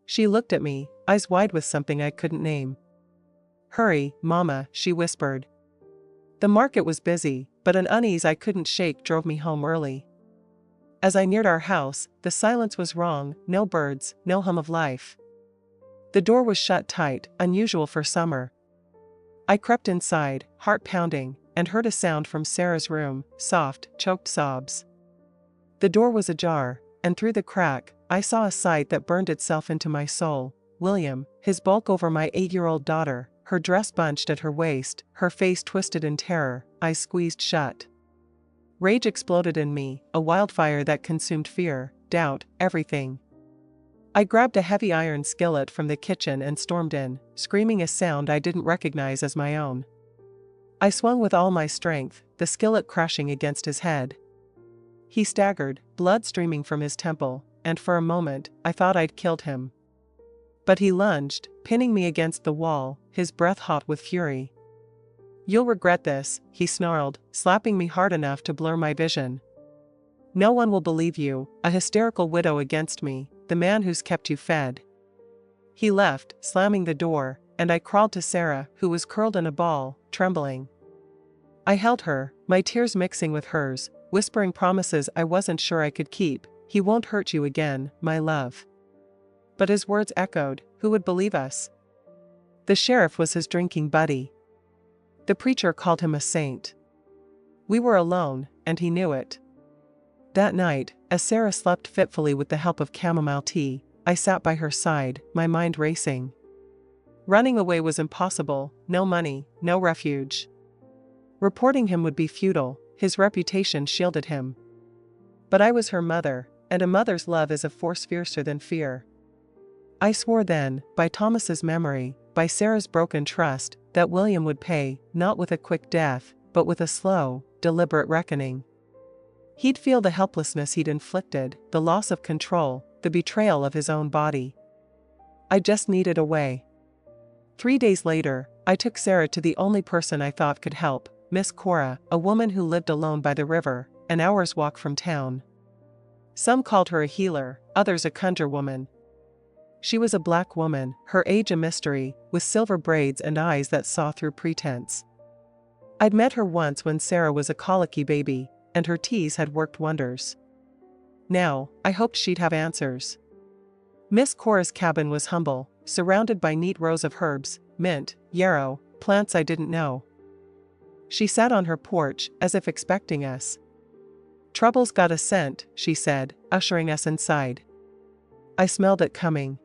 She looked at me, eyes wide with something I couldn't name. "Hurry, Mama," she whispered. The market was busy, but an unease I couldn't shake drove me home early. As I neared our house, the silence was wrong, no birds, no hum of life. The door was shut tight, unusual for summer. I crept inside, heart pounding, and heard a sound from Sarah's room, soft, choked sobs. The door was ajar, and through the crack, I saw a sight that burned itself into my soul. William, his bulk over my 8-year-old daughter, her dress bunched at her waist, her face twisted in terror, eyes squeezed shut. Rage exploded in me, a wildfire that consumed fear, doubt, everything. I grabbed a heavy iron skillet from the kitchen and stormed in, screaming a sound I didn't recognize as my own. I swung with all my strength, the skillet crashing against his head. He staggered, blood streaming from his temple, and for a moment, I thought I'd killed him. But he lunged, pinning me against the wall, his breath hot with fury. "You'll regret this," he snarled, slapping me hard enough to blur my vision. "No one will believe you, a hysterical widow against me, the man who's kept you fed." He left, slamming the door, and I crawled to Sarah, who was curled in a ball, trembling. I held her, my tears mixing with hers, whispering promises I wasn't sure I could keep. "He won't hurt you again, my love." But his words echoed, who would believe us? The sheriff was his drinking buddy. The preacher called him a saint. We were alone, and he knew it. That night, as Sarah slept fitfully with the help of chamomile tea, I sat by her side, my mind racing. Running away was impossible, no money, no refuge. Reporting him would be futile, his reputation shielded him. But I was her mother, and a mother's love is a force fiercer than fear. I swore then, by Thomas's memory, by Sarah's broken trust, that William would pay, not with a quick death, but with a slow, deliberate reckoning. He'd feel the helplessness he'd inflicted, the loss of control, the betrayal of his own body. I just needed a way. 3 days later, I took Sarah to the only person I thought could help, Miss Cora, a woman who lived alone by the river, an hour's walk from town. Some called her a healer, others a conjure woman. She was a black woman, her age a mystery, with silver braids and eyes that saw through pretense. I'd met her once when Sarah was a colicky baby, and her teas had worked wonders. Now, I hoped she'd have answers. Miss Cora's cabin was humble, surrounded by neat rows of herbs, mint, yarrow, plants I didn't know. She sat on her porch, as if expecting us. "Trouble's got a scent," she said, ushering us inside. I smelled it coming.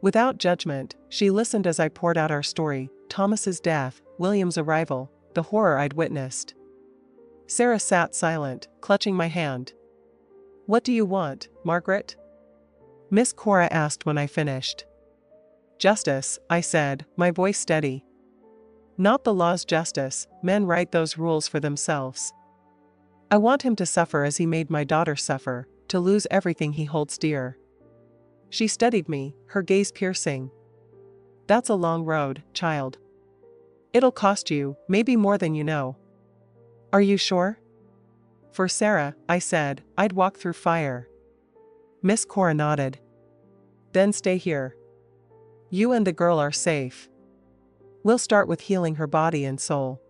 Without judgment, she listened as I poured out our story, Thomas's death, William's arrival, the horror I'd witnessed. Sarah sat silent, clutching my hand. "What do you want, Margaret?" Miss Cora asked when I finished. "Justice," I said, my voice steady. "Not the law's justice, men write those rules for themselves. I want him to suffer as he made my daughter suffer, to lose everything he holds dear." She studied me, her gaze piercing. "That's a long road, child. It'll cost you, maybe more than you know." "Are you sure?" "For Sarah," I said, "I'd walk through fire." Miss Cora nodded. "Then stay here. You and the girl are safe. We'll start with healing her body and soul.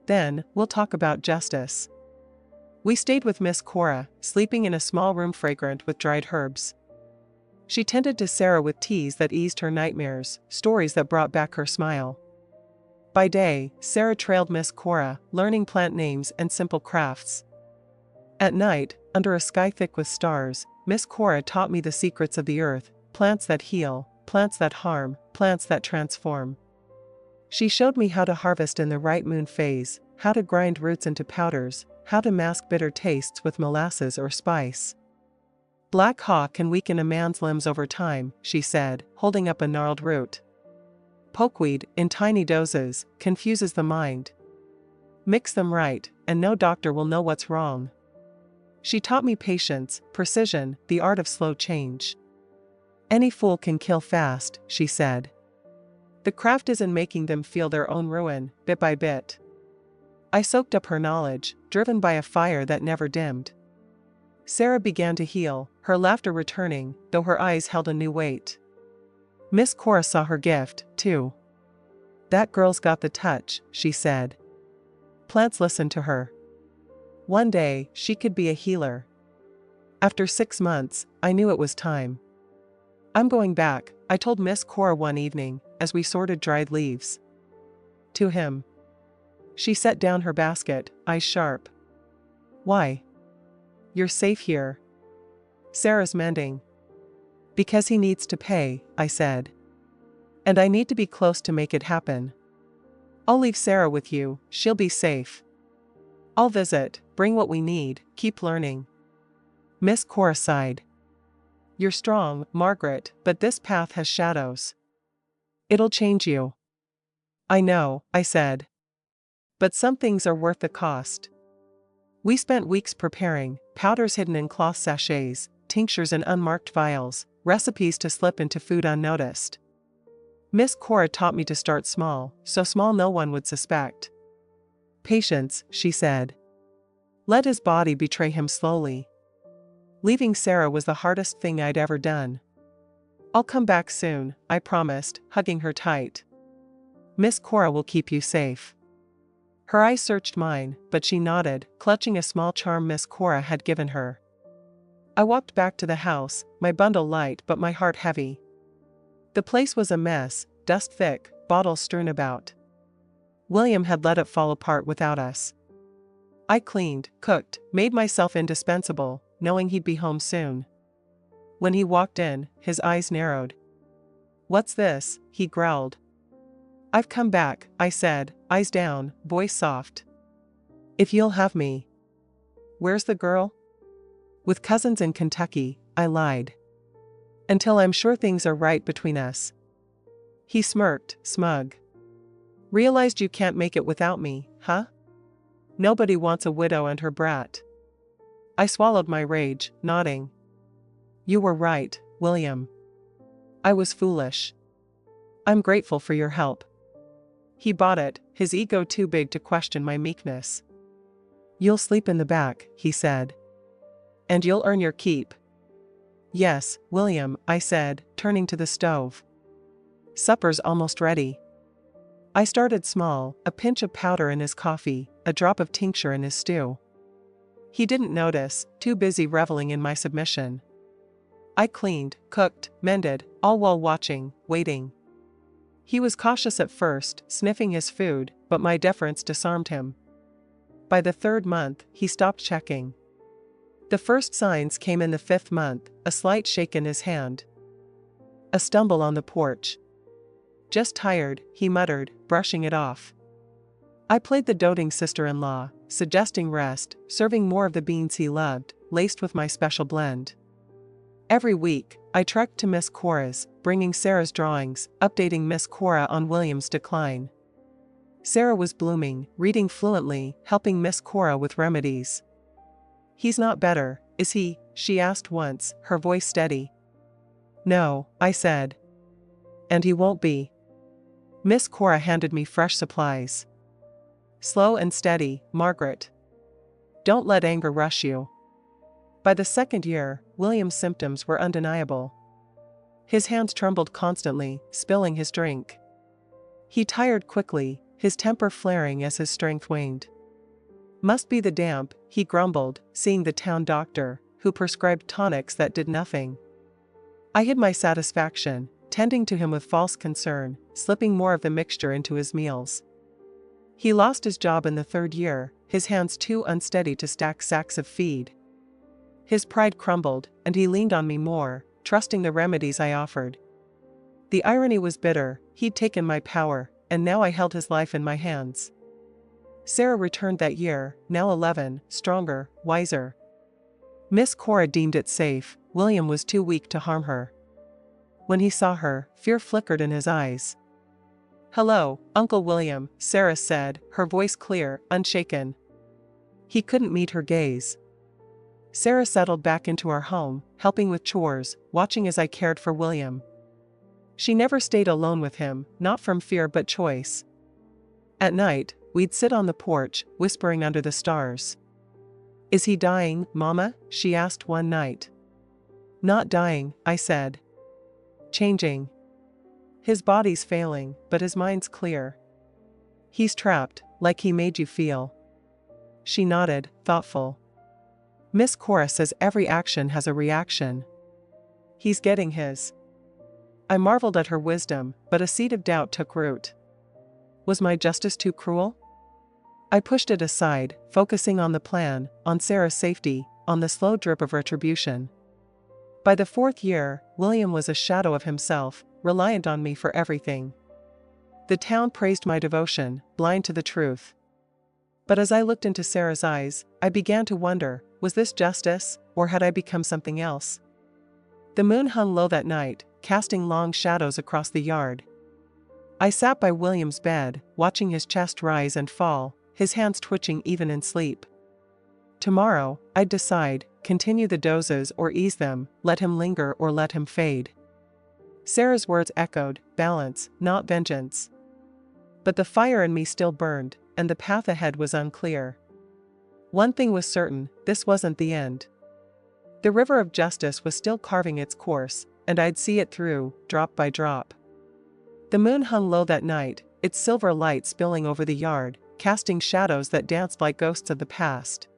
Then, we'll talk about justice." We stayed with Miss Cora, sleeping in a small room fragrant with dried herbs. She tended to Sarah with teas that eased her nightmares, stories that brought back her smile. By day, Sarah trailed Miss Cora, learning plant names and simple crafts. At night, under a sky thick with stars, Miss Cora taught me the secrets of the earth, plants that heal, plants that harm, plants that transform. She showed me how to harvest in the right moon phase, how to grind roots into powders, how to mask bitter tastes with molasses or spice. "Black hawk can weaken a man's limbs over time," she said, holding up a gnarled root. Pokeweed, in tiny doses, confuses the mind. Mix them right, and no doctor will know what's wrong. She taught me patience, precision, the art of slow change. Any fool can kill fast, she said. The craft is in making them feel their own ruin, bit by bit. I soaked up her knowledge, driven by a fire that never dimmed. Sarah began to heal, her laughter returning, though her eyes held a new weight. Miss Cora saw her gift, too. That girl's got the touch, she said. Plants listened to her. One day, she could be a healer. After 6 months, I knew it was time. I'm going back, I told Miss Cora one evening, as we sorted dried leaves. To him. She set down her basket, eyes sharp. Why? You're safe here. Sarah's mending. Because he needs to pay, I said. And I need to be close to make it happen. I'll leave Sarah with you, she'll be safe. I'll visit, bring what we need, keep learning. Miss Cora sighed. You're strong, Margaret, but this path has shadows. It'll change you. I know, I said. But some things are worth the cost. We spent weeks preparing, powders hidden in cloth sachets, tinctures in unmarked vials, recipes to slip into food unnoticed. Miss Cora taught me to start small, so small no one would suspect. Patience, she said. Let his body betray him slowly. Leaving Sarah was the hardest thing I'd ever done. I'll come back soon, I promised, hugging her tight. Miss Cora will keep you safe. Her eyes searched mine, but she nodded, clutching a small charm Miss Cora had given her. I walked back to the house, my bundle light but my heart heavy. The place was a mess, dust thick, bottles strewn about. William had let it fall apart without us. I cleaned, cooked, made myself indispensable, knowing he'd be home soon. When he walked in, his eyes narrowed. What's this? He growled. I've come back, I said, eyes down, voice soft. If you'll have me. Where's the girl? With cousins in Kentucky, I lied. Until I'm sure things are right between us. He smirked, smug. Realized you can't make it without me, huh? Nobody wants a widow and her brat. I swallowed my rage, nodding. You were right, William. I was foolish. I'm grateful for your help. He bought it, his ego too big to question my meekness. You'll sleep in the back, he said. And you'll earn your keep. Yes, William, I said, turning to the stove. Supper's almost ready. I started small, a pinch of powder in his coffee, a drop of tincture in his stew. He didn't notice, too busy reveling in my submission. I cleaned, cooked, mended, all while watching, waiting. He was cautious at first, sniffing his food, but my deference disarmed him. By the 3rd month, he stopped checking. The first signs came in the 5th month, a slight shake in his hand. A stumble on the porch. Just tired, he muttered, brushing it off. I played the doting sister-in-law, suggesting rest, serving more of the beans he loved, laced with my special blend. Every week, I trekked to Miss Cora's, bringing Sarah's drawings, updating Miss Cora on William's decline. Sarah was blooming, reading fluently, helping Miss Cora with remedies. He's not better, is he? She asked once, her voice steady. No, I said. And he won't be. Miss Cora handed me fresh supplies. Slow and steady, Margaret. Don't let anger rush you. By the 2nd year, William's symptoms were undeniable. His hands trembled constantly, spilling his drink. He tired quickly, his temper flaring as his strength waned. Must be the damp, he grumbled, seeing the town doctor, who prescribed tonics that did nothing. I hid my satisfaction, tending to him with false concern, slipping more of the mixture into his meals. He lost his job in the 3rd year, his hands too unsteady to stack sacks of feed. His pride crumbled, and he leaned on me more, trusting the remedies I offered. The irony was bitter, he'd taken my power, and now I held his life in my hands. Sarah returned that year, now 11, stronger, wiser. Miss Cora deemed it safe, William was too weak to harm her. When he saw her, fear flickered in his eyes. "Hello, Uncle William," Sarah said, her voice clear, unshaken. He couldn't meet her gaze. Sarah settled back into our home, helping with chores, watching as I cared for William. She never stayed alone with him, not from fear but choice. At night, we'd sit on the porch, whispering under the stars. "Is he dying, Mama?" she asked one night. "Not dying," I said. "Changing. His body's failing, but his mind's clear. He's trapped, like he made you feel." She nodded, thoughtful. "Miss Cora says every action has a reaction. He's getting his." I marveled at her wisdom, but a seed of doubt took root. Was my justice too cruel? I pushed it aside, focusing on the plan, on Sarah's safety, on the slow drip of retribution. By the 4th year, William was a shadow of himself, reliant on me for everything. The town praised my devotion, blind to the truth. But as I looked into Sarah's eyes, I began to wonder, was this justice, or had I become something else? The moon hung low that night, casting long shadows across the yard. I sat by William's bed, watching his chest rise and fall, his hands twitching even in sleep. Tomorrow, I'd decide, continue the doses or ease them, let him linger or let him fade. Sarah's words echoed, balance, not vengeance. But the fire in me still burned, and the path ahead was unclear. One thing was certain, this wasn't the end. The river of justice was still carving its course, and I'd see it through, drop by drop. The moon hung low that night, its silver light spilling over the yard, casting shadows that danced like ghosts of the past.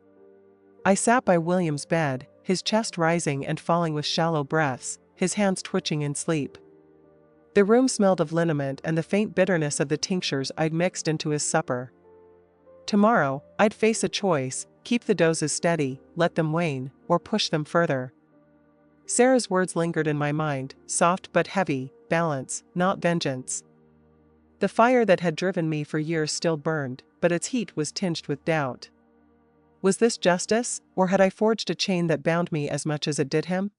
I sat by William's bed, his chest rising and falling with shallow breaths, his hands twitching in sleep. The room smelled of liniment and the faint bitterness of the tinctures I'd mixed into his supper. Tomorrow, I'd face a choice, keep the doses steady, let them wane, or push them further. Sarah's words lingered in my mind, soft but heavy, balance, not vengeance. The fire that had driven me for years still burned, but its heat was tinged with doubt. Was this justice, or had I forged a chain that bound me as much as it did him?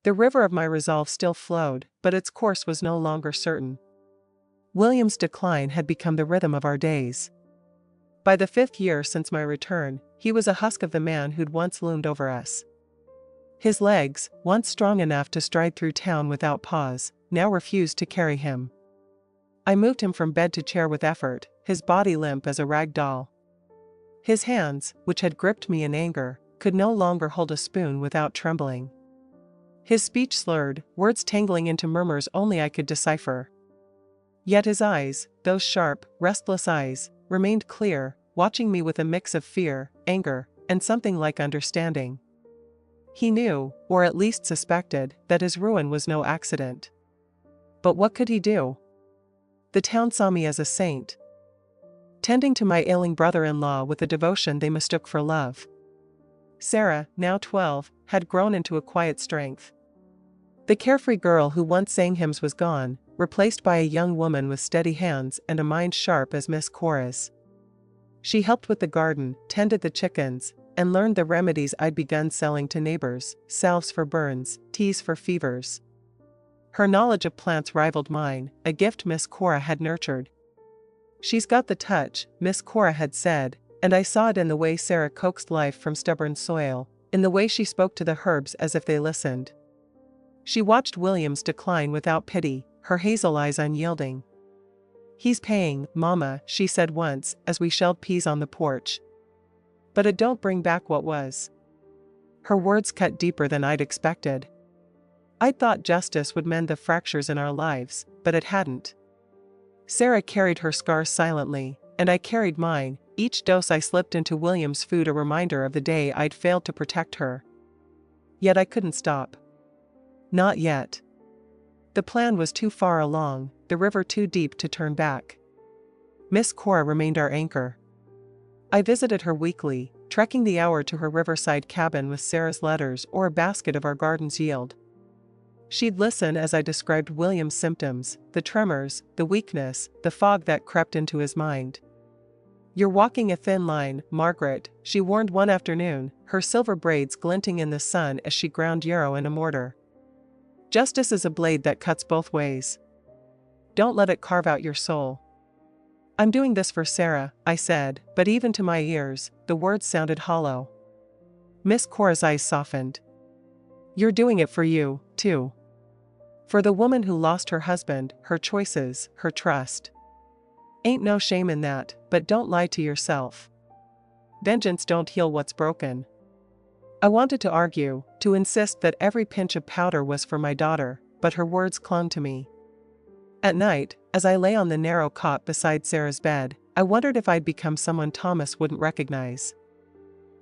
The river of my resolve still flowed, but its course was no longer certain. William's decline had become the rhythm of our days. By the 5th year since my return, he was a husk of the man who'd once loomed over us. His legs, once strong enough to stride through town without pause, now refused to carry him. I moved him from bed to chair with effort, his body limp as a rag doll. His hands, which had gripped me in anger, could no longer hold a spoon without trembling. His speech slurred, words tangling into murmurs only I could decipher. Yet his eyes, those sharp, restless eyes, remained clear, watching me with a mix of fear, anger, and something like understanding. He knew, or at least suspected, that his ruin was no accident. But what could he do? The town saw me as a saint, tending to my ailing brother-in-law with a devotion they mistook for love. Sarah, now 12, had grown into a quiet strength. The carefree girl who once sang hymns was gone, replaced by a young woman with steady hands and a mind sharp as Miss Cora's. She helped with the garden, tended the chickens, and learned the remedies I'd begun selling to neighbors, salves for burns, teas for fevers. Her knowledge of plants rivaled mine, a gift Miss Cora had nurtured. "She's got the touch," Miss Cora had said, and I saw it in the way Sarah coaxed life from stubborn soil, in the way she spoke to the herbs as if they listened. She watched William's decline without pity, her hazel eyes unyielding. "He's paying, Mama," she said once, as we shelled peas on the porch. "But it don't bring back what was." Her words cut deeper than I'd expected. I'd thought justice would mend the fractures in our lives, but it hadn't. Sarah carried her scars silently, and I carried mine, each dose I slipped into William's food a reminder of the day I'd failed to protect her. Yet I couldn't stop. Not yet. The plan was too far along, the river too deep to turn back. Miss Cora remained our anchor. I visited her weekly, trekking the hour to her riverside cabin with Sarah's letters or a basket of our garden's yield. She'd listen as I described William's symptoms, the tremors, the weakness, the fog that crept into his mind. "You're walking a thin line, Margaret," she warned one afternoon, her silver braids glinting in the sun as she ground yarrow in a mortar. "Justice is a blade that cuts both ways." Don't let it carve out your soul. I'm doing this for Sarah, I said, but even to my ears, the words sounded hollow. Miss Cora's eyes softened. You're doing it for you, too. For the woman who lost her husband, her choices, her trust. Ain't no shame in that, but don't lie to yourself. Vengeance don't heal what's broken. I wanted to argue, to insist that every pinch of powder was for my daughter, but her words clung to me. At night, as I lay on the narrow cot beside Sarah's bed, I wondered if I'd become someone Thomas wouldn't recognize.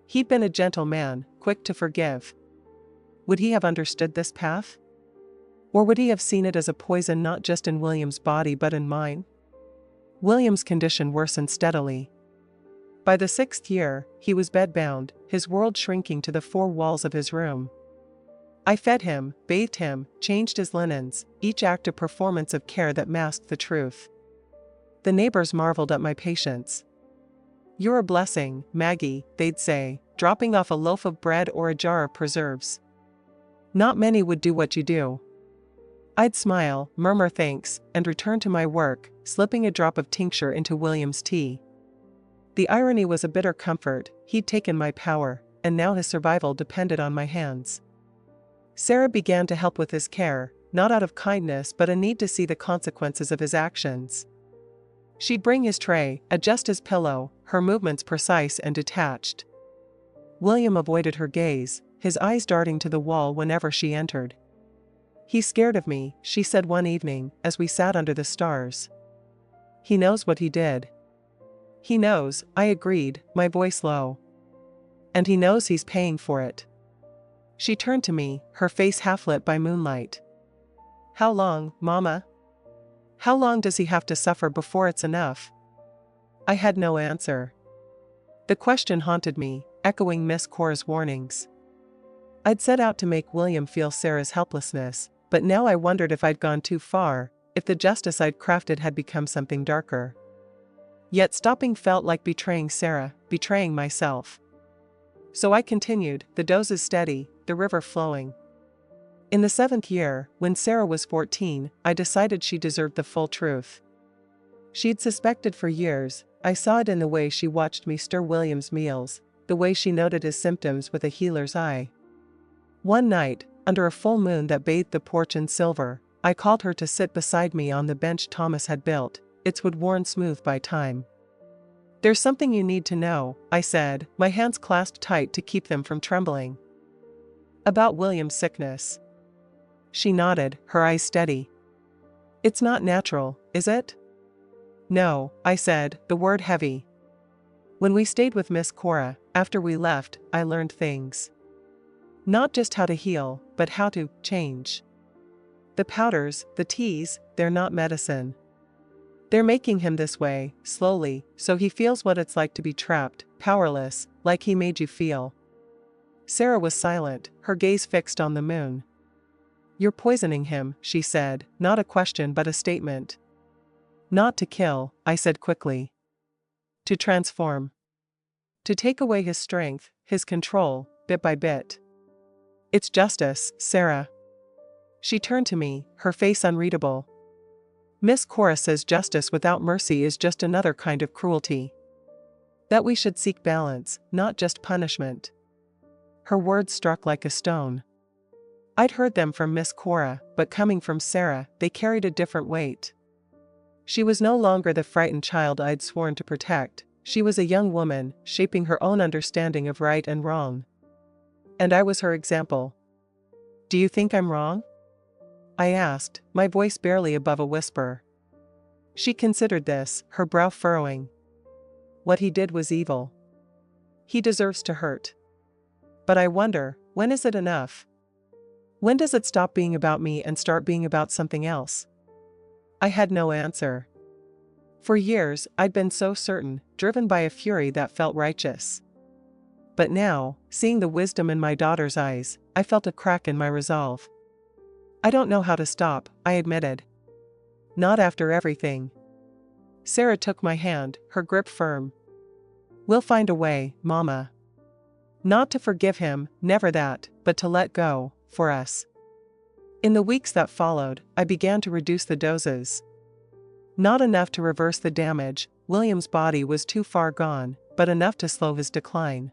He'd been a gentle man, quick to forgive. Would he have understood this path? Or would he have seen it as a poison not just in William's body but in mine? William's condition worsened steadily. By the 6th year, he was bedbound, his world shrinking to the 4 walls of his room. I fed him, bathed him, changed his linens, each act a performance of care that masked the truth. The neighbors marveled at my patience. You're a blessing, Maggie, they'd say, dropping off a loaf of bread or a jar of preserves. Not many would do what you do. I'd smile, murmur thanks, and return to my work, slipping a drop of tincture into William's tea. The irony was a bitter comfort. He'd taken my power, and now his survival depended on my hands. Sarah began to help with his care, not out of kindness but a need to see the consequences of his actions. She'd bring his tray, adjust his pillow, her movements precise and detached. William avoided her gaze, his eyes darting to the wall whenever she entered. He's scared of me, she said one evening, as we sat under the stars. He knows what he did. He knows, I agreed, my voice low. And he knows he's paying for it. She turned to me, her face half lit by moonlight. How long, Mama? How long does he have to suffer before it's enough? I had no answer. The question haunted me, echoing Miss Cora's warnings. I'd set out to make William feel Sarah's helplessness, but now I wondered if I'd gone too far, if the justice I'd crafted had become something darker. Yet stopping felt like betraying Sarah, betraying myself. So I continued, the doses steady, the river flowing. In the 7th year, when Sarah was 14, I decided she deserved the full truth. She'd suspected for years. I saw it in the way she watched me stir William's meals, the way she noted his symptoms with a healer's eye. One night, under a full moon that bathed the porch in silver, I called her to sit beside me on the bench Thomas had built, its wood worn smooth by time. There's something you need to know, I said, my hands clasped tight to keep them from trembling. About William's sickness. She nodded, her eyes steady. It's not natural, is it? No, I said, the word heavy. When we stayed with Miss Cora, after we left, I learned things. Not just how to heal, but how to change. The powders, the teas, they're not medicine. They're making him this way, slowly, so he feels what it's like to be trapped, powerless, like he made you feel. Sarah was silent, her gaze fixed on the moon. You're poisoning him, she said, not a question but a statement. Not to kill, I said quickly. To transform. To take away his strength, his control, bit by bit. It's justice, Sarah. She turned to me, her face unreadable. Miss Cora says justice without mercy is just another kind of cruelty. That we should seek balance, not just punishment. Her words struck like a stone. I'd heard them from Miss Cora, but coming from Sarah, they carried a different weight. She was no longer the frightened child I'd sworn to protect. She was a young woman, shaping her own understanding of right and wrong. And I was her example. Do you think I'm wrong? I asked, my voice barely above a whisper. She considered this, her brow furrowing. What he did was evil. He deserves to hurt. But I wonder, when is it enough? When does it stop being about me and start being about something else? I had no answer. For years, I'd been so certain, driven by a fury that felt righteous. But now, seeing the wisdom in my daughter's eyes, I felt a crack in my resolve. I don't know how to stop, I admitted. Not after everything. Sarah took my hand, her grip firm. We'll find a way, Mama. Not to forgive him, never that, but to let go, for us. In the weeks that followed, I began to reduce the doses. Not enough to reverse the damage, William's body was too far gone, but enough to slow his decline.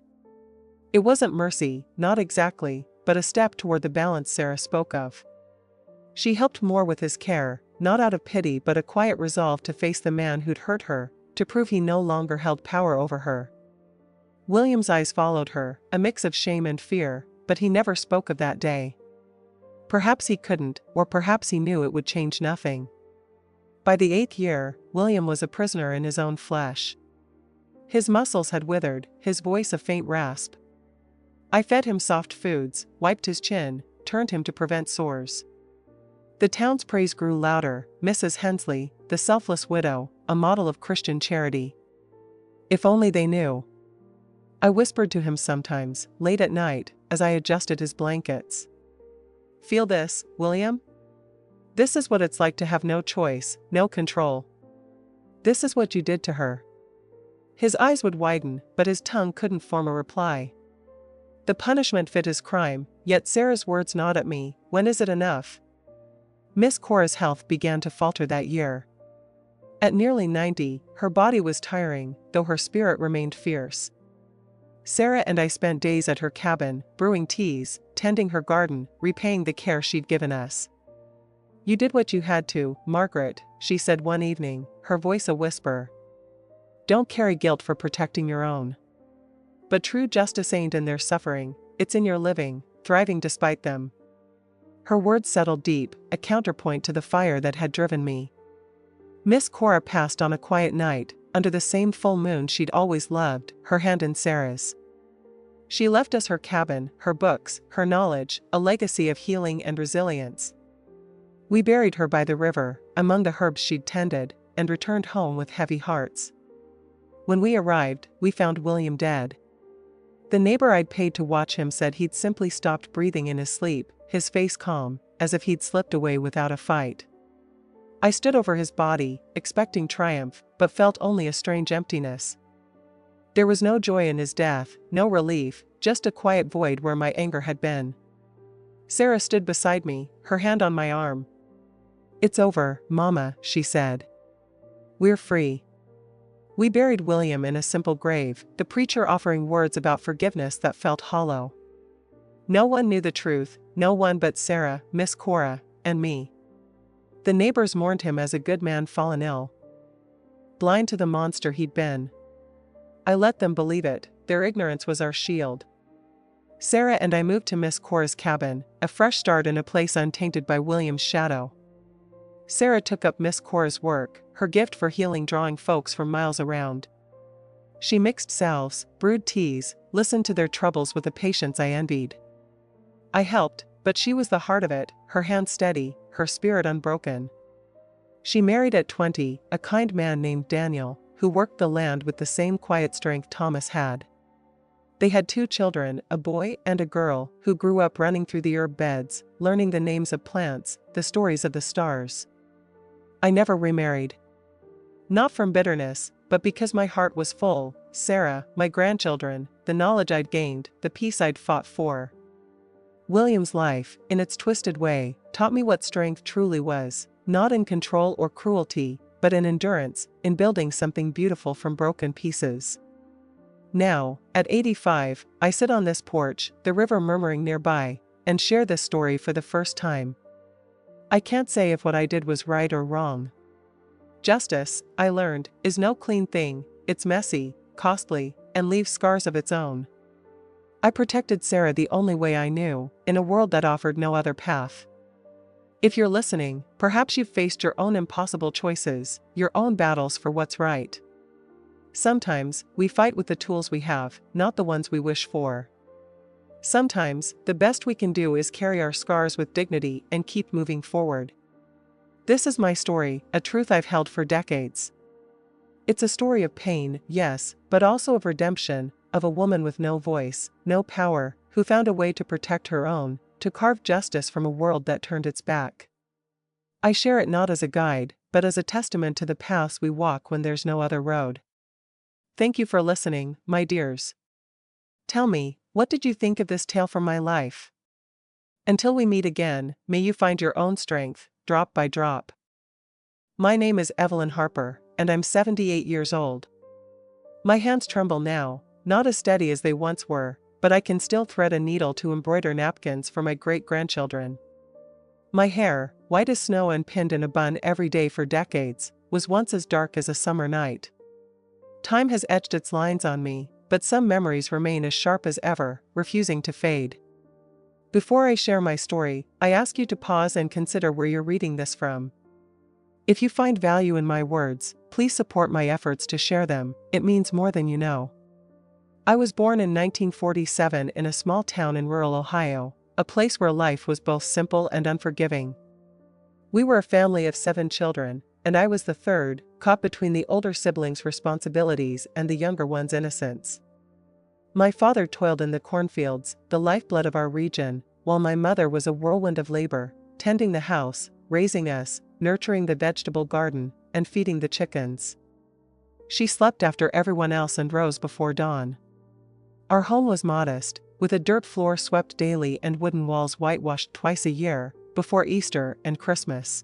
It wasn't mercy, not exactly, but a step toward the balance Sarah spoke of. She helped more with his care, not out of pity but a quiet resolve to face the man who'd hurt her, to prove he no longer held power over her. William's eyes followed her, a mix of shame and fear, but he never spoke of that day. Perhaps he couldn't, or perhaps he knew it would change nothing. By the 8th year, William was a prisoner in his own flesh. His muscles had withered, his voice a faint rasp. I fed him soft foods, wiped his chin, turned him to prevent sores. The town's praise grew louder, Mrs. Hensley, the selfless widow, a model of Christian charity. If only they knew. I whispered to him sometimes, late at night, as I adjusted his blankets. Feel this, William? This is what it's like to have no choice, no control. This is what you did to her. His eyes would widen, but his tongue couldn't form a reply. The punishment fit his crime, yet Sarah's words gnawed at me. When is it enough? Miss Cora's health began to falter that year. At nearly 90, her body was tiring, though her spirit remained fierce. Sarah and I spent days at her cabin, brewing teas, tending her garden, repaying the care she'd given us. You did what you had to, Margaret, she said one evening, her voice a whisper. Don't carry guilt for protecting your own. But true justice ain't in their suffering, it's in your living, thriving despite them. Her words settled deep, a counterpoint to the fire that had driven me. Miss Cora passed on a quiet night, under the same full moon she'd always loved, her hand in Sarah's. She left us her cabin, her books, her knowledge, a legacy of healing and resilience. We buried her by the river, among the herbs she'd tended, and returned home with heavy hearts. When we arrived, we found William dead. The neighbor I'd paid to watch him said he'd simply stopped breathing in his sleep, his face calm, as if he'd slipped away without a fight. I stood over his body, expecting triumph, but felt only a strange emptiness. There was no joy in his death, no relief, just a quiet void where my anger had been. Sarah stood beside me, her hand on my arm. It's over, Mama, she said. We're free. We buried William in a simple grave, the preacher offering words about forgiveness that felt hollow. No one knew the truth, no one but Sarah, Miss Cora, and me. The neighbors mourned him as a good man fallen ill. Blind to the monster he'd been. I let them believe it, their ignorance was our shield. Sarah and I moved to Miss Cora's cabin, a fresh start in a place untainted by William's shadow. Sarah took up Miss Cora's work, her gift for healing drawing folks from miles around. She mixed salves, brewed teas, listened to their troubles with a patience I envied. I helped, but she was the heart of it, her hand steady, her spirit unbroken. She married at 20, a kind man named Daniel, who worked the land with the same quiet strength Thomas had. They had 2 children, a boy and a girl, who grew up running through the herb beds, learning the names of plants, the stories of the stars. I never remarried. Not from bitterness, but because my heart was full. Sarah, my grandchildren, the knowledge I'd gained, the peace I'd fought for. William's life, in its twisted way, taught me what strength truly was, not in control or cruelty, but in endurance, in building something beautiful from broken pieces. Now, at 85, I sit on this porch, the river murmuring nearby, and share this story for the first time. I can't say if what I did was right or wrong. Justice, I learned, is no clean thing, it's messy, costly, and leaves scars of its own. I protected Sarah the only way I knew, in a world that offered no other path. If you're listening, perhaps you've faced your own impossible choices, your own battles for what's right. Sometimes, we fight with the tools we have, not the ones we wish for. Sometimes, the best we can do is carry our scars with dignity and keep moving forward. This is my story, a truth I've held for decades. It's a story of pain, yes, but also of redemption, of a woman with no voice, no power, who found a way to protect her own, to carve justice from a world that turned its back. I share it not as a guide, but as a testament to the paths we walk when there's no other road. Thank you for listening, my dears. Tell me, what did you think of this tale from my life? Until we meet again, may you find your own strength, drop by drop. My name is Evelyn Harper, and I'm 78 years old. My hands tremble now, not as steady as they once were, but I can still thread a needle to embroider napkins for my great-grandchildren. My hair, white as snow and pinned in a bun every day for decades, was once as dark as a summer night. Time has etched its lines on me, but some memories remain as sharp as ever, refusing to fade. Before I share my story, I ask you to pause and consider where you're reading this from. If you find value in my words, please support my efforts to share them. It means more than you know. I was born in 1947 in a small town in rural Ohio, a place where life was both simple and unforgiving. We were a family of 7 children, and I was the third, caught between the older siblings' responsibilities and the younger one's innocence. My father toiled in the cornfields, the lifeblood of our region, while my mother was a whirlwind of labor, tending the house, raising us, nurturing the vegetable garden, and feeding the chickens. She slept after everyone else and rose before dawn. Our home was modest, with a dirt floor swept daily and wooden walls whitewashed twice a year, before Easter and Christmas.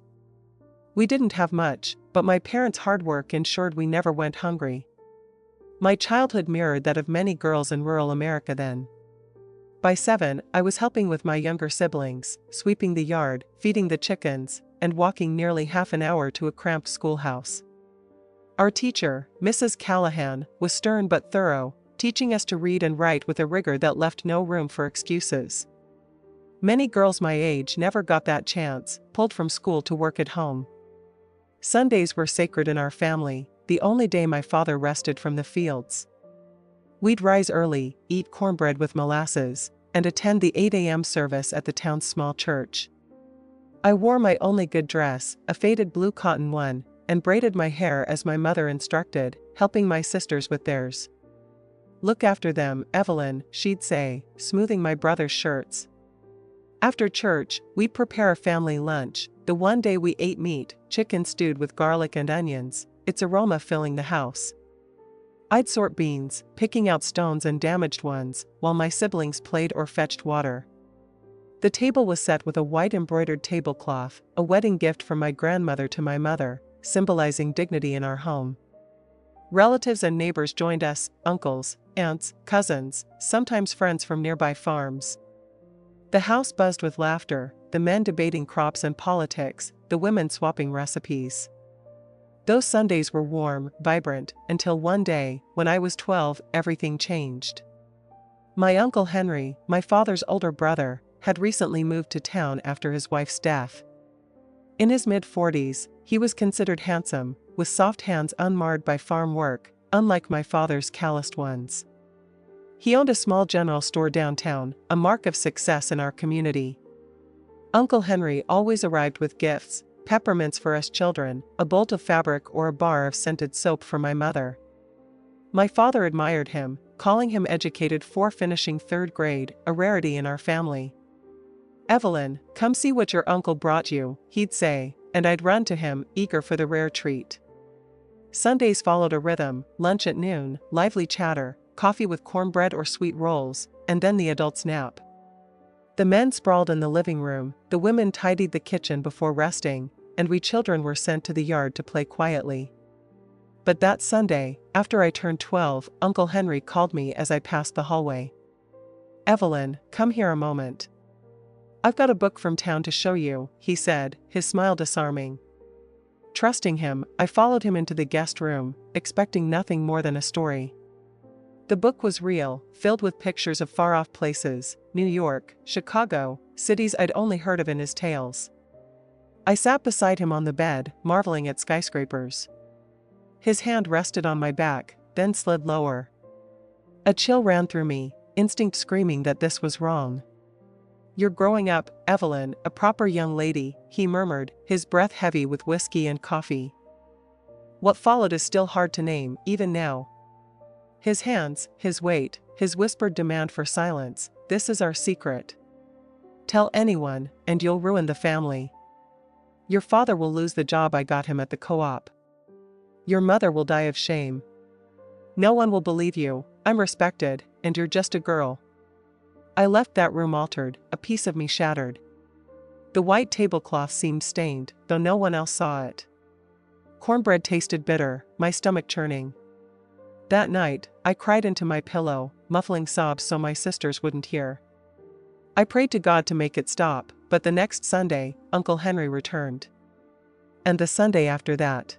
We didn't have much, but my parents' hard work ensured we never went hungry. My childhood mirrored that of many girls in rural America then. By 7, I was helping with my younger siblings, sweeping the yard, feeding the chickens, and walking nearly half an hour to a cramped schoolhouse. Our teacher, Mrs. Callahan, was stern but thorough, teaching us to read and write with a rigor that left no room for excuses. Many girls my age never got that chance, pulled from school to work at home. Sundays were sacred in our family, the only day my father rested from the fields. We'd rise early, eat cornbread with molasses, and attend the 8 a.m. service at the town's small church. I wore my only good dress, a faded blue cotton one, and braided my hair as my mother instructed, helping my sisters with theirs. "Look after them, Evelyn," she'd say, smoothing my brother's shirts. After church, we'd prepare a family lunch. The one day we ate meat, chicken stewed with garlic and onions, its aroma filling the house. I'd sort beans, picking out stones and damaged ones, while my siblings played or fetched water. The table was set with a white embroidered tablecloth, a wedding gift from my grandmother to my mother, symbolizing dignity in our home. Relatives and neighbors joined us, uncles, aunts, cousins, sometimes friends from nearby farms. The house buzzed with laughter, the men debating crops and politics, the women swapping recipes. Those Sundays were warm, vibrant, until one day, when I was 12, everything changed. My Uncle Henry, my father's older brother, had recently moved to town after his wife's death. In his mid-40s, he was considered handsome, with soft hands unmarred by farm work, unlike my father's calloused ones. He owned a small general store downtown, a mark of success in our community. Uncle Henry always arrived with gifts, peppermints for us children, a bolt of fabric or a bar of scented soap for my mother. My father admired him, calling him educated for finishing 3rd grade, a rarity in our family. "Evelyn, come see what your uncle brought you," he'd say, and I'd run to him, eager for the rare treat. Sundays followed a rhythm: lunch at noon, lively chatter, coffee with cornbread or sweet rolls, and then the adults' nap. The men sprawled in the living room, the women tidied the kitchen before resting, and we children were sent to the yard to play quietly. But that Sunday, after I turned 12, Uncle Henry called me as I passed the hallway. "Evelyn, come here a moment. I've got a book from town to show you," he said, his smile disarming. Trusting him, I followed him into the guest room, expecting nothing more than a story. The book was real, filled with pictures of far-off places, New York, Chicago, cities I'd only heard of in his tales. I sat beside him on the bed, marveling at skyscrapers. His hand rested on my back, then slid lower. A chill ran through me, instinct screaming that this was wrong. "You're growing up, Evelyn, a proper young lady," he murmured, his breath heavy with whiskey and coffee. What followed is still hard to name, even now. His hands, his weight, his whispered demand for silence: "This is our secret. Tell anyone, and you'll ruin the family. Your father will lose the job I got him at the co-op. Your mother will die of shame. No one will believe you. I'm respected, and you're just a girl." I left that room altered, a piece of me shattered. The white tablecloth seemed stained, though no one else saw it. Cornbread tasted bitter, my stomach churning. That night, I cried into my pillow, muffling sobs so my sisters wouldn't hear. I prayed to God to make it stop, but the next Sunday, Uncle Henry returned. And the Sunday after that.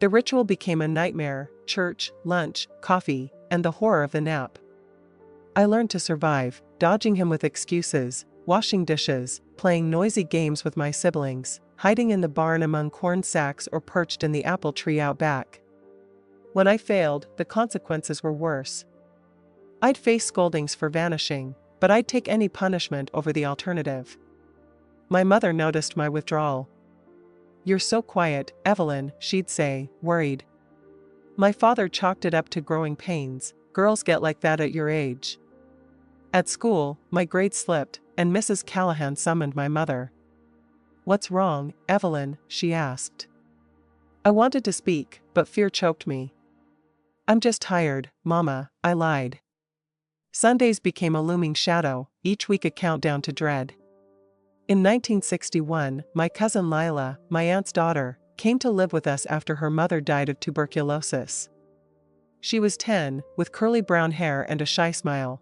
The ritual became a nightmare: church, lunch, coffee, and the horror of the nap. I learned to survive, dodging him with excuses, washing dishes, playing noisy games with my siblings, hiding in the barn among corn sacks or perched in the apple tree out back. When I failed, the consequences were worse. I'd face scoldings for vanishing, but I'd take any punishment over the alternative. My mother noticed my withdrawal. "You're so quiet, Evelyn," she'd say, worried. My father chalked it up to growing pains. "Girls get like that at your age." At school, my grades slipped, and Mrs. Callahan summoned my mother. "What's wrong, Evelyn?" she asked. I wanted to speak, but fear choked me. "I'm just tired, Mama," I lied. Sundays became a looming shadow, each week a countdown to dread. In 1961, my cousin Lila, my aunt's daughter, came to live with us after her mother died of tuberculosis. She was 10, with curly brown hair and a shy smile.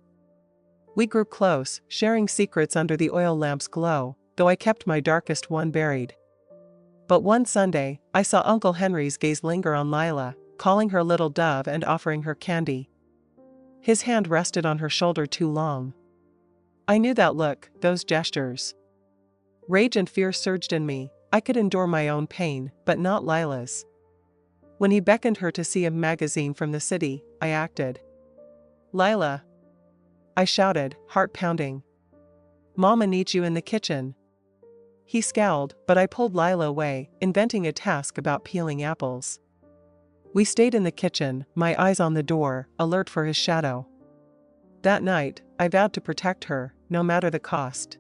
We grew close, sharing secrets under the oil lamp's glow, though I kept my darkest one buried. But one Sunday, I saw Uncle Henry's gaze linger on Lila, calling her little dove and offering her candy. His hand rested on her shoulder too long. I knew that look, those gestures. Rage and fear surged in me. I could endure my own pain, but not Lila's. When he beckoned her to see a magazine from the city, I acted. "Lila!" I shouted, heart pounding. "Mama needs you in the kitchen." He scowled, but I pulled Lila away, inventing a task about peeling apples. We stayed in the kitchen, my eyes on the door, alert for his shadow. That night, I vowed to protect her, no matter the cost.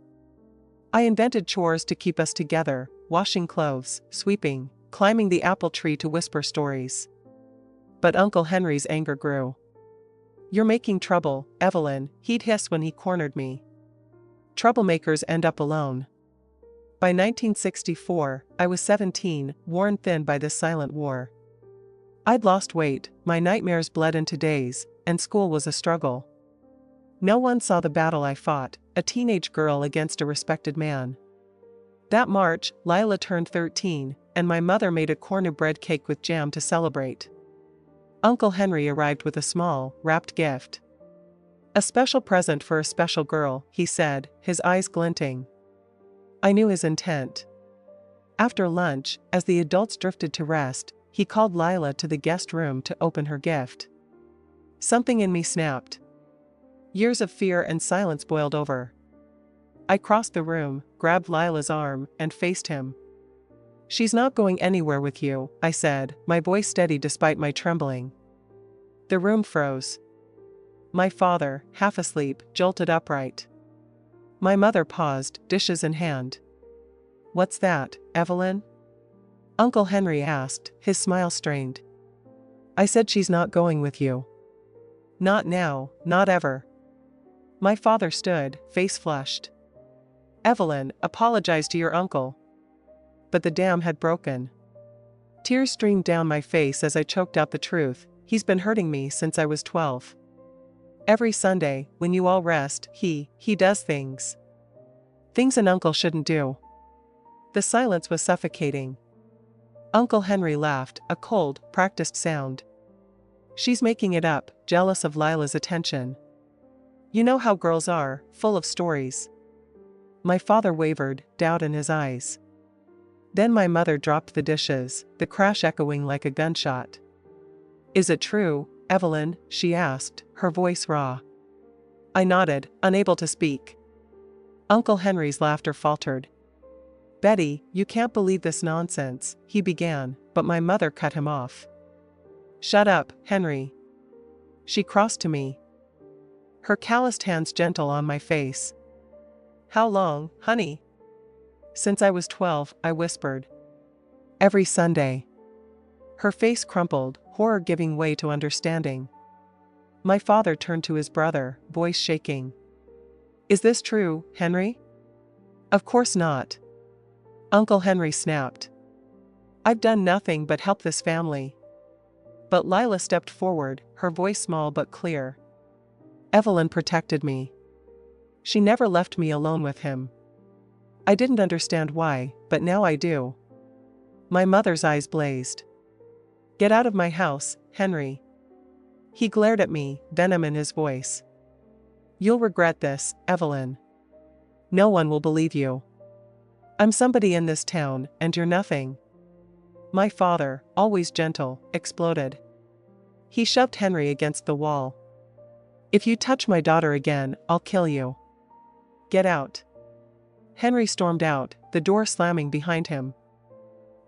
I invented chores to keep us together: washing clothes, sweeping, climbing the apple tree to whisper stories. But Uncle Henry's anger grew. "You're making trouble, Evelyn," he'd hiss when he cornered me. "Troublemakers end up alone." By 1964, I was 17, worn thin by this silent war. I'd lost weight, my nightmares bled into days, and school was a struggle. No one saw the battle I fought, a teenage girl against a respected man. That March, Lila turned 13, and my mother made a cornbread cake with jam to celebrate. Uncle Henry arrived with a small, wrapped gift. "A special present for a special girl," he said, his eyes glinting. I knew his intent. After lunch, as the adults drifted to rest, he called Lila to the guest room to open her gift. Something in me snapped. Years of fear and silence boiled over. I crossed the room, grabbed Lila's arm, and faced him. "She's not going anywhere with you," I said, my voice steady despite my trembling. The room froze. My father, half asleep, jolted upright. My mother paused, dishes in hand. "What's that, Evelyn?" Uncle Henry asked, his smile strained. "I said she's not going with you." "Not now, not ever." My father stood, face flushed. "Evelyn, apologize to your uncle." But the dam had broken. Tears streamed down my face as I choked out the truth. "He's been hurting me since I was 12. Every Sunday, when you all rest, he does things. Things an uncle shouldn't do." The silence was suffocating. Uncle Henry laughed, a cold, practiced sound. "She's making it up, jealous of Lila's attention. You know how girls are, full of stories." My father wavered, doubt in his eyes. Then my mother dropped the dishes, the crash echoing like a gunshot. "Is it true, Evelyn?" she asked, her voice raw. I nodded, unable to speak. Uncle Henry's laughter faltered. "Betty, you can't believe this nonsense," he began, but my mother cut him off. "Shut up, Henry." She crossed to me, her calloused hands gentle on my face. "How long, honey?" "Since I was 12, I whispered. "Every Sunday." Her face crumpled, horror giving way to understanding. My father turned to his brother, voice shaking. "Is this true, Henry?" "Of course not." Uncle Henry snapped. I've done nothing but help this family. But Lila stepped forward, her voice small but clear. Evelyn protected me. She never left me alone with him. I didn't understand why, but now I do. My mother's eyes blazed. Get out of my house, Henry. He glared at me, venom in his voice. You'll regret this, Evelyn. No one will believe you. I'm somebody in this town, and you're nothing. My father, always gentle, exploded. He shoved Henry against the wall. If you touch my daughter again, I'll kill you. Get out. Henry stormed out, the door slamming behind him.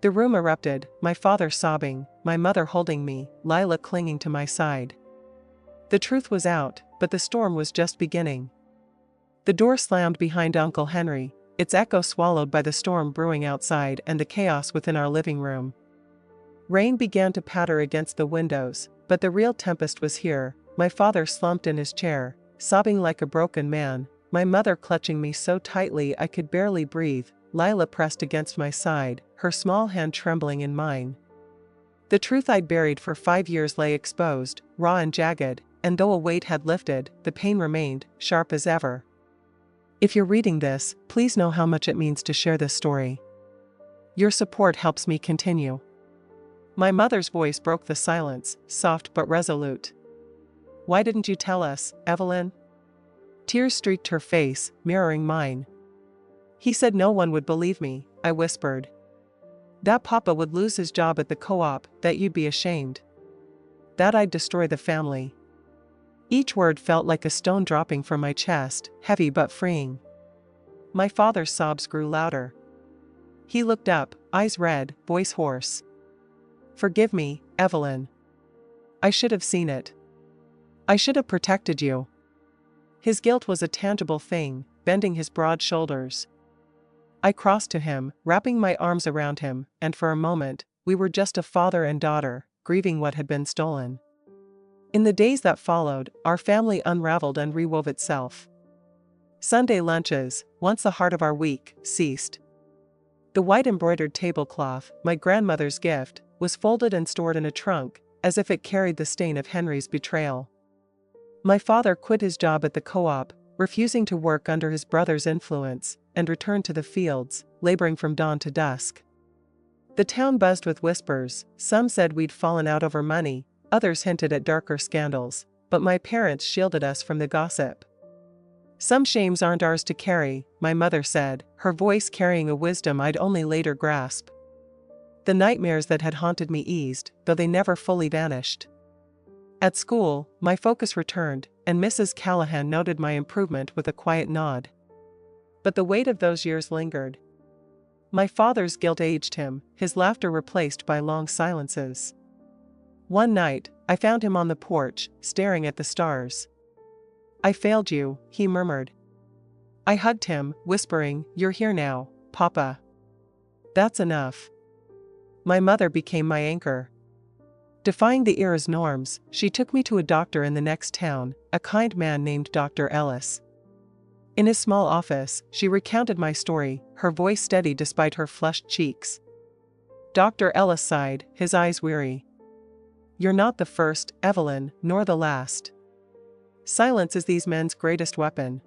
The room erupted, my father sobbing, my mother holding me, Lila clinging to my side. The truth was out, but the storm was just beginning. The door slammed behind Uncle Henry, its echo swallowed by the storm brewing outside and the chaos within our living room. Rain began to patter against the windows, but the real tempest was here. My father slumped in his chair, sobbing like a broken man, my mother clutching me so tightly I could barely breathe, Lila pressed against my side, her small hand trembling in mine. The truth I'd buried for 5 years lay exposed, raw and jagged, and though a weight had lifted, the pain remained, sharp as ever. If you're reading this, please know how much it means to share this story. Your support helps me continue. My mother's voice broke the silence, soft but resolute. Why didn't you tell us, Evelyn? Tears streaked her face, mirroring mine. He said no one would believe me, I whispered. That Papa would lose his job at the co-op, that you'd be ashamed. That I'd destroy the family. Each word felt like a stone dropping from my chest, heavy but freeing. My father's sobs grew louder. He looked up, eyes red, voice hoarse. Forgive me, Evelyn. I should have seen it. I should have protected you. His guilt was a tangible thing, bending his broad shoulders. I crossed to him, wrapping my arms around him, and for a moment, we were just a father and daughter, grieving what had been stolen. In the days that followed, our family unraveled and rewove itself. Sunday lunches, once the heart of our week, ceased. The white embroidered tablecloth, my grandmother's gift, was folded and stored in a trunk, as if it carried the stain of Henry's betrayal. My father quit his job at the co-op, refusing to work under his brother's influence, and returned to the fields, laboring from dawn to dusk. The town buzzed with whispers, some said we'd fallen out over money, others hinted at darker scandals, but my parents shielded us from the gossip. Some shames aren't ours to carry, my mother said, her voice carrying a wisdom I'd only later grasp. The nightmares that had haunted me eased, though they never fully vanished. At school, my focus returned, and Mrs. Callahan noted my improvement with a quiet nod. But the weight of those years lingered. My father's guilt aged him, his laughter replaced by long silences. One night, I found him on the porch, staring at the stars. I failed you, he murmured. I hugged him, whispering, You're here now, Papa. That's enough. My mother became my anchor. Defying the era's norms, she took me to a doctor in the next town, a kind man named Dr. Ellis. In his small office, she recounted my story, her voice steady despite her flushed cheeks. Dr. Ellis sighed, his eyes weary. You're not the first, Evelyn, nor the last. Silence is these men's greatest weapon.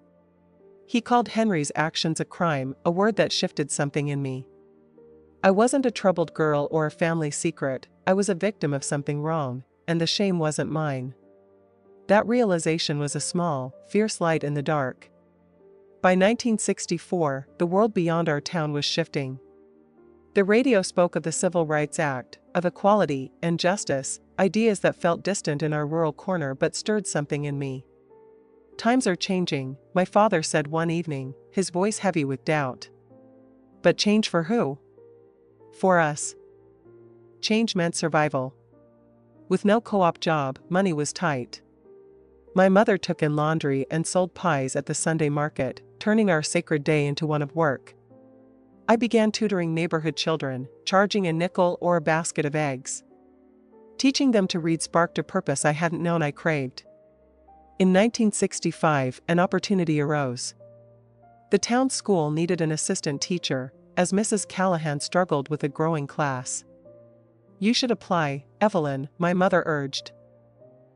He called Henry's actions a crime, a word that shifted something in me. I wasn't a troubled girl or a family secret, I was a victim of something wrong, and the shame wasn't mine. That realization was a small, fierce light in the dark. By 1964, the world beyond our town was shifting. The radio spoke of the Civil Rights Act, of equality and justice, ideas that felt distant in our rural corner but stirred something in me. Times are changing, my father said one evening, his voice heavy with doubt. But change for who? For us. Change meant survival. With no co-op job, money was tight. My mother took in laundry and sold pies at the Sunday market, turning our sacred day into one of work. I began tutoring neighborhood children, charging a nickel or a basket of eggs. Teaching them to read sparked a purpose I hadn't known I craved. In 1965, an opportunity arose. The town school needed an assistant teacher, as Mrs. Callahan struggled with a growing class. You should apply, Evelyn, my mother urged.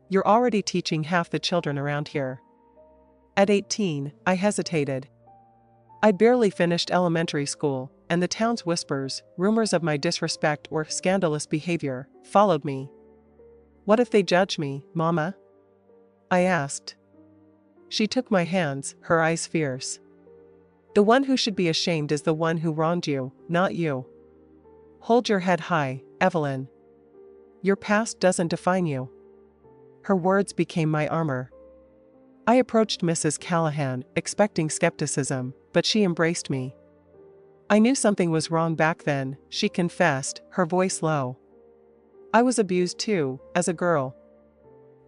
You're already teaching half the children around here. At 18, I hesitated. I'd barely finished elementary school, and the town's whispers, rumors of my disrespect or scandalous behavior, followed me. What if they judge me, Mama? I asked. She took my hands, her eyes fierce. The one who should be ashamed is the one who wronged you, not you. Hold your head high, Evelyn. Your past doesn't define you. Her words became my armor. I approached Mrs. Callahan, expecting skepticism, but she embraced me. I knew something was wrong back then, she confessed, her voice low. I was abused too, as a girl.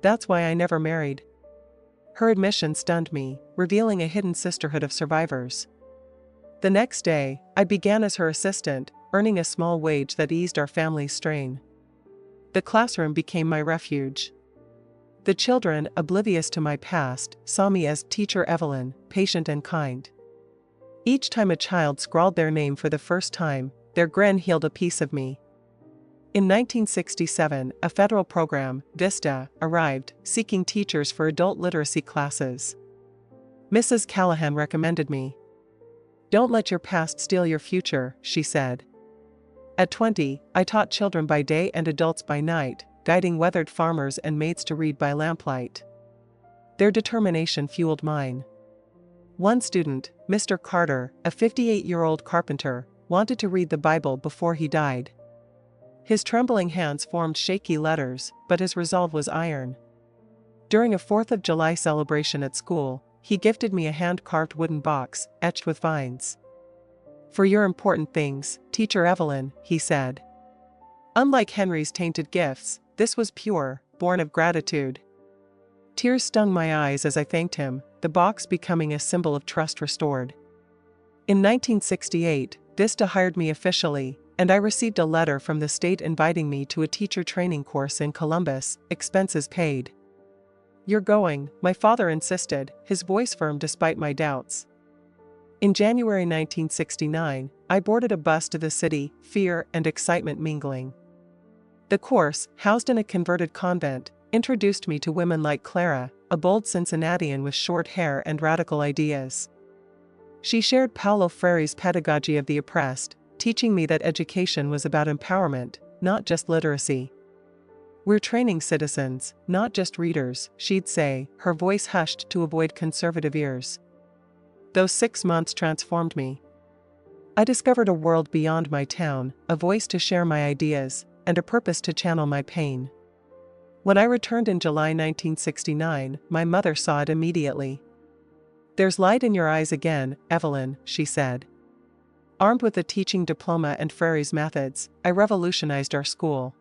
That's why I never married. Her admission stunned me, revealing a hidden sisterhood of survivors. The next day, I began as her assistant, earning a small wage that eased our family's strain. The classroom became my refuge. The children, oblivious to my past, saw me as Teacher Evelyn, patient and kind. Each time a child scrawled their name for the first time, their grin healed a piece of me. In 1967, a federal program, VISTA, arrived, seeking teachers for adult literacy classes. Mrs. Callahan recommended me. Don't let your past steal your future, she said. At 20, I taught children by day and adults by night, guiding weathered farmers and maids to read by lamplight. Their determination fueled mine. One student, Mr. Carter, a 58-year-old carpenter, wanted to read the Bible before he died. His trembling hands formed shaky letters, but his resolve was iron. During a 4th of July celebration at school, he gifted me a hand-carved wooden box, etched with vines. For your important things, Teacher Evelyn, he said. Unlike Henry's tainted gifts, this was pure, born of gratitude. Tears stung my eyes as I thanked him, the box becoming a symbol of trust restored. In 1968, VISTA hired me officially, and I received a letter from the state inviting me to a teacher training course in Columbus, expenses paid. You're going, my father insisted, his voice firm despite my doubts. In January 1969, I boarded a bus to the city, fear and excitement mingling. The course, housed in a converted convent, introduced me to women like Clara, a bold Cincinnatian with short hair and radical ideas. She shared Paulo Freire's pedagogy of the oppressed, teaching me that education was about empowerment, not just literacy. We're training citizens, not just readers, she'd say, her voice hushed to avoid conservative ears. Those 6 months transformed me. I discovered a world beyond my town, a voice to share my ideas, and a purpose to channel my pain. When I returned in July 1969, my mother saw it immediately. There's light in your eyes again, Evelyn, she said. Armed with a teaching diploma and Freire's methods, I revolutionized our school.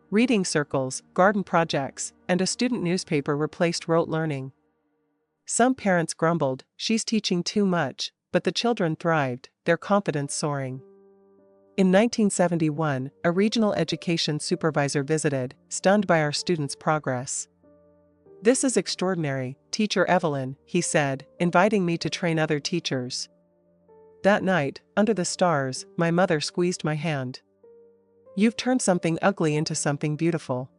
Reading circles, garden projects, and a student newspaper replaced rote learning. Some parents grumbled, she's teaching too much, but the children thrived, their confidence soaring. In 1971, a regional education supervisor visited, stunned by our students' progress. This is extraordinary, Teacher Evelyn, he said, inviting me to train other teachers. That night, under the stars, my mother squeezed my hand. You've turned something ugly into something beautiful.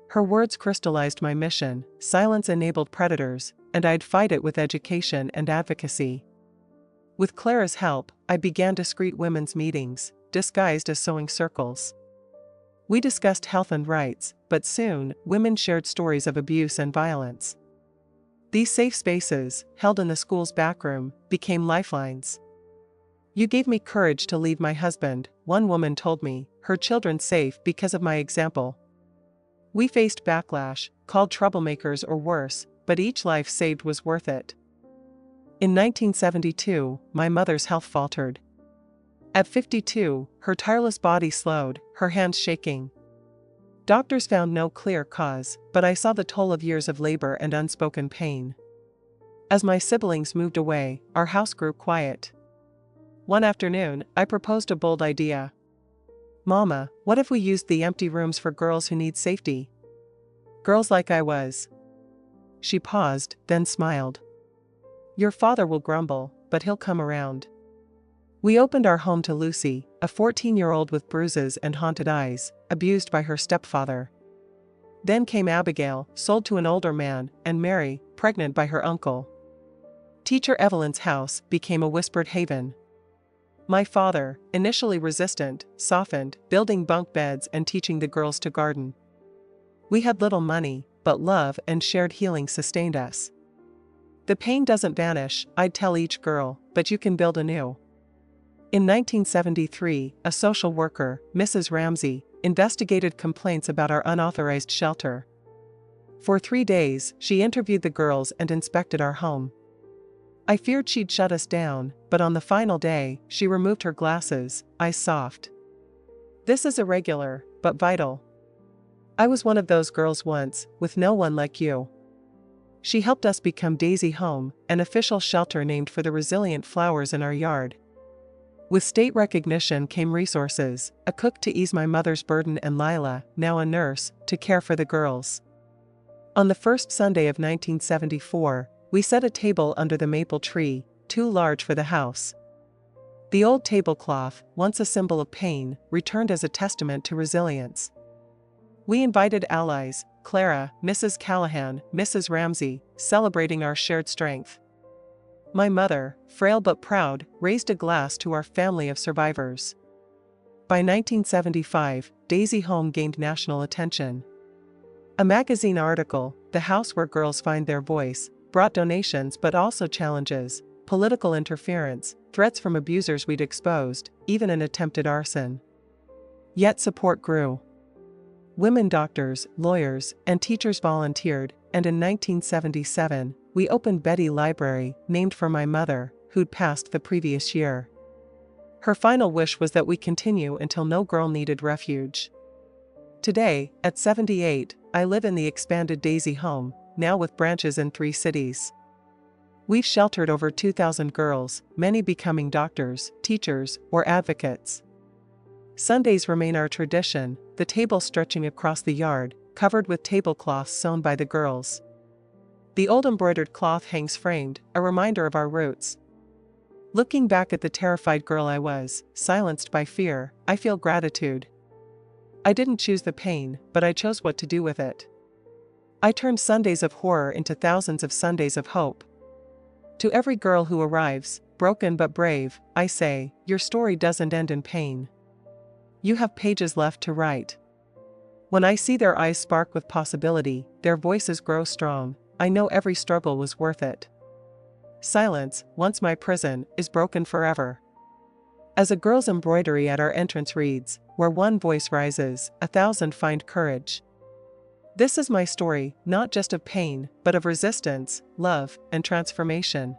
Her words crystallized my mission, silence enabled predators, and I'd fight it with education and advocacy. With Clara's help, I began discreet women's meetings, disguised as sewing circles. We discussed health and rights, but soon, women shared stories of abuse and violence. These safe spaces, held in the school's backroom, became lifelines. You gave me courage to leave my husband, one woman told me, her children safe because of my example. We faced backlash, called troublemakers or worse, but each life saved was worth it. In 1972, my mother's health faltered. At 52, her tireless body slowed, her hands shaking. Doctors found no clear cause, but I saw the toll of years of labor and unspoken pain. As my siblings moved away, our house grew quiet. One afternoon, I proposed a bold idea. Mama, what if we used the empty rooms for girls who need safety? Girls like I was. She paused, then smiled. Your father will grumble, but he'll come around. We opened our home to Lucy, a 14-year-old with bruises and haunted eyes, abused by her stepfather. Then came Abigail, sold to an older man, and Mary, pregnant by her uncle. Teacher Evelyn's house became a whispered haven. My father, initially resistant, softened, building bunk beds and teaching the girls to garden. We had little money, but love and shared healing sustained us. The pain doesn't vanish, I'd tell each girl, but you can build anew. In 1973, a social worker, Mrs. Ramsey, investigated complaints about our unauthorized shelter. For 3 days, she interviewed the girls and inspected our home. I feared she'd shut us down, but on the final day, she removed her glasses, eyes soft. This is irregular, but vital. I was one of those girls once, with no one like you. She helped us become Daisy Home, an official shelter named for the resilient flowers in our yard. With state recognition came resources, a cook to ease my mother's burden and Lila, now a nurse, to care for the girls. On the first Sunday of 1974, we set a table under the maple tree, too large for the house. The old tablecloth, once a symbol of pain, returned as a testament to resilience. We invited allies, Clara, Mrs. Callahan, Mrs. Ramsey, celebrating our shared strength. My mother, frail but proud, raised a glass to our family of survivors. By 1975, Daisy Home gained national attention. A magazine article, "The House Where Girls Find Their Voice," brought donations but also challenges, political interference, threats from abusers we'd exposed, even an attempted arson. Yet support grew. Women doctors, lawyers, and teachers volunteered, and in 1977, we opened Betty Library, named for my mother, who'd passed the previous year. Her final wish was that we continue until no girl needed refuge. Today, at 78, I live in the expanded Daisy Home, now with branches in 3 cities. We've sheltered over 2,000 girls, many becoming doctors, teachers, or advocates. Sundays remain our tradition, the table stretching across the yard, covered with tablecloths sewn by the girls. The old embroidered cloth hangs framed, a reminder of our roots. Looking back at the terrified girl I was, silenced by fear, I feel gratitude. I didn't choose the pain, but I chose what to do with it. I turned Sundays of horror into thousands of Sundays of hope. To every girl who arrives, broken but brave, I say, your story doesn't end in pain. You have pages left to write. When I see their eyes spark with possibility, their voices grow strong, I know every struggle was worth it. Silence, once my prison, is broken forever. As a girl's embroidery at our entrance reads, where one voice rises, 1,000 find courage. This is my story, not just of pain, but of resistance, love, and transformation.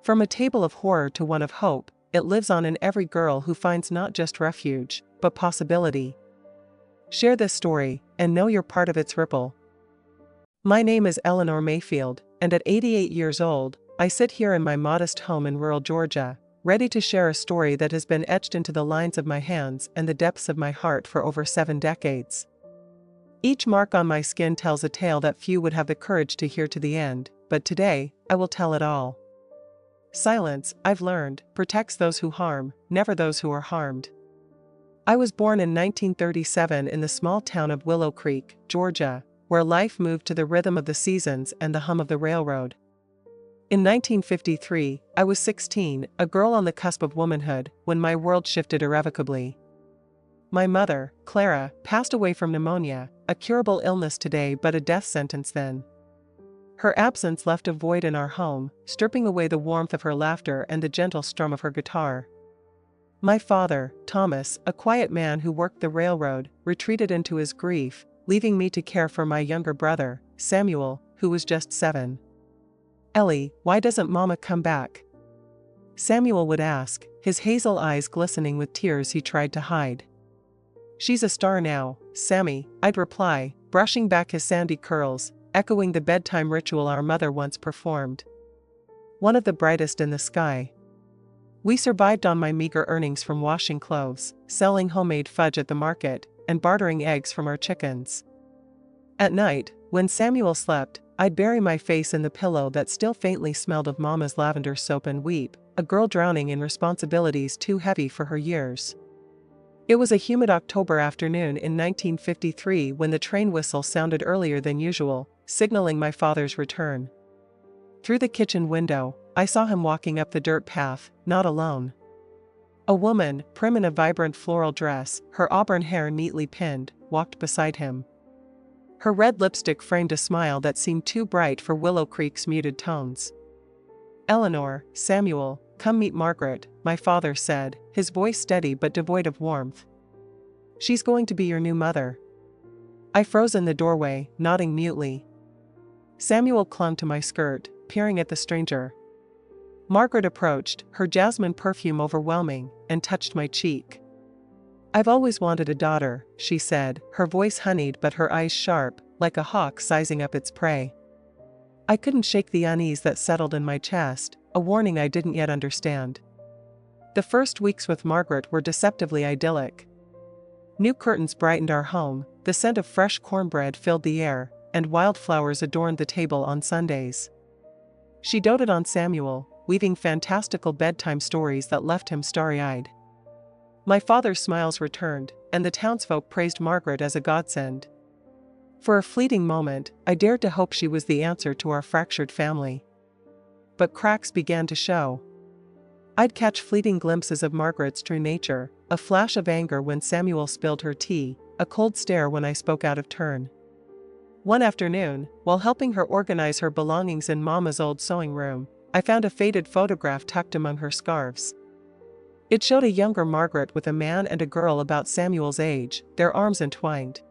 From a table of horror to one of hope, it lives on in every girl who finds not just refuge, but possibility. Share this story, and know you're part of its ripple. My name is Eleanor Mayfield, and at 88 years old, I sit here in my modest home in rural Georgia, ready to share a story that has been etched into the lines of my hands and the depths of my heart for over 7 decades. Each mark on my skin tells a tale that few would have the courage to hear to the end, but today, I will tell it all. Silence, I've learned, protects those who harm, never those who are harmed. I was born in 1937 in the small town of Willow Creek, Georgia, where life moved to the rhythm of the seasons and the hum of the railroad. In 1953, I was 16, a girl on the cusp of womanhood, when my world shifted irrevocably. My mother, Clara, passed away from pneumonia, a curable illness today but a death sentence then. Her absence left a void in our home, stripping away the warmth of her laughter and the gentle strum of her guitar. My father, Thomas, a quiet man who worked the railroad, retreated into his grief, leaving me to care for my younger brother, Samuel, who was just 7. "Ellie, why doesn't Mama come back?" Samuel would ask, his hazel eyes glistening with tears he tried to hide. "She's a star now, Sammy," I'd reply, brushing back his sandy curls, echoing the bedtime ritual our mother once performed. One of the brightest in the sky. We survived on my meager earnings from washing clothes, selling homemade fudge at the market, and bartering eggs from our chickens. At night, when Samuel slept, I'd bury my face in the pillow that still faintly smelled of Mama's lavender soap and weep, a girl drowning in responsibilities too heavy for her years. It was a humid October afternoon in 1953 when the train whistle sounded earlier than usual, signaling my father's return. Through the kitchen window, I saw him walking up the dirt path, not alone. A woman, prim in a vibrant floral dress, her auburn hair neatly pinned, walked beside him. Her red lipstick framed a smile that seemed too bright for Willow Creek's muted tones. "Eleanor, Samuel, come meet Margaret," my father said, his voice steady but devoid of warmth. "She's going to be your new mother." I froze in the doorway, nodding mutely. Samuel clung to my skirt, peering at the stranger. Margaret approached, her jasmine perfume overwhelming, and touched my cheek. "I've always wanted a daughter," she said, her voice honeyed but her eyes sharp, like a hawk sizing up its prey. I couldn't shake the unease that settled in my chest, a warning I didn't yet understand. The first weeks with Margaret were deceptively idyllic. New curtains brightened our home, the scent of fresh cornbread filled the air, and wildflowers adorned the table on Sundays. She doted on Samuel, weaving fantastical bedtime stories that left him starry-eyed. My father's smiles returned, and the townsfolk praised Margaret as a godsend. For a fleeting moment, I dared to hope she was the answer to our fractured family. But cracks began to show. I'd catch fleeting glimpses of Margaret's true nature, a flash of anger when Samuel spilled her tea, a cold stare when I spoke out of turn. One afternoon, while helping her organize her belongings in Mama's old sewing room, I found a faded photograph tucked among her scarves. It showed a younger Margaret with a man and a girl about Samuel's age, their arms entwined.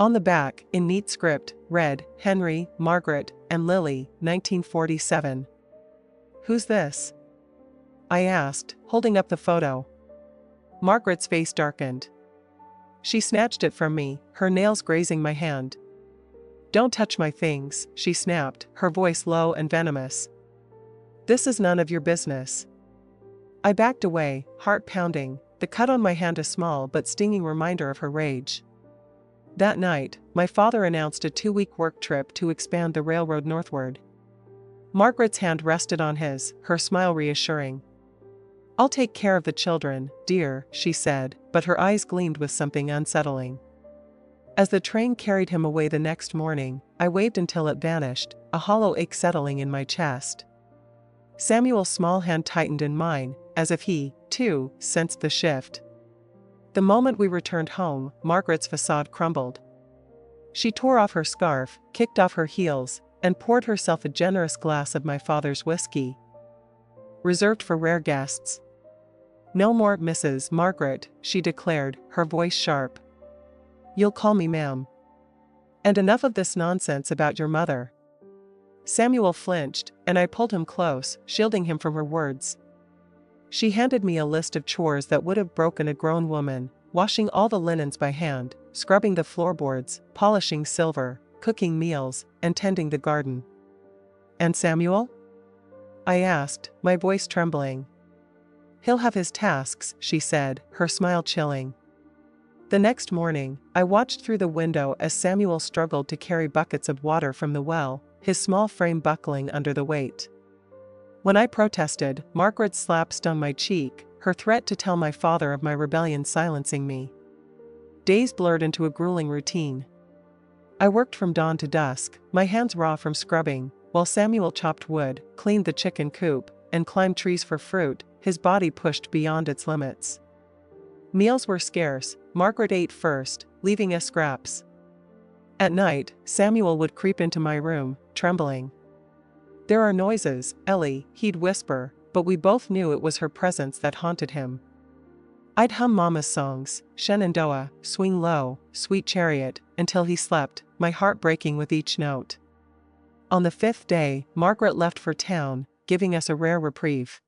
On the back, in neat script, read, "Henry, Margaret, and Lily, 1947. "Who's this?" I asked, holding up the photo. Margaret's face darkened. She snatched it from me, her nails grazing my hand. "Don't touch my things," she snapped, her voice low and venomous. "This is none of your business." I backed away, heart pounding, the cut on my hand a small but stinging reminder of her rage. That night, my father announced a 2-week work trip to expand the railroad northward. Margaret's hand rested on his, her smile reassuring. "I'll take care of the children, dear," she said, but her eyes gleamed with something unsettling. As the train carried him away the next morning, I waved until it vanished, a hollow ache settling in my chest. Samuel's small hand tightened in mine, as if he, too, sensed the shift. The moment we returned home, Margaret's facade crumbled. She tore off her scarf, kicked off her heels, and poured herself a generous glass of my father's whiskey. "Reserved for rare guests." "No more Mrs. Margaret," she declared, her voice sharp. "You'll call me ma'am. And enough of this nonsense about your mother." Samuel flinched, and I pulled him close, shielding him from her words. She handed me a list of chores that would have broken a grown woman: washing all the linens by hand, scrubbing the floorboards, polishing silver, cooking meals, and tending the garden. "And Samuel?" I asked, my voice trembling. "He'll have his tasks," she said, her smile chilling. The next morning, I watched through the window as Samuel struggled to carry buckets of water from the well, his small frame buckling under the weight. When I protested, Margaret's slap stung my cheek, her threat to tell my father of my rebellion silencing me. Days blurred into a grueling routine. I worked from dawn to dusk, my hands raw from scrubbing, while Samuel chopped wood, cleaned the chicken coop, and climbed trees for fruit, his body pushed beyond its limits. Meals were scarce. Margaret ate first, leaving us scraps. At night, Samuel would creep into my room, trembling. "There are noises, Ellie," he'd whisper, but we both knew it was her presence that haunted him. I'd hum Mama's songs, Shenandoah, Swing Low, Sweet Chariot, until he slept, my heart breaking with each note. On the 5th day, Margaret left for town, giving us a rare reprieve.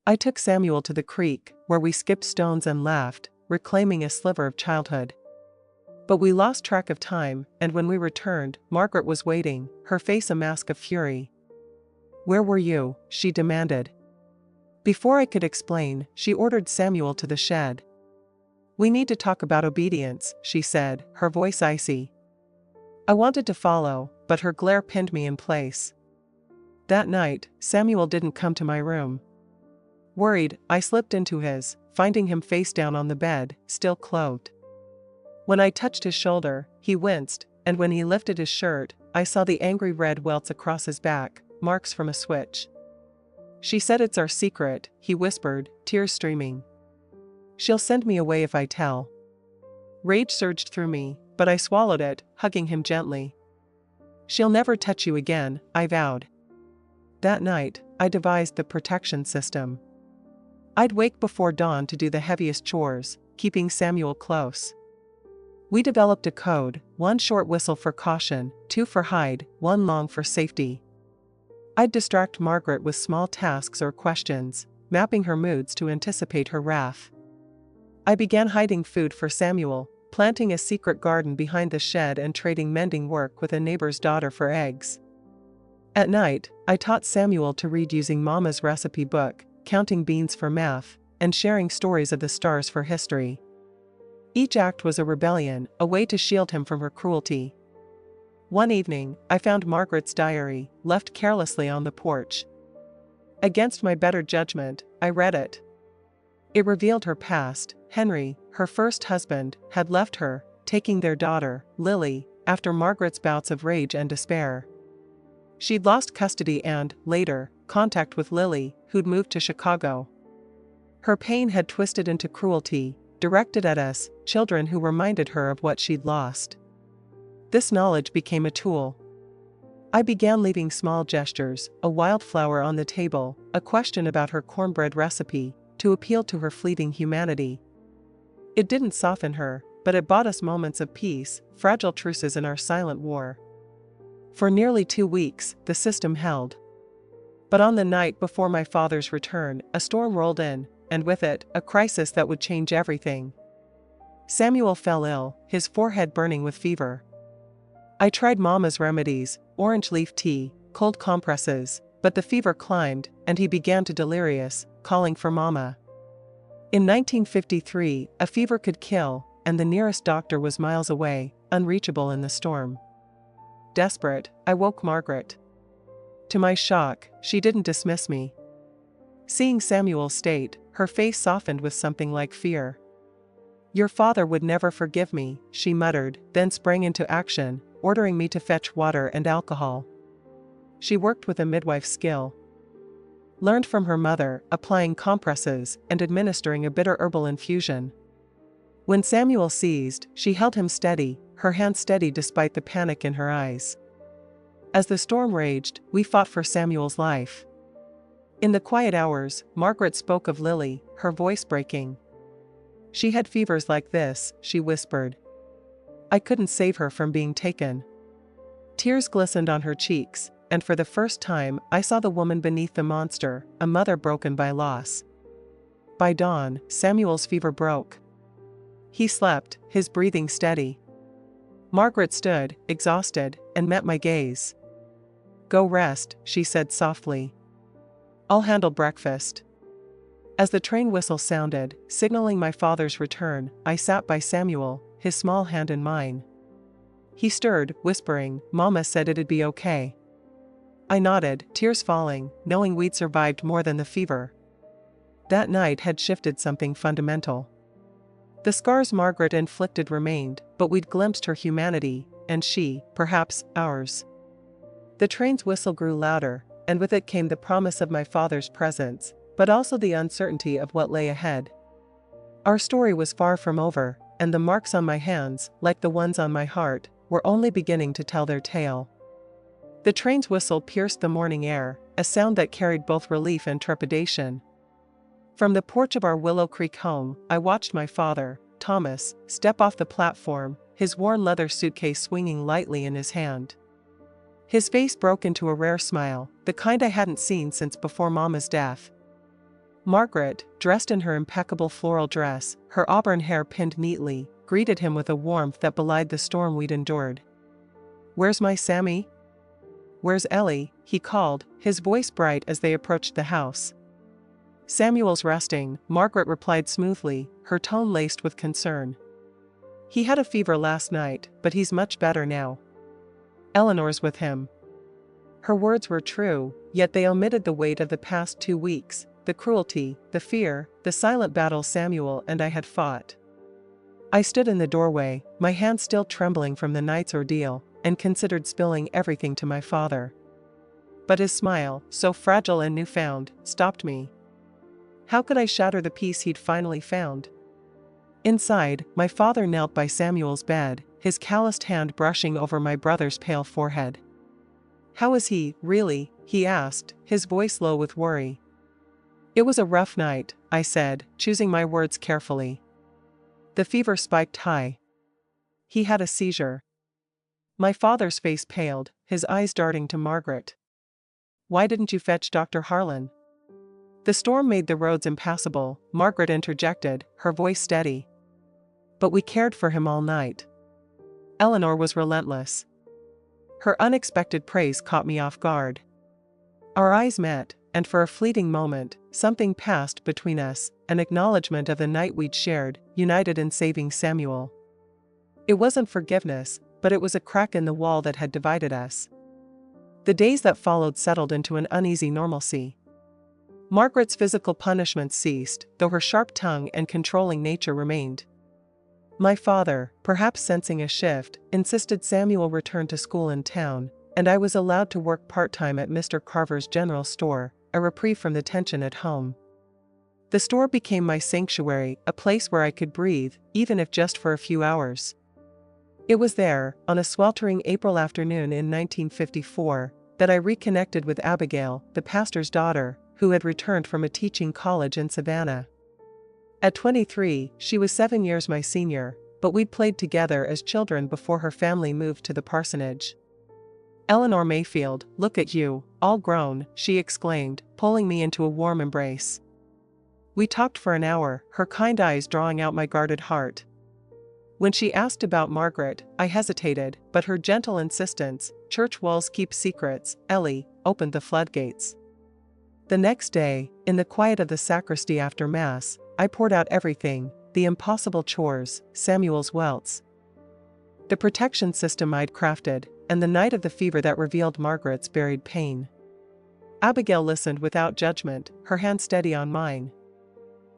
I took Samuel to the creek, where we skipped stones and laughed, reclaiming a sliver of childhood. But we lost track of time, and when we returned, Margaret was waiting, her face a mask of fury. "Where were you?" she demanded. Before I could explain, she ordered Samuel to the shed. "We need to talk about obedience," she said, her voice icy. I wanted to follow, but her glare pinned me in place. That night, Samuel didn't come to my room. Worried, I slipped into his, finding him face down on the bed, still clothed. When I touched his shoulder, he winced, and when he lifted his shirt, I saw the angry red welts across his back, marks from a switch. "She said it's our secret," he whispered, tears streaming. "She'll send me away if I tell." Rage surged through me, but I swallowed it, hugging him gently. "She'll never touch you again," I vowed. That night, I devised the protection system. I'd wake before dawn to do the heaviest chores, keeping Samuel close. We developed a code: 1 short whistle for caution, 2 for hide, 1 long for safety. I'd distract Margaret with small tasks or questions, mapping her moods to anticipate her wrath. I began hiding food for Samuel, planting a secret garden behind the shed and trading mending work with a neighbor's daughter for eggs. At night, I taught Samuel to read using Mama's recipe book, counting beans for math, and sharing stories of the stars for history. Each act was a rebellion, a way to shield him from her cruelty. One evening, I found Margaret's diary, left carelessly on the porch. Against my better judgment, I read it. It revealed her past. Henry, her first husband, had left her, taking their daughter, Lily, after Margaret's bouts of rage and despair. She'd lost custody and, later, contact with Lily, who'd moved to Chicago. Her pain had twisted into cruelty, directed at us, children who reminded her of what she'd lost. This knowledge became a tool. I began leaving small gestures, a wildflower on the table, a question about her cornbread recipe, to appeal to her fleeting humanity. It didn't soften her, but it bought us moments of peace, fragile truces in our silent war. For nearly 2 weeks, the system held. But on the night before my father's return, a storm rolled in, and with it, a crisis that would change everything. Samuel fell ill, his forehead burning with fever. I tried Mama's remedies, orange leaf tea, cold compresses, but the fever climbed, and he began to delirious, calling for Mama. In 1953, a fever could kill, and the nearest doctor was miles away, unreachable in the storm. Desperate, I woke Margaret. To my shock, she didn't dismiss me. Seeing Samuel's state, her face softened with something like fear. "Your father would never forgive me," she muttered, then sprang into action, ordering me to fetch water and alcohol. She worked with a midwife's skill. Learned from her mother, applying compresses and administering a bitter herbal infusion. When Samuel seized, she held him steady, her hand steady despite the panic in her eyes. As the storm raged, we fought for Samuel's life. In the quiet hours, Margaret spoke of Lily, her voice breaking. "She had fevers like this," she whispered. "I couldn't save her from being taken." Tears glistened on her cheeks, and for the first time, I saw the woman beneath the monster, a mother broken by loss. By dawn, Samuel's fever broke. He slept, his breathing steady. Margaret stood, exhausted, and met my gaze. "Go rest," she said softly. "I'll handle breakfast." As the train whistle sounded, signaling my father's return, I sat by Samuel, his small hand in mine. He stirred, whispering, "Mama said it'd be okay." I nodded, tears falling, knowing we'd survived more than the fever. That night had shifted something fundamental. The scars Margaret inflicted remained, but we'd glimpsed her humanity, and she, perhaps, ours. The train's whistle grew louder, and with it came the promise of my father's presence, but also the uncertainty of what lay ahead. Our story was far from over, and the marks on my hands, like the ones on my heart, were only beginning to tell their tale. The train's whistle pierced the morning air, a sound that carried both relief and trepidation. From the porch of our Willow Creek home, I watched my father, Thomas, step off the platform, his worn leather suitcase swinging lightly in his hand. His face broke into a rare smile, the kind I hadn't seen since before Mama's death. Margaret, dressed in her impeccable floral dress, her auburn hair pinned neatly, greeted him with a warmth that belied the storm we'd endured. "Where's my Sammy?" "Where's Ellie?" he called, his voice bright as they approached the house. "Samuel's resting," Margaret replied smoothly, her tone laced with concern. "He had a fever last night, but he's much better now. Eleanor's with him." Her words were true, yet they omitted the weight of the past 2 weeks, the cruelty, the fear, the silent battle Samuel and I had fought. I stood in the doorway, my hands still trembling from the night's ordeal, and considered spilling everything to my father. But his smile, so fragile and newfound, stopped me. How could I shatter the peace he'd finally found? Inside, my father knelt by Samuel's bed, his calloused hand brushing over my brother's pale forehead. "How is he, really?" he asked, his voice low with worry. "It was a rough night," I said, choosing my words carefully. "The fever spiked high. He had a seizure." My father's face paled, his eyes darting to Margaret. "Why didn't you fetch Dr. Harlan?" "The storm made the roads impassable," Margaret interjected, her voice steady. "But we cared for him all night." Eleanor was relentless. Her unexpected praise caught me off guard. Our eyes met, and for a fleeting moment, something passed between us, an acknowledgement of the night we'd shared, united in saving Samuel. It wasn't forgiveness, but it was a crack in the wall that had divided us. The days that followed settled into an uneasy normalcy. Margaret's physical punishments ceased, though her sharp tongue and controlling nature remained. My father, perhaps sensing a shift, insisted Samuel return to school in town, and I was allowed to work part-time at Mr. Carver's general store, a reprieve from the tension at home. The store became my sanctuary, a place where I could breathe, even if just for a few hours. It was there, on a sweltering April afternoon in 1954, that I reconnected with Abigail, the pastor's daughter, who had returned from a teaching college in Savannah. At 23, she was 7 years my senior, but we'd played together as children before her family moved to the parsonage. "Eleanor Mayfield, look at you, all grown," she exclaimed, pulling me into a warm embrace. We talked for an hour, her kind eyes drawing out my guarded heart. When she asked about Margaret, I hesitated, but her gentle insistence, "Church walls keep secrets, Ellie," opened the floodgates. The next day, in the quiet of the sacristy after Mass, I poured out everything, the impossible chores, Samuel's welts, the protection system I'd crafted, and the night of the fever that revealed Margaret's buried pain. Abigail listened without judgment, her hand steady on mine.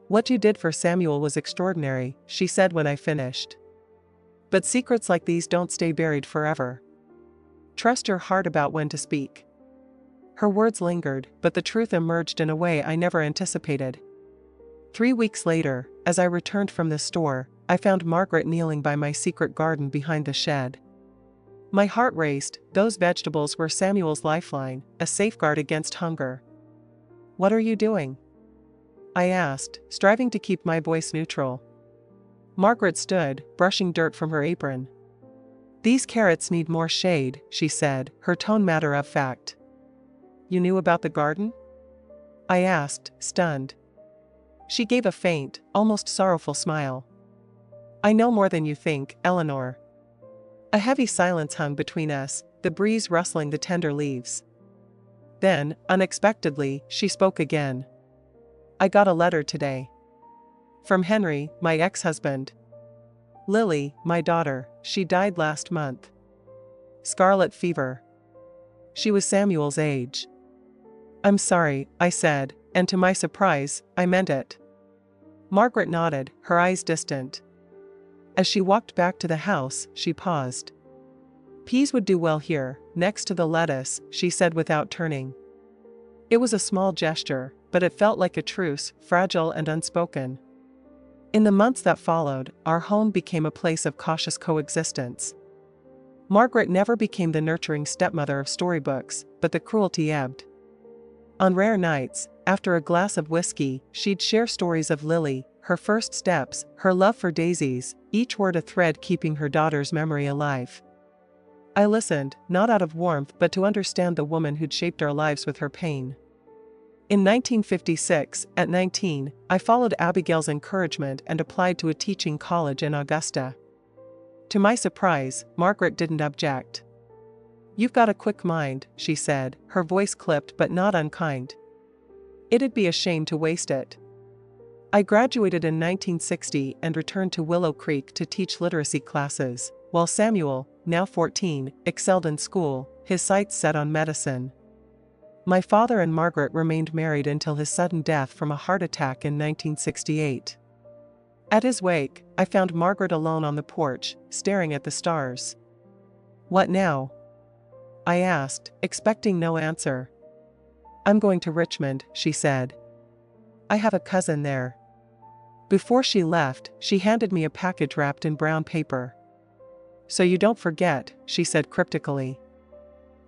"What you did for Samuel was extraordinary," she said when I finished. "But secrets like these don't stay buried forever. Trust your heart about when to speak." Her words lingered, but the truth emerged in a way I never anticipated. 3 weeks later, as I returned from the store, I found Margaret kneeling by my secret garden behind the shed. My heart raced. Those vegetables were Samuel's lifeline, a safeguard against hunger. "What are you doing?" I asked, striving to keep my voice neutral. Margaret stood, brushing dirt from her apron. "These carrots need more shade," she said, her tone matter of fact. "You knew about the garden?" I asked, stunned. She gave a faint, almost sorrowful smile. "I know more than you think, Eleanor." A heavy silence hung between us, the breeze rustling the tender leaves. Then, unexpectedly, she spoke again. "I got a letter today. From Henry, my ex-husband. Lily, my daughter, she died last month. Scarlet fever. She was Samuel's age." "I'm sorry," I said, and to my surprise, I meant it. Margaret nodded, her eyes distant. As she walked back to the house, she paused. "Peas would do well here, next to the lettuce," she said without turning. It was a small gesture, but it felt like a truce, fragile and unspoken. In the months that followed, our home became a place of cautious coexistence. Margaret never became the nurturing stepmother of storybooks, but the cruelty ebbed. On rare nights, after a glass of whiskey, she'd share stories of Lily, her first steps, her love for daisies, each word a thread keeping her daughter's memory alive. I listened, not out of warmth but to understand the woman who'd shaped our lives with her pain. In 1956, at 19, I followed Abigail's encouragement and applied to a teaching college in Augusta. To my surprise, Margaret didn't object. "You've got a quick mind," she said, her voice clipped but not unkind. "It'd be a shame to waste it." I graduated in 1960 and returned to Willow Creek to teach literacy classes, while Samuel, now 14, excelled in school, his sights set on medicine. My father and Margaret remained married until his sudden death from a heart attack in 1968. At his wake, I found Margaret alone on the porch, staring at the stars. "What now?" I asked, expecting no answer. "I'm going to Richmond," she said. "I have a cousin there." Before she left, she handed me a package wrapped in brown paper. "So you don't forget," she said cryptically.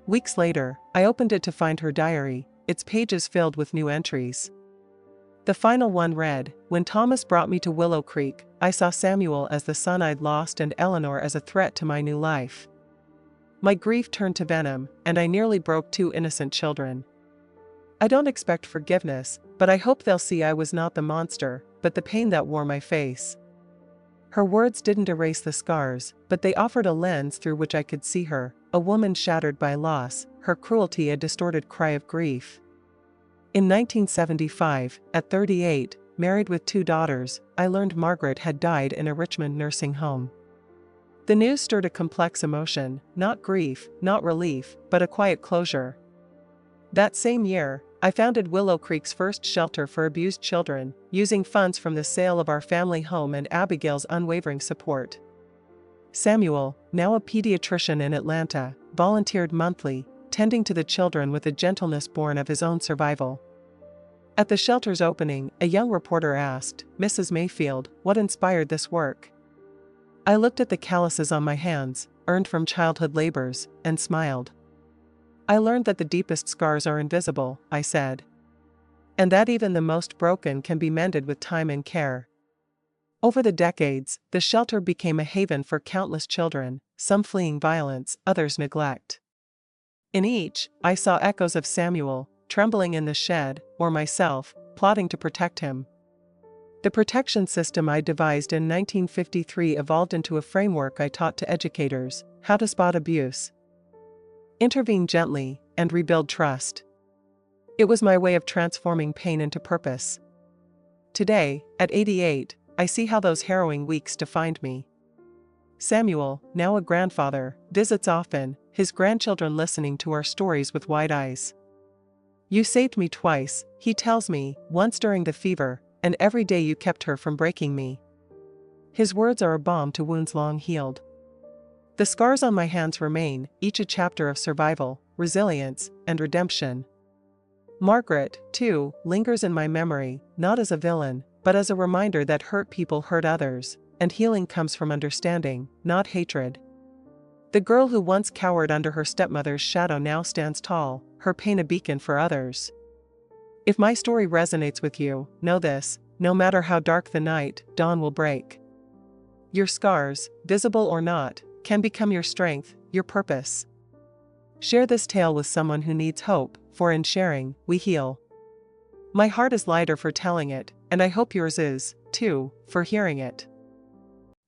Weeks later, I opened it to find her diary, its pages filled with new entries. The final one read, "When Thomas brought me to Willow Creek, I saw Samuel as the son I'd lost and Eleanor as a threat to my new life. My grief turned to venom, and I nearly broke 2 innocent children. I don't expect forgiveness, but I hope they'll see I was not the monster, but the pain that wore my face." Her words didn't erase the scars, but they offered a lens through which I could see her, a woman shattered by loss, her cruelty a distorted cry of grief. In 1975, at 38, married with 2 daughters, I learned Margaret had died in a Richmond nursing home. The news stirred a complex emotion, not grief, not relief, but a quiet closure. That same year, I founded Willow Creek's first shelter for abused children, using funds from the sale of our family home and Abigail's unwavering support. Samuel, now a pediatrician in Atlanta, volunteered monthly, tending to the children with a gentleness born of his own survival. At the shelter's opening, a young reporter asked, "Mrs. Mayfield, what inspired this work?" I looked at the calluses on my hands, earned from childhood labors, and smiled. "I learned that the deepest scars are invisible," I said. "And that even the most broken can be mended with time and care." Over the decades, the shelter became a haven for countless children, some fleeing violence, others neglect. In each, I saw echoes of Samuel, trembling in the shed, or myself, plotting to protect him. The protection system I devised in 1953 evolved into a framework I taught to educators: how to spot abuse, intervene gently, and rebuild trust. It was my way of transforming pain into purpose. Today, at 88, I see how those harrowing weeks defined me. Samuel, now a grandfather, visits often, his grandchildren listening to our stories with wide eyes. "You saved me twice," he tells me, "once during the fever, and every day you kept her from breaking me." His words are a balm to wounds long healed. The scars on my hands remain, each a chapter of survival, resilience, and redemption. Margaret, too, lingers in my memory, not as a villain, but as a reminder that hurt people hurt others, and healing comes from understanding, not hatred. The girl who once cowered under her stepmother's shadow now stands tall, her pain a beacon for others. If my story resonates with you, know this: no matter how dark the night, dawn will break. Your scars, visible or not, can become your strength, your purpose. Share this tale with someone who needs hope, for in sharing, we heal. My heart is lighter for telling it, and I hope yours is, too, for hearing it.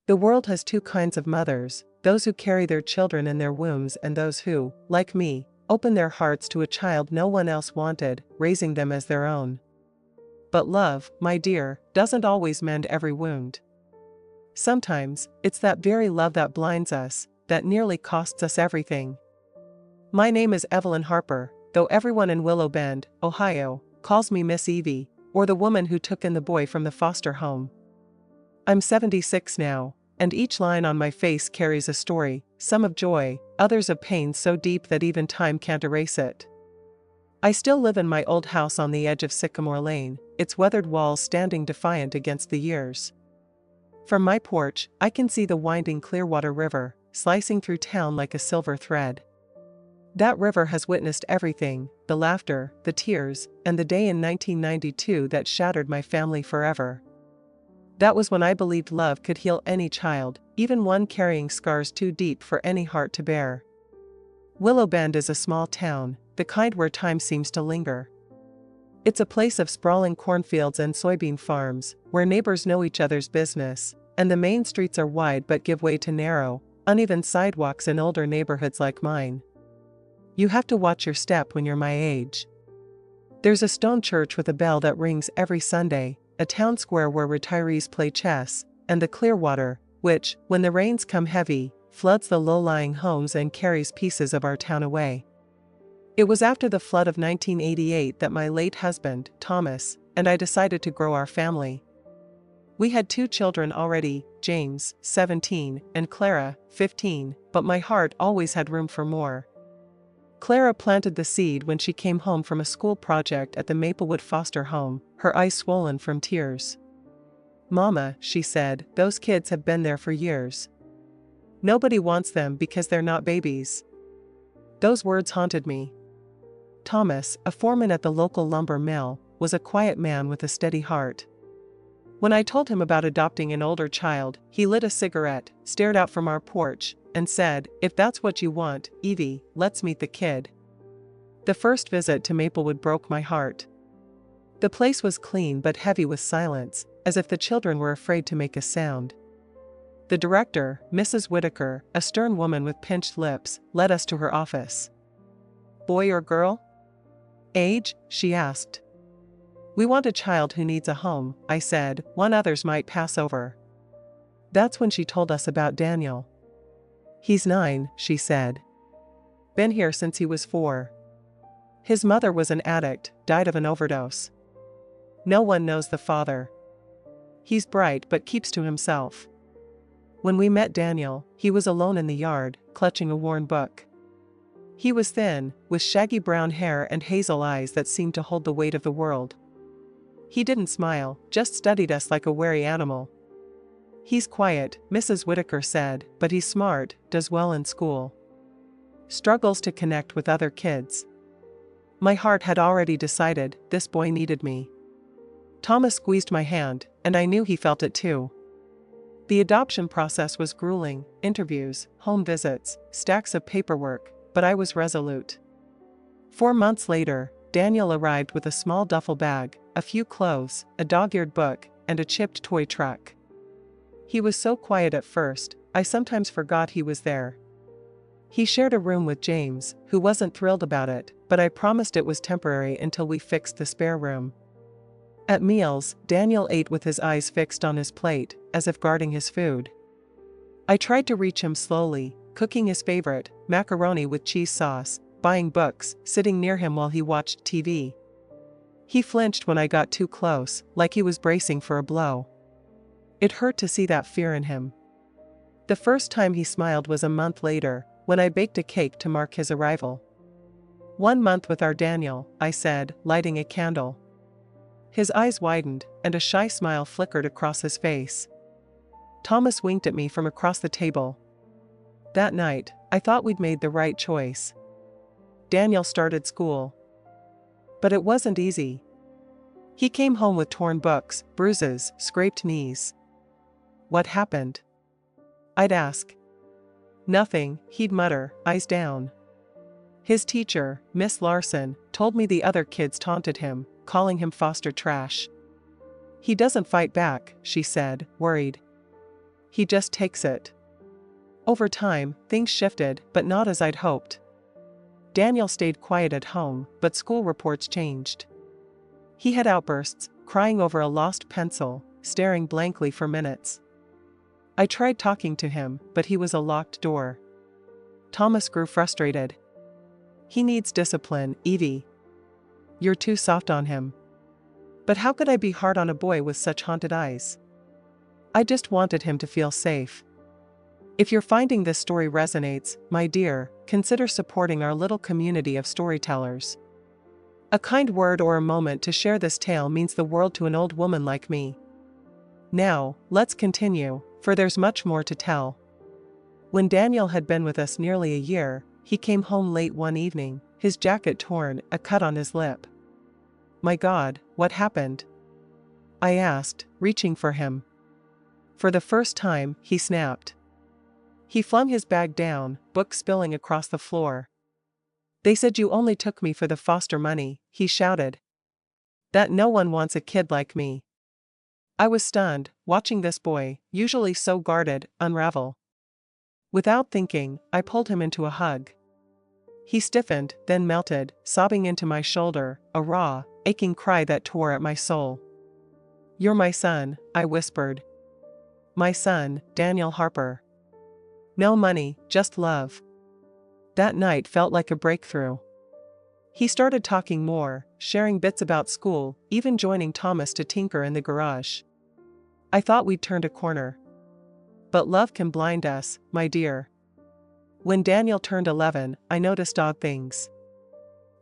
The world has 2 kinds of mothers: those who carry their children in their wombs and those who, like me, open their hearts to a child no one else wanted, raising them as their own. But love, my dear, doesn't always mend every wound. Sometimes, it's that very love that blinds us, that nearly costs us everything. My name is Evelyn Harper, though everyone in Willow Bend, Ohio, calls me Miss Evie, or the woman who took in the boy from the foster home. I'm 76 now, and each line on my face carries a story, some of joy, others of pain so deep that even time can't erase it. I still live in my old house on the edge of Sycamore Lane, its weathered walls standing defiant against the years. From my porch, I can see the winding Clearwater River, slicing through town like a silver thread. That river has witnessed everything: the laughter, the tears, and the day in 1992 that shattered my family forever. That was when I believed love could heal any child, even one carrying scars too deep for any heart to bear. Willow Bend is a small town, the kind where time seems to linger. It's a place of sprawling cornfields and soybean farms, where neighbors know each other's business, and the main streets are wide but give way to narrow, uneven sidewalks in older neighborhoods like mine. You have to watch your step when you're my age. There's a stone church with a bell that rings every Sunday, a town square where retirees play chess, and the Clearwater, which, when the rains come heavy, floods the low-lying homes and carries pieces of our town away. It was after the flood of 1988 that my late husband, Thomas, and I decided to grow our family. We had 2 children already, James, 17, and Clara, 15, but my heart always had room for more. Clara planted the seed when she came home from a school project at the Maplewood foster home, her eyes swollen from tears. "Mama," she said, "those kids have been there for years. Nobody wants them because they're not babies." Those words haunted me. Thomas, a foreman at the local lumber mill, was a quiet man with a steady heart. When I told him about adopting an older child, he lit a cigarette, stared out from our porch, and said, "If that's what you want, Evie, let's meet the kid." The first visit to Maplewood broke my heart. The place was clean but heavy with silence, as if the children were afraid to make a sound. The director, Mrs. Whitaker, a stern woman with pinched lips, led us to her office. "Boy or girl?" "Age?" she asked. "We want a child who needs a home," I said, "one others might pass over." That's when she told us about Daniel. "He's 9, she said. "Been here since he was 4. His mother was an addict, died of an overdose. No one knows the father. He's bright but keeps to himself." When we met Daniel, he was alone in the yard, clutching a worn book. He was thin, with shaggy brown hair and hazel eyes that seemed to hold the weight of the world. He didn't smile, just studied us like a wary animal. "He's quiet," Mrs. Whitaker said, "but he's smart, does well in school. Struggles to connect with other kids." My heart had already decided, this boy needed me. Thomas squeezed my hand, and I knew he felt it too. The adoption process was grueling, interviews, home visits, stacks of paperwork, but I was resolute. 4 months later, Daniel arrived with a small duffel bag, a few clothes, a dog-eared book, and a chipped toy truck. He was so quiet at first, I sometimes forgot he was there. He shared a room with James, who wasn't thrilled about it, but I promised it was temporary until we fixed the spare room. At meals, Daniel ate with his eyes fixed on his plate, as if guarding his food. I tried to reach him slowly, cooking his favorite, macaroni with cheese sauce, buying books, sitting near him while he watched TV. He flinched when I got too close, like he was bracing for a blow. It hurt to see that fear in him. The first time he smiled was a month later, when I baked a cake to mark his arrival. "1 month with our Daniel," I said, lighting a candle. His eyes widened, and a shy smile flickered across his face. Thomas winked at me from across the table. That night, I thought we'd made the right choice. Daniel started school. But it wasn't easy. He came home with torn books, bruises, scraped knees. "What happened?" I'd ask. "Nothing," he'd mutter, eyes down. His teacher, Miss Larson, told me the other kids taunted him, calling him foster trash. "He doesn't fight back," she said, worried. "He just takes it." Over time, things shifted, but not as I'd hoped. Daniel stayed quiet at home, but school reports changed. He had outbursts, crying over a lost pencil, staring blankly for minutes. I tried talking to him, but he was a locked door. Thomas grew frustrated. "He needs discipline, Evie. You're too soft on him." But how could I be hard on a boy with such haunted eyes? I just wanted him to feel safe. If you're finding this story resonates, my dear, consider supporting our little community of storytellers. A kind word or a moment to share this tale means the world to an old woman like me. Now, let's continue, for there's much more to tell. When Daniel had been with us nearly a year, he came home late one evening, his jacket torn, a cut on his lip. "My God, what happened?" I asked, reaching for him. For the first time, he snapped. He flung his bag down, book spilling across the floor. "They said you only took me for the foster money," he shouted. "That no one wants a kid like me." I was stunned, watching this boy, usually so guarded, unravel. Without thinking, I pulled him into a hug. He stiffened, then melted, sobbing into my shoulder, a raw, aching cry that tore at my soul. "You're my son," I whispered. "My son, Daniel Harper. No money, just love." That night felt like a breakthrough. He started talking more, sharing bits about school, even joining Thomas to tinker in the garage. I thought we'd turned a corner. But love can blind us, my dear. When Daniel turned 11, I noticed odd things.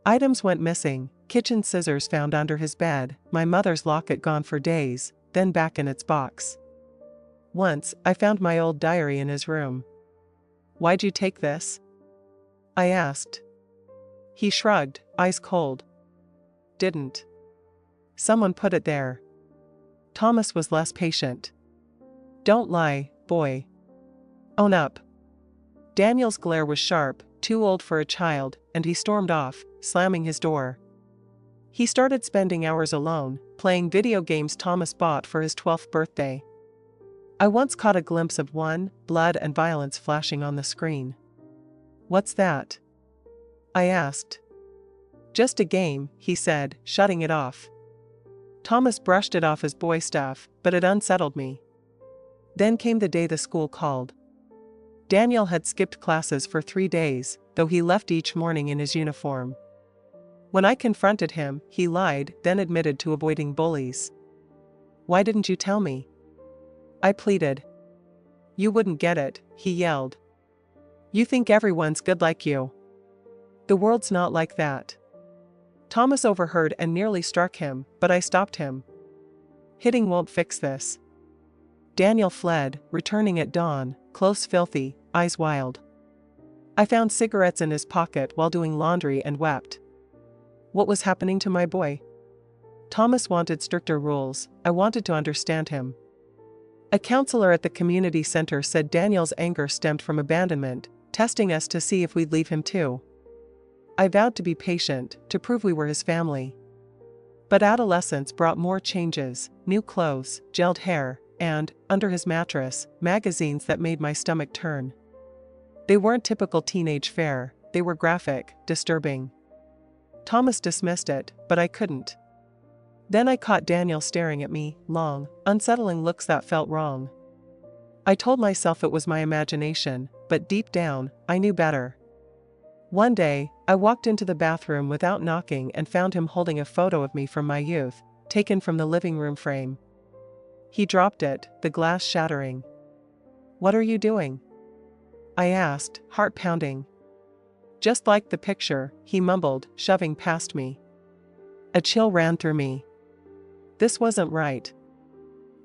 Items went missing, kitchen scissors found under his bed, my mother's locket gone for days, then back in its box. Once, I found my old diary in his room. "Why'd you take this?" I asked. He shrugged, eyes cold. "Didn't. Someone put it there." Thomas was less patient. "Don't lie, boy. Own up." Daniel's glare was sharp, too old for a child, and he stormed off, slamming his door. He started spending hours alone, playing video games Thomas bought for his 12th birthday. I once caught a glimpse of one, blood and violence flashing on the screen. "What's that?" I asked. "Just a game," he said, shutting it off. Thomas brushed it off as boy stuff, but it unsettled me. Then came the day the school called. Daniel had skipped classes for 3 days, though he left each morning in his uniform. When I confronted him, he lied, then admitted to avoiding bullies. "Why didn't you tell me?" I pleaded. "You wouldn't get it," he yelled. "You think everyone's good like you. The world's not like that." Thomas overheard and nearly struck him, but I stopped him. "Hitting won't fix this." Daniel fled, returning at dawn, clothes filthy, eyes wild. I found cigarettes in his pocket while doing laundry and wept. What was happening to my boy? Thomas wanted stricter rules. I wanted to understand him. A counselor at the community center said Daniel's anger stemmed from abandonment, testing us to see if we'd leave him too. I vowed to be patient, to prove we were his family. But adolescence brought more changes: new clothes, gelled hair, and, under his mattress, magazines that made my stomach turn. They weren't typical teenage fare, they were graphic, disturbing. Thomas dismissed it, but I couldn't. Then I caught Daniel staring at me, long, unsettling looks that felt wrong. I told myself it was my imagination, but deep down, I knew better. One day, I walked into the bathroom without knocking and found him holding a photo of me from my youth, taken from the living room frame. He dropped it, the glass shattering. "What are you doing?" I asked, heart pounding. "Just like the picture," he mumbled, shoving past me. A chill ran through me. This wasn't right.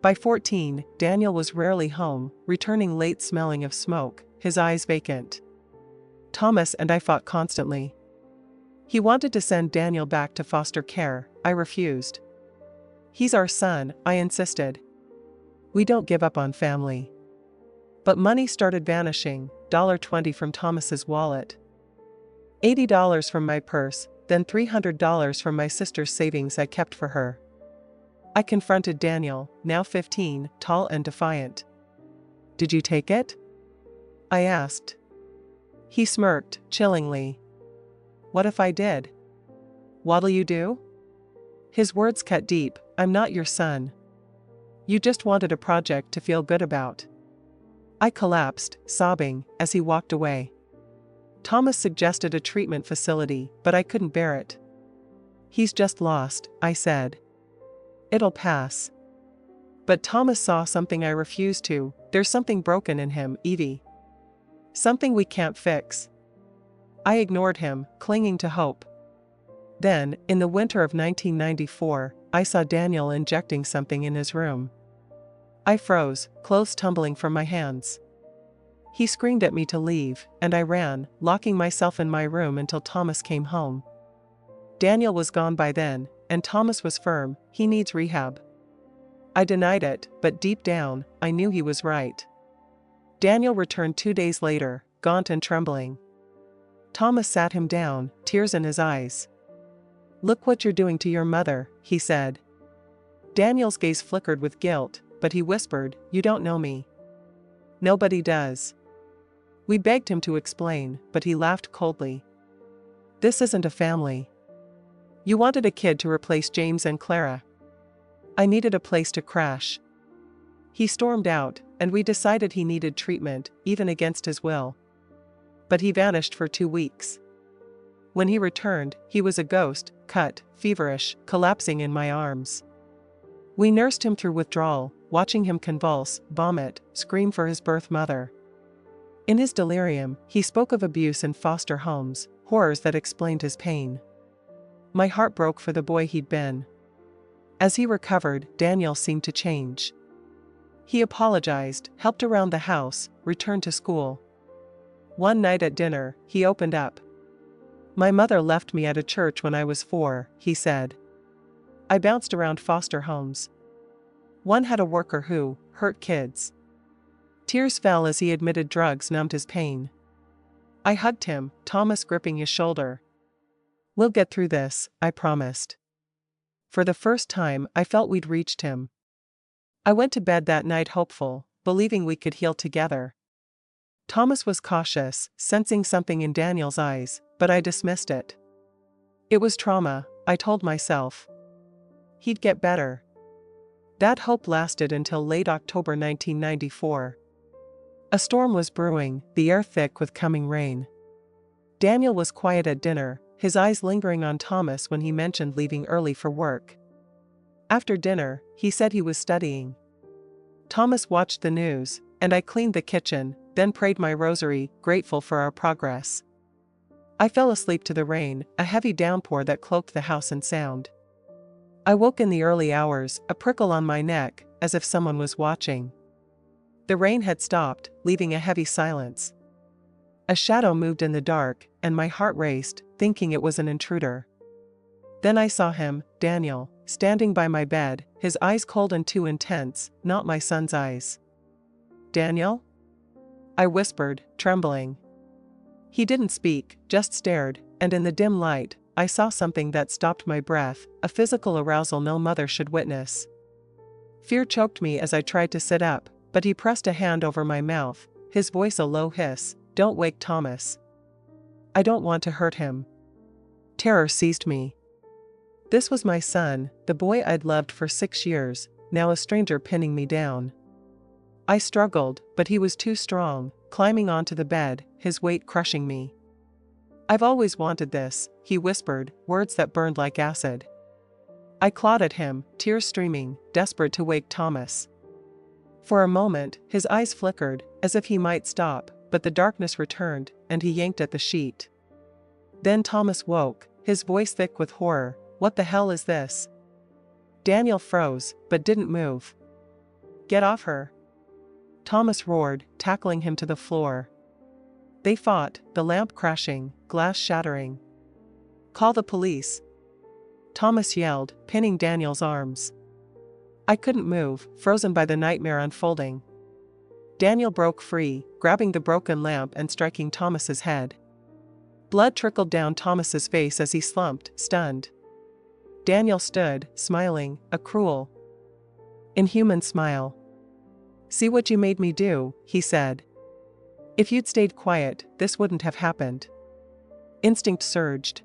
By 14, Daniel was rarely home, returning late smelling of smoke, his eyes vacant. Thomas and I fought constantly. He wanted to send Daniel back to foster care. I refused. "He's our son," I insisted. "We don't give up on family." But money started vanishing, $20 from Thomas's wallet, $80 from my purse, then $300 from my sister's savings I kept for her. I confronted Daniel, now 15, tall and defiant. "Did you take it?" I asked. He smirked, chillingly. "What if I did? What'll you do?" His words cut deep. "I'm not your son. You just wanted a project to feel good about." I collapsed, sobbing, as he walked away. Thomas suggested a treatment facility, but I couldn't bear it. "He's just lost," I said. "It'll pass." But Thomas saw something I refused to. "There's something broken in him, Evie. Something we can't fix." I ignored him, clinging to hope. Then, in the winter of 1994, I saw Daniel injecting something in his room. I froze, clothes tumbling from my hands. He screamed at me to leave, and I ran, locking myself in my room until Thomas came home. Daniel was gone by then, and Thomas was firm: "He needs rehab." I denied it, but deep down, I knew he was right. Daniel returned 2 days later, gaunt and trembling. Thomas sat him down, tears in his eyes. "Look what you're doing to your mother," he said. Daniel's gaze flickered with guilt, but he whispered, "You don't know me." "Nobody does." We begged him to explain, but he laughed coldly. "This isn't a family. You wanted a kid to replace James and Clara. I needed a place to crash." He stormed out, and we decided he needed treatment, even against his will. But he vanished for 2 weeks. When he returned, he was a ghost, cut, feverish, collapsing in my arms. We nursed him through withdrawal, watching him convulse, vomit, scream for his birth mother. In his delirium, he spoke of abuse in foster homes, horrors that explained his pain. My heart broke for the boy he'd been. As he recovered, Daniel seemed to change. He apologized, helped around the house, returned to school. One night at dinner, he opened up. "My mother left me at a church when I was 4, he said. I bounced around foster homes. One had a worker who hurt kids. Tears fell as he admitted drugs numbed his pain. I hugged him, Thomas gripping his shoulder. We'll get through this, I promised. For the first time, I felt we'd reached him. I went to bed that night hopeful, believing we could heal together. Thomas was cautious, sensing something in Daniel's eyes, but I dismissed it. It was trauma, I told myself. He'd get better. That hope lasted until late October 1994. A storm was brewing, the air thick with coming rain. Daniel was quiet at dinner, his eyes lingering on Thomas when he mentioned leaving early for work. After dinner, he said he was studying. Thomas watched the news, and I cleaned the kitchen, then prayed my rosary, grateful for our progress. I fell asleep to the rain, a heavy downpour that cloaked the house and sound. I woke in the early hours, a prickle on my neck, as if someone was watching. The rain had stopped, leaving a heavy silence. A shadow moved in the dark, and my heart raced, thinking it was an intruder. Then I saw him, Daniel, standing by my bed, his eyes cold and too intense, not my son's eyes. "Daniel?" I whispered, trembling. He didn't speak, just stared, and in the dim light, I saw something that stopped my breath, a physical arousal no mother should witness. Fear choked me as I tried to sit up, but he pressed a hand over my mouth, his voice a low hiss, "Don't wake Thomas. I don't want to hurt him." Terror seized me. This was my son, the boy I'd loved for 6 years, now a stranger pinning me down. I struggled, but he was too strong, climbing onto the bed, his weight crushing me. "I've always wanted this," he whispered, words that burned like acid. I clawed at him, tears streaming, desperate to wake Thomas. For a moment, his eyes flickered, as if he might stop, but the darkness returned, and he yanked at the sheet. Then Thomas woke, his voice thick with horror. "What the hell is this?" Daniel froze, but didn't move. "Get off her!" Thomas roared, tackling him to the floor. They fought, the lamp crashing, glass shattering. "Call the police!" Thomas yelled, pinning Daniel's arms. I couldn't move, frozen by the nightmare unfolding. Daniel broke free, grabbing the broken lamp and striking Thomas's head. Blood trickled down Thomas's face as he slumped, stunned. Daniel stood, smiling, a cruel, inhuman smile. "See what you made me do," he said. "If you'd stayed quiet, this wouldn't have happened." Instinct surged.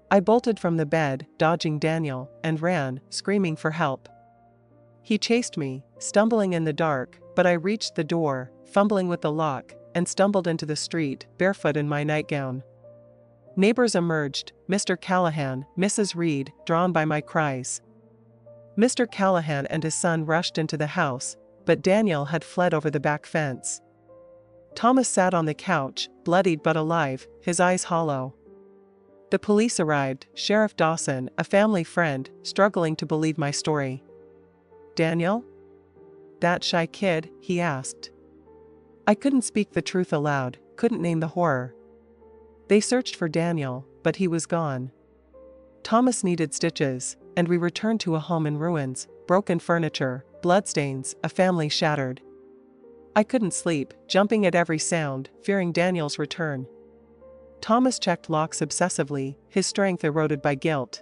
I bolted from the bed, dodging Daniel, and ran, screaming for help. He chased me, stumbling in the dark, but I reached the door, fumbling with the lock, and stumbled into the street, barefoot in my nightgown. Neighbors emerged, Mr. Callahan, Mrs. Reed, drawn by my cries. Mr. Callahan and his son rushed into the house, but Daniel had fled over the back fence. Thomas sat on the couch, bloodied but alive, his eyes hollow. The police arrived, Sheriff Dawson, a family friend, struggling to believe my story. "Daniel? That shy kid?" he asked. I couldn't speak the truth aloud, couldn't name the horror. They searched for Daniel, but he was gone. Thomas needed stitches, and we returned to a home in ruins, broken furniture, bloodstains, a family shattered. I couldn't sleep, jumping at every sound, fearing Daniel's return. Thomas checked locks obsessively, his strength eroded by guilt.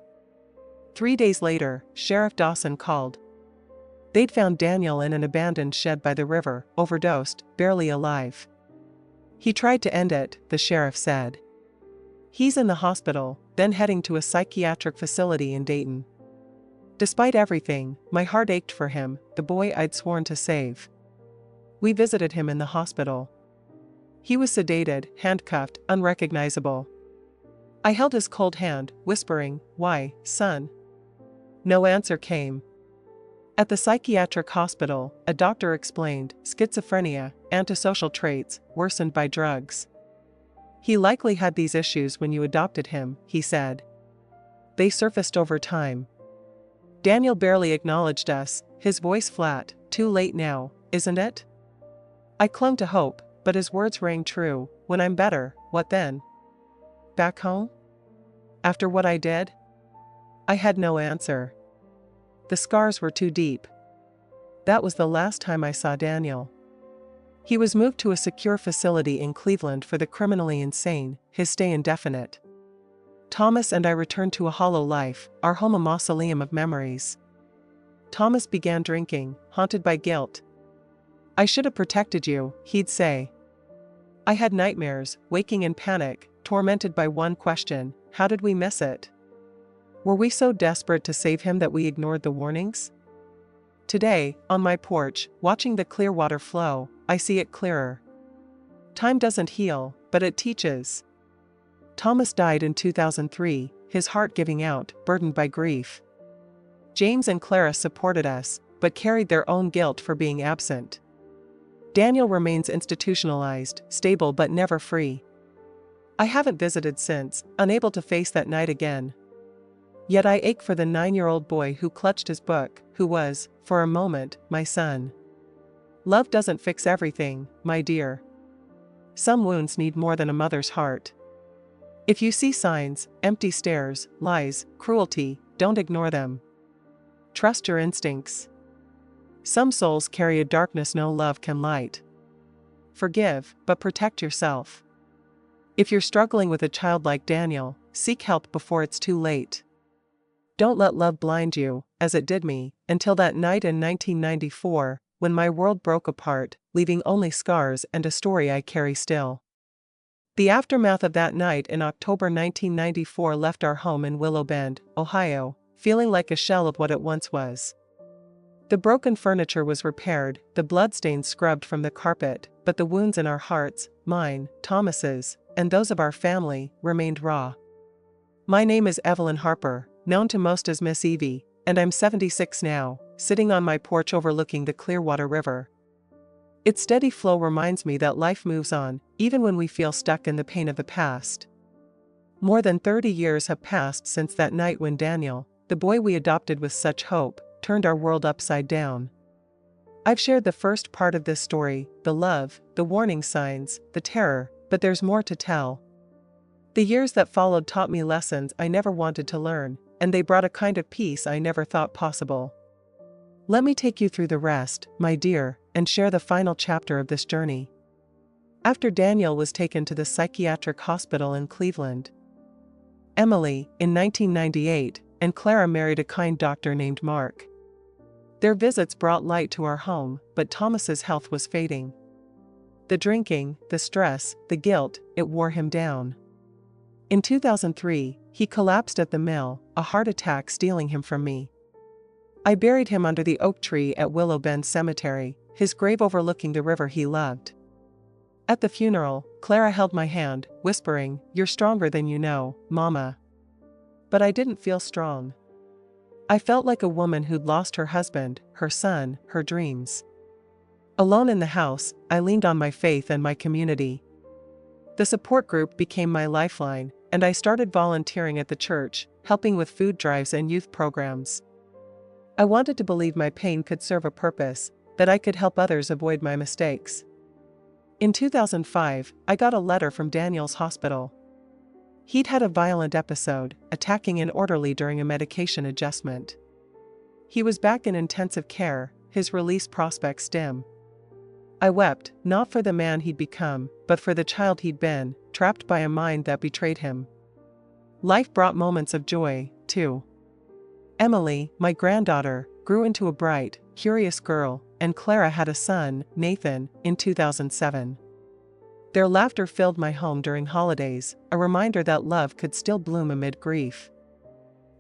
3 days later, Sheriff Dawson called. They'd found Daniel in an abandoned shed by the river, overdosed, barely alive. He tried to end it, the sheriff said. He's in the hospital, then heading to a psychiatric facility in Dayton. Despite everything, my heart ached for him, the boy I'd sworn to save. We visited him in the hospital. He was sedated, handcuffed, unrecognizable. I held his cold hand, whispering, "Why, son?" No answer came. At the psychiatric hospital, a doctor explained, schizophrenia, antisocial traits, worsened by drugs. He likely had these issues when you adopted him, he said. They surfaced over time. Daniel barely acknowledged us, his voice flat. Too late now, isn't it? I clung to hope, but his words rang true. When I'm better, what then? Back home? After what I did? I had no answer. The scars were too deep. That was the last time I saw Daniel. He was moved to a secure facility in Cleveland for the criminally insane, his stay indefinite. Thomas and I returned to a hollow life, our home a mausoleum of memories. Thomas began drinking, haunted by guilt. I should have protected you, he'd say. I had nightmares, waking in panic, tormented by one question: how did we miss it? Were we so desperate to save him that we ignored the warnings? Today, on my porch, watching the clear water flow, I see it clearer. Time doesn't heal, but it teaches. Thomas died in 2003, his heart giving out, burdened by grief. James and Clara supported us, but carried their own guilt for being absent. Daniel remains institutionalized, stable but never free. I haven't visited since, unable to face that night again. Yet I ache for the 9-year-old boy who clutched his book, who was, for a moment, my son. Love doesn't fix everything, my dear. Some wounds need more than a mother's heart. If you see signs, empty stares, lies, cruelty, don't ignore them. Trust your instincts. Some souls carry a darkness no love can light. Forgive, but protect yourself. If you're struggling with a child like Daniel, seek help before it's too late. Don't let love blind you, as it did me, until that night in 1994, when my world broke apart, leaving only scars and a story I carry still. The aftermath of that night in October 1994 left our home in Willow Bend, Ohio, feeling like a shell of what it once was. The broken furniture was repaired, the bloodstains scrubbed from the carpet, but the wounds in our hearts, mine, Thomas's, and those of our family, remained raw. My name is Evelyn Harper, known to most as Miss Evie, and I'm 76 now, sitting on my porch overlooking the Clearwater River. Its steady flow reminds me that life moves on, even when we feel stuck in the pain of the past. More than 30 years have passed since that night when Daniel, the boy we adopted with such hope, turned our world upside down. I've shared the first part of this story, the love, the warning signs, the terror, but there's more to tell. The years that followed taught me lessons I never wanted to learn, and they brought a kind of peace I never thought possible. Let me take you through the rest, my dear, and share the final chapter of this journey. After Daniel was taken to the psychiatric hospital in Cleveland, Emily, in 1998, and Clara married a kind doctor named Mark. Their visits brought light to our home, but Thomas's health was fading. The drinking, the stress, the guilt, it wore him down. In 2003, he collapsed at the mill, a heart attack stealing him from me. I buried him under the oak tree at Willow Bend Cemetery, his grave overlooking the river he loved. At the funeral, Clara held my hand, whispering, "You're stronger than you know, Mama." But I didn't feel strong. I felt like a woman who'd lost her husband, her son, her dreams. Alone in the house, I leaned on my faith and my community. The support group became my lifeline, and I started volunteering at the church, helping with food drives and youth programs. I wanted to believe my pain could serve a purpose, that I could help others avoid my mistakes. In 2005, I got a letter from Daniel's hospital. He'd had a violent episode, attacking an orderly during a medication adjustment. He was back in intensive care, his release prospects dim. I wept, not for the man he'd become, but for the child he'd been, trapped by a mind that betrayed him. Life brought moments of joy, too. Emily, my granddaughter, grew into a bright, curious girl, and Clara had a son, Nathan, in 2007. Their laughter filled my home during holidays, a reminder that love could still bloom amid grief.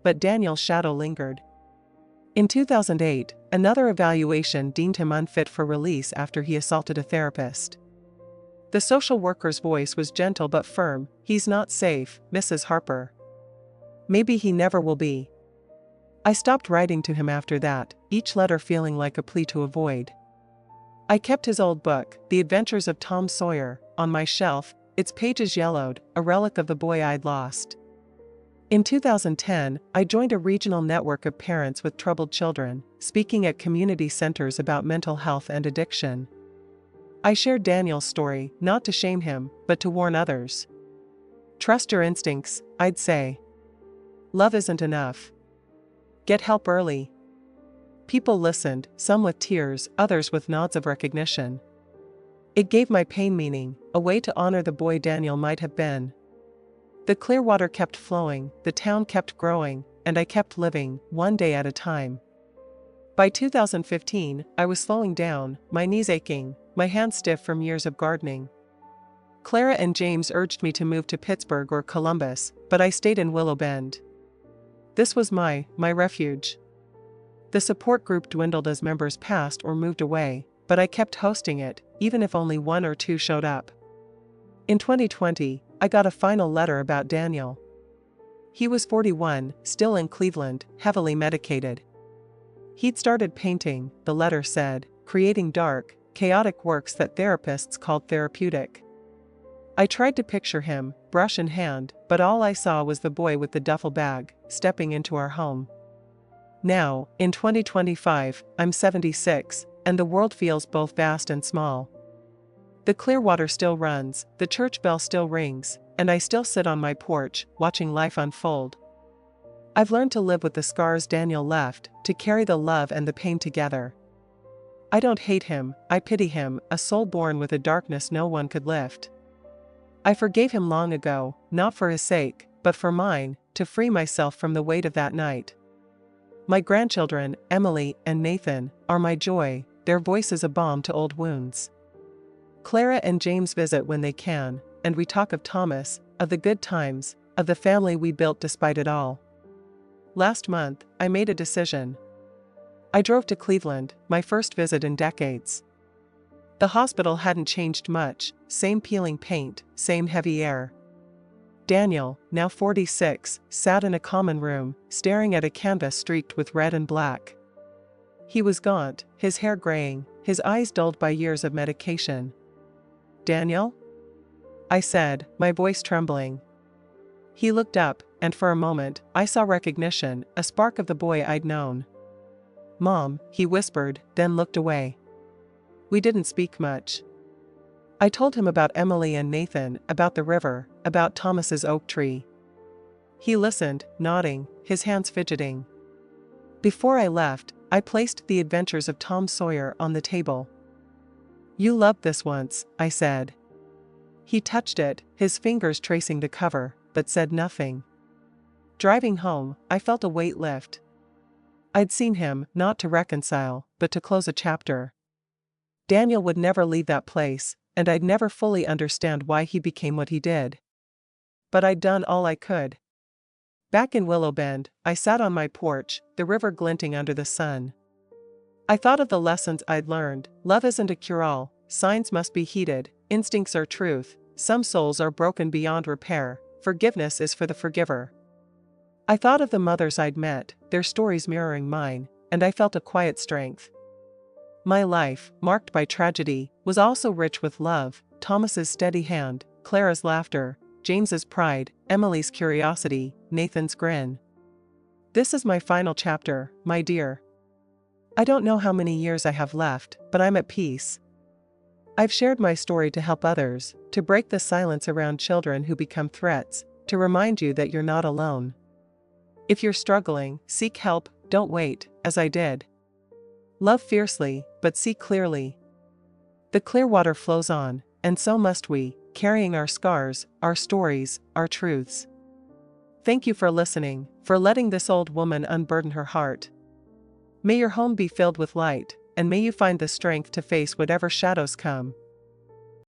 But Daniel's shadow lingered. In 2008, another evaluation deemed him unfit for release after he assaulted a therapist. The social worker's voice was gentle but firm. "He's not safe, Mrs. Harper. Maybe he never will be." I stopped writing to him after that, each letter feeling like a plea to avoid. I kept his old book, The Adventures of Tom Sawyer, on my shelf, its pages yellowed, a relic of the boy I'd lost. In 2010, I joined a regional network of parents with troubled children, speaking at community centers about mental health and addiction. I shared Daniel's story, not to shame him, but to warn others. Trust your instincts, I'd say. Love isn't enough. Get help early. People listened, some with tears, others with nods of recognition. It gave my pain meaning, a way to honor the boy Daniel might have been. The clear water kept flowing, the town kept growing, and I kept living, one day at a time. By 2015, I was slowing down, my knees aching, my hands stiff from years of gardening. Clara and James urged me to move to Pittsburgh or Columbus, but I stayed in Willow Bend. This was my refuge. The support group dwindled as members passed or moved away, but I kept hosting it, even if only one or two showed up. In 2020, I got a final letter about Daniel. He was 41, still in Cleveland, heavily medicated. He'd started painting, the letter said, creating dark, chaotic works that therapists called therapeutic. I tried to picture him, brush in hand, but all I saw was the boy with the duffel bag, stepping into our home. Now, in 2025, I'm 76, and the world feels both vast and small. The clear water still runs, the church bell still rings, and I still sit on my porch, watching life unfold. I've learned to live with the scars Daniel left, to carry the love and the pain together. I don't hate him, I pity him, a soul born with a darkness no one could lift. I forgave him long ago, not for his sake, but for mine, to free myself from the weight of that night. My grandchildren, Emily and Nathan, are my joy, their voices a balm to old wounds. Clara and James visit when they can, and we talk of Thomas, of the good times, of the family we built despite it all. Last month, I made a decision. I drove to Cleveland, my first visit in decades. The hospital hadn't changed much, same peeling paint, same heavy air. Daniel, now 46, sat in a common room, staring at a canvas streaked with red and black. He was gaunt, his hair graying, his eyes dulled by years of medication. "Daniel?" I said, my voice trembling. He looked up, and for a moment, I saw recognition, a spark of the boy I'd known. "Mom," he whispered, then looked away. We didn't speak much. I told him about Emily and Nathan, about the river, about Thomas's oak tree. He listened, nodding, his hands fidgeting. Before I left, I placed The Adventures of Tom Sawyer on the table. "You loved this once," I said. He touched it, his fingers tracing the cover, but said nothing. Driving home, I felt a weight lift. I'd seen him, not to reconcile, but to close a chapter. Daniel would never leave that place, and I'd never fully understand why he became what he did. But I'd done all I could. Back in Willow Bend, I sat on my porch, the river glinting under the sun. I thought of the lessons I'd learned. Love isn't a cure-all, signs must be heeded, instincts are truth, some souls are broken beyond repair, forgiveness is for the forgiver. I thought of the mothers I'd met, their stories mirroring mine, and I felt a quiet strength. My life, marked by tragedy, was also rich with love, Thomas's steady hand, Clara's laughter, James's pride, Emily's curiosity, Nathan's grin. This is my final chapter, my dear. I don't know how many years I have left, but I'm at peace. I've shared my story to help others, to break the silence around children who become threats, to remind you that you're not alone. If you're struggling, seek help, don't wait, as I did. Love fiercely, but see clearly. The clear water flows on, and so must we, carrying our scars, our stories, our truths. Thank you for listening, for letting this old woman unburden her heart. May your home be filled with light, and may you find the strength to face whatever shadows come.